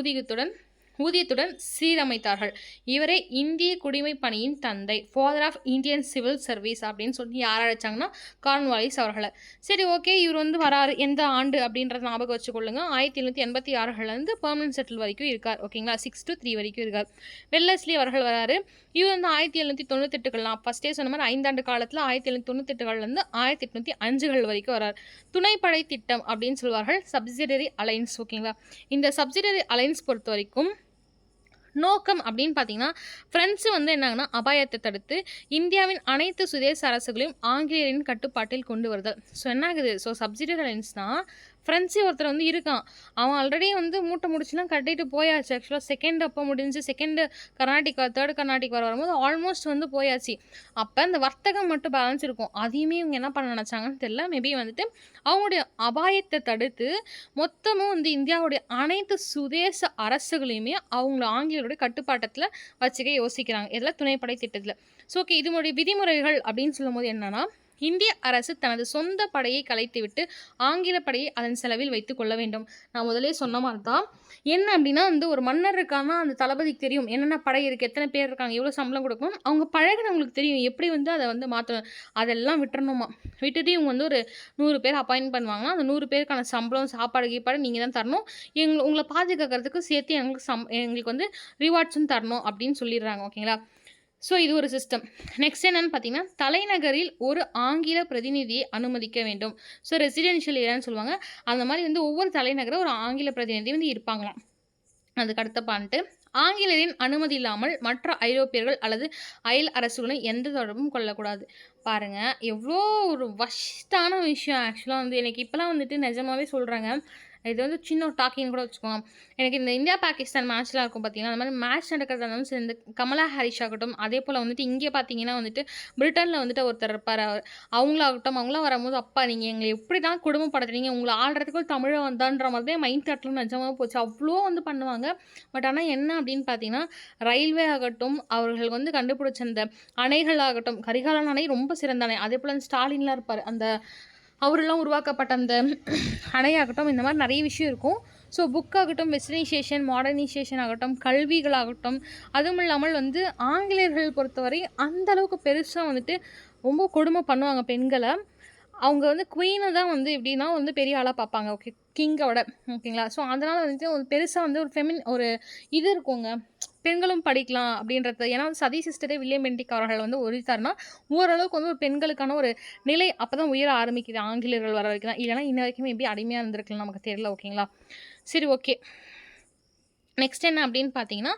ஊதியத்துடன் சீரமைத்தார்கள். இவரே இந்திய குடிமை பணியின் தந்தை, father of Indian civil service அப்படின்னு சொல்லி யார் அழைச்சாங்கன்னா கார்ன்வாலிஸ் அவர்களை. சரி ஓகே இவர் வந்து வராரு எந்த ஆண்டு அப்படின்றத ஞாபகம் வச்சுக்கொள்ளுங்க. 1786லேருந்து பெர்மனன்ட் செட்டில் வரைக்கும் இருக்கார். ஓகேங்களா? 6 to 3 வரைக்கும் இருக்கார். வெல்லஸ்லி அவர்கள் வராரு. இவர் வந்து 1798 நான் ஃபஸ்ட்டே சொன்ன மாதிரி 5 ஆண்டு காலத்தில் 1798லேருந்து 1805 வரைக்கும் வரார். துணைப்படை திட்டம் அப்படின்னு சொல்வார்கள், சப்சிடரி அலைன்ஸ். ஓகேங்களா? இந்த சப்சிடரி அலைன்ஸ் பொறுத்த வரைக்கும் நோக்கம் அப்படின்னு பார்த்தீங்கன்னா பிரெஞ்சு வந்து என்னங்கன்னா அபாயத்தை தடுத்து இந்தியாவின் அனைத்து சுதேச அரசுகளையும் ஆங்கிலேயரின் கட்டுப்பாட்டில் கொண்டு வருதல். ஸோ என்ன ஆகுது? ஸோ சப்சிடரி அலைன்ஸ்னால் ஃப்ரெண்ட்ஸு ஒருத்தர் வந்து இருக்கான், அவன் ஆல்ரெடி வந்து மூட்டை முடிச்சுலாம் கட்டிட்டு போயாச்சு. ஆக்சுவலாக செகண்ட் அப்போ முடிஞ்சு செகண்டு கர்நாடிக் தேர்டு கர்நாடிக் வரும்போது ஆல்மோஸ்ட் வந்து போயாச்சு. அப்போ இந்த வர்த்தகம் மட்டும் பேலன்ஸ் இருக்கும். அதையுமே இவங்க என்ன பண்ண நினச்சாங்கன்னு தெரியல. மேபி வந்துட்டு அவங்களுடைய அபாயத்தை தடுத்து மொத்தமும் வந்து இந்தியாவுடைய அனைத்து சுதேச அரசுகளையுமே அவங்கள ஆங்கிலேயருடைய கட்டுப்பாட்டத்தில் வச்சுக்க யோசிக்கிறாங்க. இதில் துணைப்படை திட்டத்தில். ஸோ ஓகே இதனுடைய விதிமுறைகள் அப்படின்னு சொல்லும்போது என்னென்னா இந்திய அரசு தனது சொந்த படையை கலைத்துவிட்டு ஆங்கில படையை அதன் செலவில் வைத்துக் கொள்ள வேண்டும். நான் முதலே சொன்ன மாதிரி தான். என்ன அப்படின்னா வந்து ஒரு மன்னர் இருக்கான்னா அந்த தளபதிக்கு தெரியும் என்னென்ன படை இருக்குது, எத்தனை பேர் இருக்காங்க, எவ்வளோ சம்பளம் கொடுக்கணும், அவங்க பழகினவங்களுக்கு தெரியும் எப்படி வந்து அதை வந்து மாற்றணும். அதெல்லாம் விட்டுறணுமா. விட்டுட்டு இவங்க வந்து ஒரு 100 பேர் அப்பாயின்ட் பண்ணுவாங்கன்னா அந்த 100 பேருக்கான சம்பளம் சாப்பாடு கீப்பாடு நீங்கள் தான் தரணும். உங்களை பாதுகாக்கிறதுக்கு சேர்த்து எங்களுக்கு வந்து ரிவார்ட்ஸும் தரணும் அப்படின்னு சொல்லிடுறாங்க. ஓகேங்களா? ஸோ இது ஒரு சிஸ்டம். நெக்ஸ்ட் என்னென்னு பார்த்தீங்கன்னா தலைநகரில் ஒரு ஆங்கில பிரதிநிதியை அனுமதிக்க வேண்டும். ஸோ ரெசிடென்ஷியல் ஏரியான்னு சொல்லுவாங்க. அந்த மாதிரி வந்து ஒவ்வொரு தலைநகரம் ஒரு ஆங்கில பிரதிநிதி வந்து இருப்பாங்களாம். அதுக்கு அடுத்த பாயிண்ட்டு ஆங்கிலேயரின் அனுமதி இல்லாமல் மற்ற ஐரோப்பியர்கள் அல்லது அயல் அரசுகளுடன் எந்த தொடர்பும் கொள்ளக்கூடாது. பாருங்க, எவ்வளோ ஒரு வர்ஸ்ட்டான விஷயம். ஆக்சுவலா வந்து எனக்கு இப்பலாம் வந்துட்டு நிஜமாவே சொல்றேங்க. இது வந்து சின்ன ஒரு டாக்கிங்ன்னு கூட வச்சுக்கோங்க. எனக்கு இந்த இந்தியா, பாகிஸ்தான் மேட்ச்லாம் இருக்கும் பார்த்தீங்கன்னா, அந்த மாரி மேட்ச் நடக்கிறதா இருந்தாலும் சரி, இந்த கமலா ஹாரிஸ் ஆகட்டும், அதேபோல வந்துட்டு இங்கே பார்த்தீங்கன்னா வந்துட்டு பிரிட்டன்ல வந்துட்டு ஒருத்தர் இருப்பாரு. அவங்களாகட்டும், அவங்களாம் வரும்போது, "அப்பா நீங்க எங்கள எப்படி தான் கொடுமைப்படுத்துறீங்க? உங்கள ஆள்றதுக்கு ஒரு தமிழன் வந்தான்ற" மாதிரி தான் மைண்ட் தாட்ல நிஜமா போச்சு. அவ்ளோ வந்து பண்ணுவாங்க. பட் ஆனா என்ன அப்படின்னு பார்த்தீங்கன்னா, ரயில்வே ஆகட்டும், அவர்கள் வந்து கண்டுபிடிச்ச அந்த அணைகள் ஆகட்டும், கரிகாலன் அணை ரொம்ப சிறந்த அணை. அதேபோல அந்த ஸ்டாலின்லாம் இருப்பாரு. அந்த அவரெல்லாம் உருவாக்கப்பட்ட அந்த அணையாகட்டும், இந்த மாரி நெறைய விஷயம் இருக்கும். ஸோ புக் ஆகட்டும், வெஸ்டர்னைசேஷன், மாடர்னைசேஷன் ஆகட்டும், கல்விகளாகட்டும், அதுவும் இல்லாமல் வந்து ஆங்கிலேயர்கள் பொறுத்தவரை அந்த அளவுக்கு பெருசா வந்துட்டு ரொம்ப கொடுமை பண்ணுவாங்க பெண்கள. அவங்க வந்து குவீன தான் வந்து எப்படின்னா வந்து பெரிய ஆளா பார்ப்பாங்க. ஓகே. கிங்கோட ஓகேங்களா? ஸோ அதனால வந்துட்டு ஒரு பெருசா வந்து ஒரு இது இருக்குங்க. பெண்களும் படிக்கலாம் அப்படின்றது. ஏன்னா சதி சிஸ்டரே வில்லியம் பென்டிக் அவர்கள் வந்து உரைத்தார்னா, ஓரளவுக்கு வந்து ஒரு பெண்களுக்கான ஒரு நிலை அப்பதான் உயர ஆரம்பிக்குது. ஆங்கிலேயர்கள் வர வரைக்கும் தான். இல்லன்னா இன்ன வரைக்கும் மேபி அடிமையா இருந்திருக்கலாம். நமக்கு தெரியல. ஓகேங்களா? சரி, ஓகே. நெக்ஸ்ட் என்ன அப்படின்னு பார்த்தீங்கன்னா,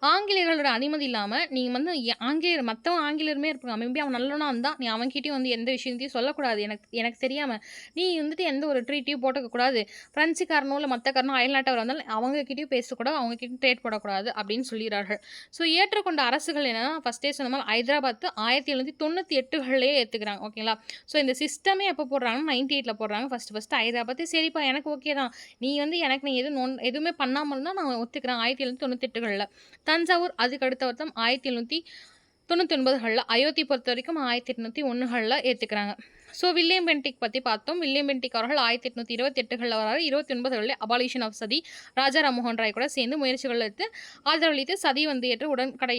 ஆங்கிலேயர்களோட அனுமதி இல்லாம நீங்க வந்து ஆங்கிலேயர் மத்தவன் ஆங்கிலேயருமே இருப்பாங்க. மேபி அவன் நல்லவனா இருந்தா, நீ அவன்கிட்டயும் வந்து எந்த விஷயத்தையும் சொல்லக்கூடாது. எனக்கு எனக்கு தெரியாம. நீ வந்துட்டு எந்த ஒரு ட்ரீட்டையும் போட்டுக்கக்கூடாது. பிரெஞ்சுக்காரனோ இல்ல மத்தக்காரனோ அயல்நாட்டவர் இருந்தாலும் அவங்ககிட்டயும் பேசக்கூடாது. அவங்ககிட்டயும் ட்ரேட் போடக்கூடாது அப்படின்னு சொல்லிறார்கள். ஸோ ஏற்றுக்கொண்ட அரசுகள் என்னன்னா, ஃபர்ஸ்ட்டே சொன்ன மாரி ஹைதராபாத் 1798களே ஏத்துக்கிறாங்க. ஓகேங்களா? ஸோ இந்த சிஸ்டமே எப்போ போடுறாங்கன்னா, 98ல போடுறாங்க. ஃபர்ஸ்ட் ஹைதராபாத் சரிப்பா எனக்கு ஓகே தான். நீ எதுவும் எதுவுமே பண்ணாம இருந்தா நான் ஒத்துக்கிறேன். 1798களில் தஞ்சாவூர் அதுக்கு அடுத்த வருஷம் 1799களில் அயோத்தி பொறுத்த வரைக்கும் 1801களில் ஏற்றுக்கிறாங்க. ஸோ வில்லியம் பென்டிக் பற்றி பார்த்தோம். வில்லியம் பென்டிக் அவர்கள் 1828களில் வராரு. 29களில் அபாலிஷன் ஆஃப் சதி ராஜா ராம்மோகன் ராய் கூட சேர்ந்து முயற்சிகள் எடுத்து ஆதரவளித்து சதி வந்து ஏற்று உடன்கடை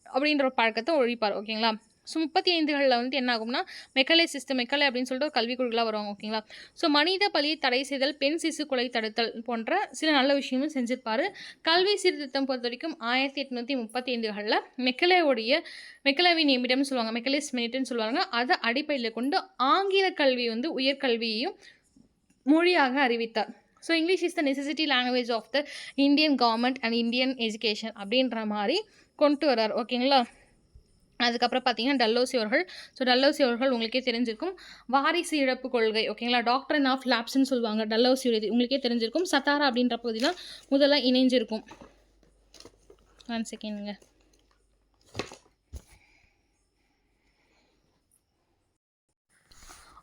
அப்படின்ற ஒரு பழக்கத்தை ஒழிப்பார். ஓகேங்களா? ஸோ 35களில் வந்து என்ன ஆகும்னா மெக்கலே சிஸ்டம் மெக்கலே அப்படின்னு சொல்லிட்டு ஒரு கல்விக்குழுக்களாக வருவாங்க. ஓகேங்களா? ஸோ மனித பலியை தடை செய்தல், பெண் சிசு கொலை தடுத்தல் போன்ற சில நல்ல விஷயமும் செஞ்சிருப்பாரு. கல்வி சீர்திருத்தம் பொறுத்த வரைக்கும் 1835களில் மெக்கலேவின் நிமிடம்னு சொல்லுவாங்க. மெக்கலேஸ் மினிட்னு சொல்லுவாங்க. அதை அடிப்படையில் கொண்டு ஆங்கில கல்வி வந்து உயர்கல்வியையும் மொழியாக அறிவித்தார். So English is the necessity language of the Indian government and Indian education அப்படின்ற மாதிரி கொண்டு வர்றார். ஓகேங்களா? அதுக்கப்புறம் பார்த்தீங்கன்னா டல்லௌசி அவர்கள் உங்களுக்கே தெரிஞ்சிருக்கும். வாரிசு இழப்பு கொள்கை. ஓகேங்களா? டாக்டரின் ஆஃப் லேப்ஸ்ன்னு சொல்லுவாங்க. டல்லௌசியோடது உங்களுக்கே தெரிஞ்சிருக்கும். சத்தாரா அப்படின்ற பகுதி தான் முதல்ல இணைஞ்சிருக்கும். 1 செகண்ட்ங்க.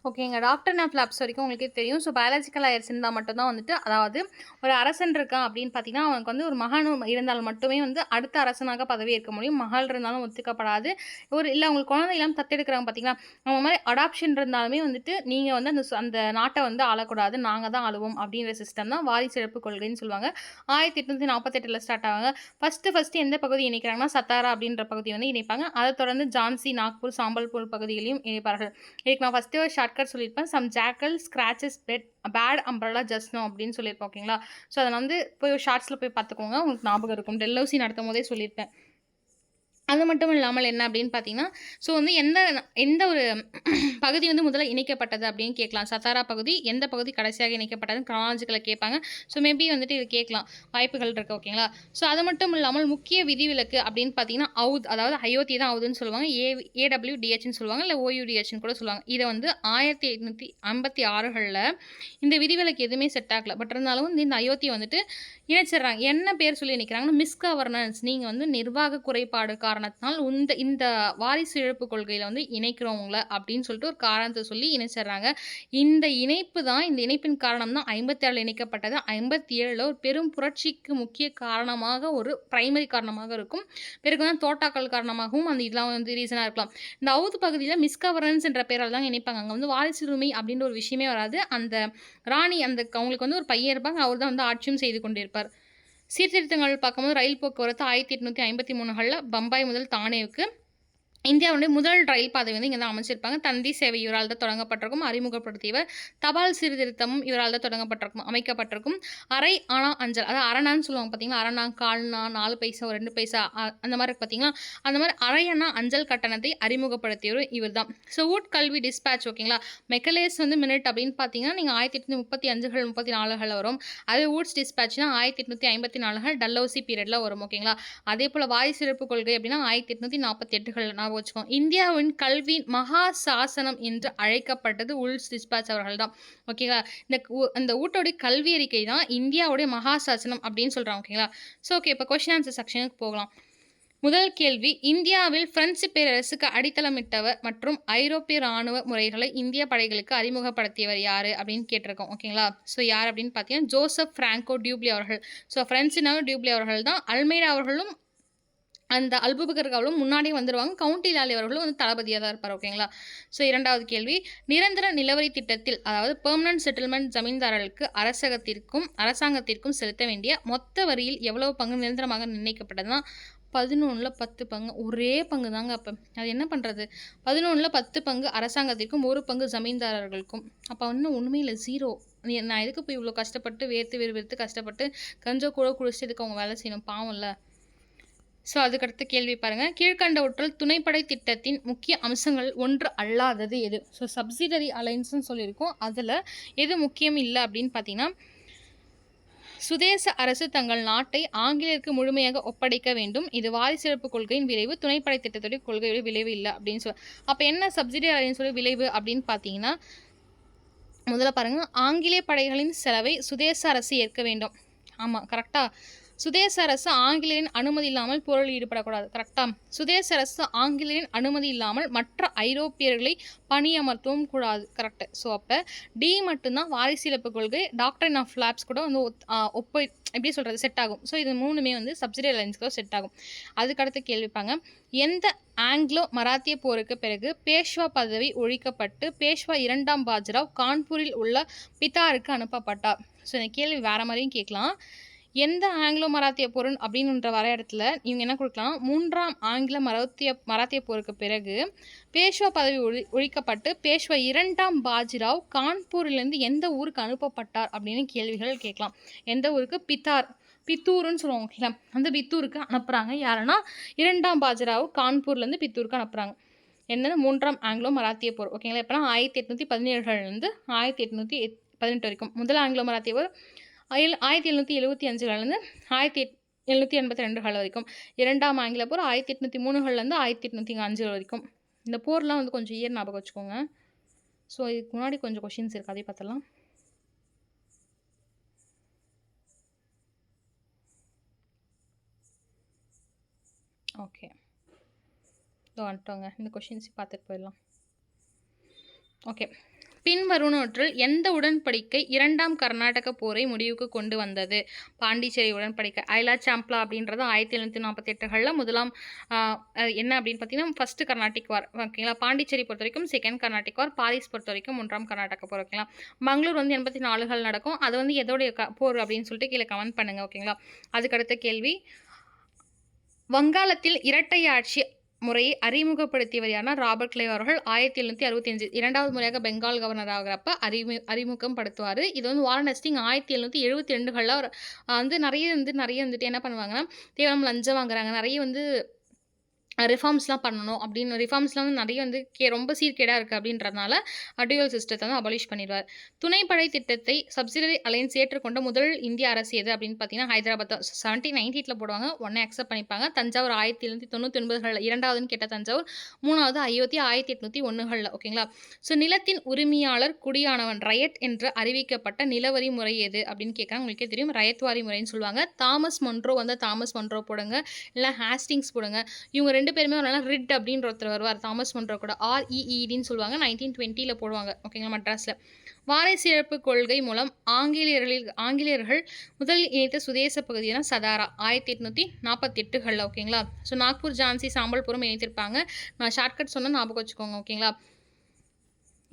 ஓகேங்க. டாக்டர் ஆஃப் லேப்ஸ் வரைக்கும் உங்களுக்கே தெரியும். ஸோ பயாலஜிக்கல் ஹையர்ஸ் இருந்தால் மட்டும்தான் வந்துட்டு, அதாவது ஒரு அரசன் இருக்கான் அப்படின்னு பார்த்தீங்கன்னா, அவனுக்கு வந்து ஒரு மகன் இருந்தால் மட்டுமே வந்து அடுத்த அரசனாக பதவி ஏற்க முடியும். மகள் இருந்தாலும் ஒத்துக்கப்படாது. இல்லை அவங்களுக்கு குழந்தை இல்லாமல் தத்தெடுக்கிறாங்க பார்த்தீங்களா, அவங்க மாதிரி அடாப்ஷன் இருந்தாலுமே வந்துட்டு நீங்கள் வந்து அந்த நாட்டை வந்து ஆளக்கூடாது, நாங்கள் தான் ஆளுவோம் அப்படின்ற சிஸ்டம் தான் வாரிசு இழப்பு கொள்கைன்னு சொல்லுவாங்க. 1848 ஸ்டார்ட் ஆவாங்க. ஃபஸ்ட்டு எந்த பகுதி இணைக்கிறாங்கன்னா சத்தாரா அப்படின்ற பகுதி வந்து இணைப்பாங்க. அதை தொடர்ந்து ஜான்சி, நாக்பூர், சாம்பல்பூர் பகுதிகளையும் இணைப்பார்கள். இதுக்கு நான் ஃபஸ்ட்டு ஒரு ஷார்ட்கட் சொல்லியிருப்பேன். Some jackal scratches bat umbrella just no அப்படின்னு சொல்லியிருப்பேன். ஓகேங்களா? ஸோ அதை வந்து போய் ஷார்ட்ஸில் போய் பார்த்துக்கோங்க. உங்களுக்கு ஞாபகம் இருக்கும். டெல்லௌசி நடத்தும் போதே சொல்லியிருப்பேன். அது மட்டும் இல்லாமல் என்ன அப்படின்னு பார்த்தீங்கன்னா, ஸோ வந்து எந்த ஒரு பகுதி வந்து முதல்ல இணைக்கப்பட்டது அப்படின்னு கேட்கலாம். சத்தாரா பகுதி எந்த பகுதி கடைசியாக இணைக்கப்பட்டதுன்னு கிரானாலஜிக்கலில் கேட்பாங்க. ஸோ மேபி வந்துட்டு இது கேட்கலாம், வாய்ப்புகள் இருக்குது. ஓகேங்களா? ஸோ அது மட்டும் இல்லாமல் முக்கிய விதிவிலக்கு அப்படின்னு பார்த்தீங்கன்னா அவுத், அதாவது அயோத்தி தான் அவுதுன்னு சொல்லுவாங்க. AWDHன்னு சொல்லுவாங்க, இல்லை OUDHன்னு கூட சொல்லுவாங்க. இதை வந்து 1856களில் இந்த விதிவிலக்கு எதுவுமே செட் ஆகலை. பட் இருந்தாலும் இந்த அயோத்தியை வந்துட்டு இணைச்சிடுறாங்க. என்ன பேர் சொல்லி இணைக்கிறாங்கன்னா மிஸ்கவர்னன்ஸ். நீங்கள் வந்து நிர்வாக குறைபாடு காரணத்தினால் இந்த வாரிசு இழப்பு கொள்கையில் வந்து இணைக்கிறவங்கள அப்படின்னு சொல்லிட்டு ஒரு காரணத்தை சொல்லி இணைச்சிடுறாங்க. இந்த இணைப்பின் காரணம் தான் 57 இணைக்கப்பட்டது. 57 ஒரு பெரும் புரட்சிக்கு முக்கிய காரணமாக ஒரு பிரைமரி காரணமாக இருக்கும். பிறகு தான் தோட்டாக்கள் காரணமாகவும் அந்த இதெல்லாம் வந்து ரீசனாக இருக்கலாம். இந்த அவுது பகுதியில் மிஸ்கவர்னன்ஸ் என்ற பெயரால் தான் இணைப்பாங்க. அங்கே வந்து வாரிசு உரிமை அப்படின்ற ஒரு விஷயமே வராது. அந்த ராணி அவங்களுக்கு வந்து ஒரு பையன் இருப்பாங்க. அவர் தான் வந்து ஆட்சியும் செய்து கொண்டிருப்பார். சீர்திருத்தங்கள் பார்க்கும்போது ரயில் போக்குவரத்து 1853களில் பம்பாய் முதல் தானேவுக்கு இந்தியாவுடைய முதல் ரயில் பாதை வந்து இங்கே தான் அமைச்சிருப்பாங்க. தந்தி சேவை இவரால் தான் தொடங்கப்பட்டிருக்கும். அறிமுகப்படுத்தியவர். தபால் சீர்திருத்தமும் இவரால் தான் தொடங்கப்பட்டிருக்கும், அமைக்கப்பட்டிருக்கும். அரை அணா அஞ்சல், அதாவது அரணான்னு சொல்லுவாங்க பார்த்தீங்களா, அரணா, கால்னா, 4 பைசா, 2 பைசா அந்த மாதிரி இருக்கு பார்த்தீங்களா, அந்த மாதிரி அரை அணா அஞ்சல் கட்டணத்தை அறிமுகப்படுத்தியவர் இவர் தான். ஸோ உட்கல்வி டிஸ்பேட்ச் ஓகேங்களா. மெக்கலேஸ் வந்து மினிட் அப்படின்னு பார்த்தீங்கன்னா நீங்கள் 1835 34 வரும். அதே ஊட்ஸ் டிஸ்பேட்ச்னா 1854 டல்லௌசி பீரியடில் வரும் ஓகேங்களா. அதே போல் வாய் சிறப்பு கொள்கை அப்படின்னா 1848 வச்சுக்கோங்க. இந்தியாவின் கல்வி மகா சாசனம் என்று அழைக்கப்பட்டது உல்ஸ் டிஸ்பாச் அவர்கள் தான் ஓகேங்களா. இந்த ஊட்டோடைய கல்வி அறிக்கை தான் இந்தியாவுடைய மகா சாசனம் அப்படின்னு சொல்கிறாங்க ஓகேங்களா. ஸோ ஓகே, இப்போ கொஸ்டின் ஆன்சர் செக்ஷனுக்கு போகலாம். முதல் கேள்வி, இந்தியாவில் பிரெஞ்சு பேரரசுக்கு அடித்தளமிட்டவர் மற்றும் ஐரோப்பிய இராணுவ முறைகளை இந்திய படைகளுக்கு அறிமுகப்படுத்தியவர் யார் அப்படின்னு கேட்டிருக்கோம் ஓகேங்களா. ஸோ யார் அப்படின்னு பார்த்தீங்கன்னா ஜோசப் பிராங்கோ டியூப்ளி அவர்கள். ஸோ பிரெஞ்சுனாவே டியூப்ளி அவர்கள் தான். அல்மெய்டா அவர்களும் அந்த அல்புபக்கர் அவர்களும் முன்னாடியே வந்துடுவாங்க. கவுண்டி லாலி அவர்களும் வந்து தளபதியாக தான் இருப்பார் ஓகேங்களா. ஸோ இரண்டாவது கேள்வி, நிரந்தர நிலவரி திட்டத்தில் அதாவது பெர்மனன்ட் செட்டில்மெண்ட் ஜமீன்தாரர்களுக்கு அரசாங்கத்திற்கும் செலுத்த வேண்டிய மொத்த வரியில் எவ்வளவு பங்கு நிரந்தரமாக நிர்ணயிக்கப்பட்டதுன்னா 11ல் 10 பங்கு. ஒரே பங்கு தாங்க. அப்போ அது என்ன பண்ணுறது, 11ல் 10 பங்கு அரசாங்கத்திற்கும் 1 பங்கு ஜமீன்தாரர்களுக்கும். அப்போ இன்னும் ஒன்றுமே இல்லை, 0. நான் எதுக்கு போய் இவ்வளோ கஷ்டப்பட்டு வேர்த்து கஷ்டப்பட்டு கஞ்சோ கூட குடிச்சிட்டு எதுக்கு அவங்க வேலை செய்யணும், பாவம் இல்லை. ஸோ அதுக்கடுத்த கேள்வி பாருங்கள், கீழ்கண்டவற்றில் துணைப்படை திட்டத்தின் முக்கிய அம்சங்கள் ஒன்று அல்லாதது எது. ஸோ சப்சிடரி அலைன்ஸ்னு சொல்லியிருக்கோம், அதில் எது முக்கியம் இல்லை அப்படின்னு பார்த்தீங்கன்னா, சுதேச அரசு தங்கள் நாட்டை ஆங்கிலேயருக்கு முழுமையாக ஒப்படைக்க வேண்டும், இது வாரிசிறப்பு கொள்கையின் விளைவு, துணைப்படை திட்டத்துடைய கொள்கையோட விளைவு இல்லை அப்படின்னு சொல்லி. அப்போ என்ன சப்சிடரி அலைன்ஸ் சொல்லி விளைவு அப்படின்னு பார்த்தீங்கன்னா, முதல்ல பாருங்கள், ஆங்கிலேய படைகளின் செலவை சுதேச அரசு ஏற்க வேண்டும். ஆமாம், கரெக்டாக. சுதேச அரசு ஆங்கிலேயரின் அனுமதி இல்லாமல் போரில் ஈடுபடக்கூடாது. கரெக்டாக. சுதேச அரசு ஆங்கிலேயரின் அனுமதி இல்லாமல் மற்ற ஐரோப்பியர்களை பணியமர்த்தவும் கூடாது. கரெக்டு. ஸோ அப்போ டி மட்டும்தான் வாரிசிலப்பு கொள்கை, டாக்டரின் ஆஃப் லேப்ஸ் கூட வந்து எப்படி சொல்கிறது செட் ஆகும். ஸோ இது மூணுமே வந்து சப்சிடரி அலைன்ஸ்க்கு செட் ஆகும். அதுக்கடுத்து கேள்விப்பாங்க, எந்த ஆங்கிலோ மராத்திய போருக்கு பிறகு பேஷ்வா பதவி ஒழிக்கப்பட்டு பேஷ்வா 2ஆம் பாஜிராவ் கான்பூரில் உள்ள பித்தாருக்கு அனுப்பப்பட்டார். ஸோ இந்த கேள்வி வேறு மாதிரியும் கேட்கலாம். எந்த ஆங்கிலோ மராத்திய போர் அப்படின்ற வர இடத்துல இவங்க என்ன கொடுக்கலாம், 3ஆம் ஆங்கில மராத்திய போருக்கு பிறகு பேஷ்வா பதவி ஒழிக்கப்பட்டு பேஷ்வா 2ஆம் பாஜிராவ் கான்பூரிலேருந்து எந்த ஊருக்கு அனுப்பப்பட்டார் அப்படின்னு கேள்விகள் கேட்கலாம். எந்த ஊருக்கு, பித்தூருன்னு சொல்லுவாங்க ஓகேங்களா. அந்த பித்தூருக்கு அனுப்புகிறாங்க. யாருன்னா 2ஆம் பாஜிராவ் கான்பூர்லேருந்து பித்தூருக்கு அனுப்புகிறாங்க. என்னது, 3ஆம் ஆங்கிலோ மராத்திய போர் ஓகேங்களா. இப்போனா 1817 1818 வரைக்கும் முதல் ஆங்கிலோ மராத்திய போர் 1775 1782 வரைக்கும். 2ஆம் ஆங்கில போர் 1803 1805 வரைக்கும். இந்த போர்லாம் வந்து கொஞ்சம் இயர் ஞாபகம் வச்சுக்கோங்க. ஸோ இதுக்கு முன்னாடி கொஞ்சம் கொஷின்ஸ் இருக்குது, அதை பார்த்தலாம். ஓகே, இதோ வந்துட்டோங்க. இந்த கொஷின்ஸ் பார்த்துட்டு போயிடலாம். ஓகே, பின்வருவனவற்றில் எந்த உடன்படிக்கை 2ஆம் கர்நாடக போரை முடிவுக்கு கொண்டு வந்தது. பாண்டிச்சேரி உடன்படிக்கை. ஐலா சாம்ப்ளா அப்படின்றது 1748 முதலாம் என்ன அப்படின்னு பார்த்தீங்கன்னா ஃபர்ஸ்ட் கர்நாடிக் வார் ஓகேங்களா. பாண்டிச்சேரி பொறுத்த வரைக்கும் செகண்ட் கர்நாடிக் வார், பாரிஸ் பொறுத்த வரைக்கும் 1ஆம் கர்நாடக போர் ஓகேங்களா. மங்களூர் வந்து 84 நடக்கும். அது வந்து எதோடைய போர் அப்படின்னு சொல்லிட்டு கீழே கமெண்ட் பண்ணுங்கள் ஓகேங்களா. அதுக்கடுத்த கேள்வி, வங்காளத்தில் இரட்டையாட்சி முறையை அறிமுகப்படுத்தியவர் யாருன்னா ராபர்ட் கிளைவ் அவர்கள். 1765 2வது முறையாக பெங்கால் கவர்னர் ஆகிறப்ப அறிமுகம் படுத்துவார். இது வந்து வாரன் ஹஸ்டிங் 1772 வந்து நிறைய வந்துட்டு என்ன பண்ணுவாங்கன்னா, தேவரம் லஞ்சம் வாங்குறாங்க, நிறைய வந்து ரிஃபார்ம்ஸ்லாம் பண்ணணும் அப்படின்னு. ரிஃபார்ம்ஸ்லாம் வந்து நிறைய வந்து ரொம்ப சீர்கேடாக இருக்குது அப்படின்றதுனால டியூவல் சிஸ்டத்தை வந்து அபாலிஷ் பண்ணிடுவார். துணைப்படை திட்டத்தை சப்சிடரி அலைன்ஸ் ஏற்றுக்கொண்ட முதல் இந்திய அரசு எது அப்படின்னு பார்த்தீங்கன்னா ஹைதராபாத். 1798 போடுவாங்க, உடனே அக்செப்ட் பண்ணிப்பாங்க. தஞ்சாவூர் 1799 2வதுன்னு கேட்ட தஞ்சாவூர், 3வது அயோத்தி 1801 ஓகேங்களா. ஸோ நிலத்தின் உரிமையாளர் குடியானவன் ரயட் என்று அறிவிக்கப்பட்ட நிலவரி முறை எது அப்படின்னு கேட்குறாங்க. உங்களுக்கே தெரியும், ரயத்வாரி முறைன்னு சொல்லுவாங்க. தாமஸ் மொன்ரோ வந்து தாமஸ் மொன்ரோ போடுங்க, இல்லை ஹாஸ்டிங்ஸ் போடுங்க. இவங்க 2 பேருமே ஒரு நாள் ரிட் அப்படின்ற ஒருத்தர் வருவார், தாமஸ் மொன்ரோ கூட. REEDன்னு சொல்லுவாங்க. 1920 போடுவாங்க ஓகேங்களா மெட்ராஸில். வாரிசிழப்பு கொள்கை மூலம் ஆங்கிலேயர்கள் முதலில் இணைத்த சுதேச பகுதியான சதாரா 1848 ஓகேங்களா. ஸோ நாக்பூர், ஜான்சி, சாம்பல்புரம் இணைத்திருப்பாங்க. நான் ஷார்ட்கட் சொன்னால் ஞாபகம் வச்சுக்கோங்க ஓகேங்களா.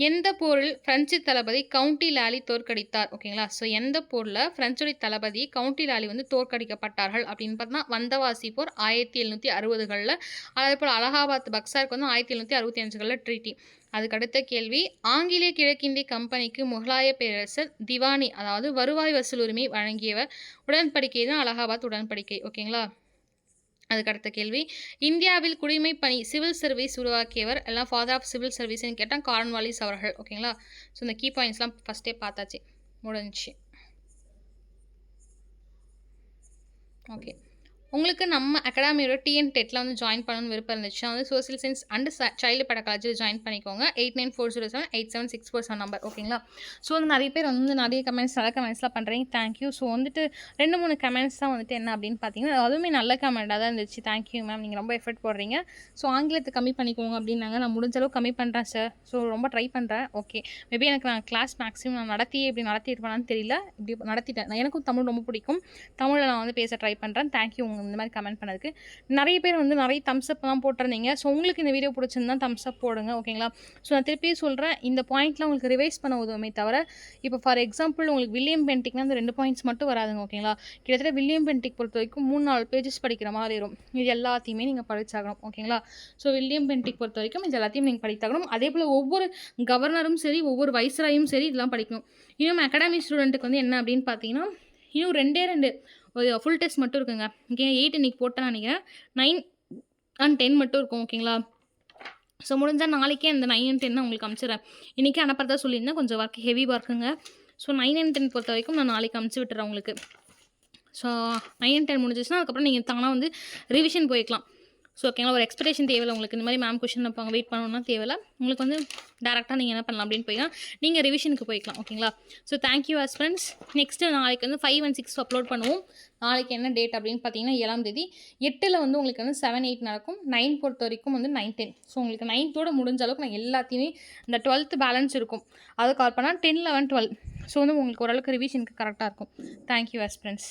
எந்த போரில் பிரெஞ்சு தளபதி கவுண்டி லாலி தோற்கடித்தார்? ஓகேங்களா? ஸோ எந்த போரில் பிரெஞ்சுடைய தளபதி கவுண்டி லாலி வந்து தோற்கடிக்கப்பட்டார்கள் அப்படின்னு பார்த்தா வந்தவாசி போர் 1760களில், அதேபோல் அலகாபாத் பக்சாருக்கு வந்து 1765களில் ட்ரீட்டி. அதுக்கு அடுத்த கேள்வி, ஆங்கிலேய கிழக்கிந்திய கம்பெனிக்கு முகலாய பேரரசர் திவானி அதாவது வருவாய் வசூல் உரிமை வழங்கியவர் உடன்படிக்கை தான் அலகாபாத் உடன்படிக்கை. ஓகேங்களா? அதுக்கு அடுத்த கேள்வி, இந்தியாவில் குடிமை பணி சிவில் சர்வீஸ் உருவாக்கியவர் எல்லாம் ஃபாதர் ஆஃப் சிவில் சர்வீஸ்ன்னு கேட்டால் கார்ன்வாலிஸ் அவர்கள். ஓகேங்களா? ஸோ இந்த கீ பாயிண்ட்ஸ்லாம் ஃபஸ்ட்டே பார்த்தாச்சு, முடிஞ்சிச்சு. ஓகே, உங்களுக்கு நம்ம அகாடமியோட டிஎன் டெட்டில் வந்து ஜாயின் பண்ணணும்னு விருப்பம் இருந்துச்சுன்னா வந்து சோசியல் சயின்ஸ் அண்ட் சைல்டு பெடகாலஜியில் ஜாயின் பண்ணிக்கோங்க. 8940787647 நம்பர். ஓகேங்களா? ஸோ வந்து நிறைய பேர் வந்து நிறைய கமெண்ட்ஸ் நல்ல கமெண்ட்ஸ்லாம் பண்ணுறீங்க, தேங்க்யூ. ஸோ வந்துட்டு 2-3 கமெண்ட்ஸ் தான் வந்துட்டு என்ன அப்படின்னு பார்த்தீங்கன்னா அதுவுமே நல்ல கமெண்ட்டாக தான் இருந்துச்சு. தேங்க்யூ மேம், நீங்கள் ரொம்ப எஃபர்ட் போடுறீங்க. ஸோ ஆங்கிலத்தை கம்மி பண்ணிக்கோங்க அப்படின்னாங்க. நான் முடிஞ்ச அளவு கம்மி பண்ணுறேன் சார். ஸோ ரொம்ப ட்ரை பண்ணுறேன். ஓகே, மேபி எனக்கு நான் கிளாஸ் மேக்ஸிமம் நான் இப்படி நடத்திருப்பேனான்னு தெரியல. இப்படி நடத்திட்டேன். எனக்கும் தமிழ் ரொம்ப பிடிக்கும். தமிழில் நான் வந்து பேச ட்ரை பண்ணுறேன். தேங்க்யூ இந்த மாதிரி கமெண்ட் பண்ணதுக்கு. நிறைய பேர் வந்து நிறைய தம்ஸ் அப்லாம் போட்டிருந்தீங்க. ஸோ உங்களுக்கு இந்த வீடியோ பிடிச்சிருந்தா தம்ஸ் அப் போடுங்க. ஓகேங்களா? ஸோ நான் திருப்பி சொல்கிறேன், இந்த பாயிண்ட்லாம் உங்களுக்கு ரிவைஸ் பண்ண உதவுமே தவிர, இப்போ ஃபார் எக்ஸாம்பிள் உங்களுக்கு வில்லியம் பென்டிக்னா அந்த 2 பாயிண்ட்ஸ் மட்டும் வராதுங்க. ஓகேங்களா? கிட்டத்தட்ட வில்லியம் பென்டிக் பொறுத்த வரைக்கும் 3-4 பேஜஸ் படிக்கிற மாதிரி வரும். இது எல்லாத்தையுமே நீங்கள் படிச்சாகணும். ஓகேங்களா? ஸோ வில்லியம் பென்டிக் பொறுத்த வரைக்கும் இது எல்லாத்தையும் நீங்கள் படித்தாகணும். அதே போல் ஒவ்வொரு கவர்னரும் சரி, ஒவ்வொரு வைஸ்ராயும் சரி, இதெல்லாம் படிக்கணும். இன்னும் அகாடமி ஸ்டூடெண்ட்டுக்கு வந்து என்ன அப்படின்னு பார்த்தீங்கன்னா, இன்னும் 2 ஒரு ஃபுல் டெஸ்ட் மட்டும் இருக்குங்க. ஓகே, 8 இன்றைக்கி போட்டேன்னு நினைக்கிறேன். 9 and 10 மட்டும் இருக்கும். ஓகேங்களா? ஸோ முடிஞ்சால் நாளைக்கே அந்த 9 and 10 உங்களுக்கு அனுப்பிச்சிடுறேன். இன்றைக்கி அனுப்புறதா சொல்லியிருந்தேன், கொஞ்சம் ஒர்க் ஹெவி ஒர்க்குங்க. ஸோ 9 and 10 பொறுத்த வரைக்கும் நான் நாளைக்கு அனுப்பிச்சி விட்டுறேன் உங்களுக்கு. ஸோ 9 and 10 முடிஞ்சிச்சுன்னா அதுக்கப்புறம் நீங்கள் தானாக வந்து ரிவிஷன் போய்க்கலாம். ஸோ ஓகேங்களா? ஒரு எக்ஸ்பெக்டேஷன் தேவையில்லை உங்களுக்கு. இந்த மாதிரி மேம் கொஷின் வைப்பாங்க, வெயிட் பண்ணணும்னா தேவையில்லை. உங்களுக்கு வந்து டேரெக்டாக நீங்கள் என்ன பண்ணலாம் அப்படின்னு போய்க்கலாம், நீங்கள் ரிவிஷனுக்கு போய்க்கலாம். ஓகேங்களா? So thank you as friends. Next நாளைக்கு வந்து 5 and 6 அப்லோட் பண்ணுவோம். நாளைக்கு என்ன டேட் அப்படின்னு பார்த்தீங்கன்னா 7ஆம் தேதி. 8ல் வந்து உங்களுக்கு வந்து 7, 8 நடக்கும். 9 பொறுத்த வரைக்கும் வந்து 9, 10. ஸோ உங்களுக்கு 9th முடிஞ்ச அளவுக்கு நான் எல்லாத்தையுமே இந்த 12th பேலன்ஸ் இருக்கும் அதை கால் பண்ணால் 10, 11, 12. ஸோ வந்து உங்களுக்கு ஓரளவுக்கு ரிவிஷனுக்கு கரெக்டாக இருக்கும். Thank you as friends.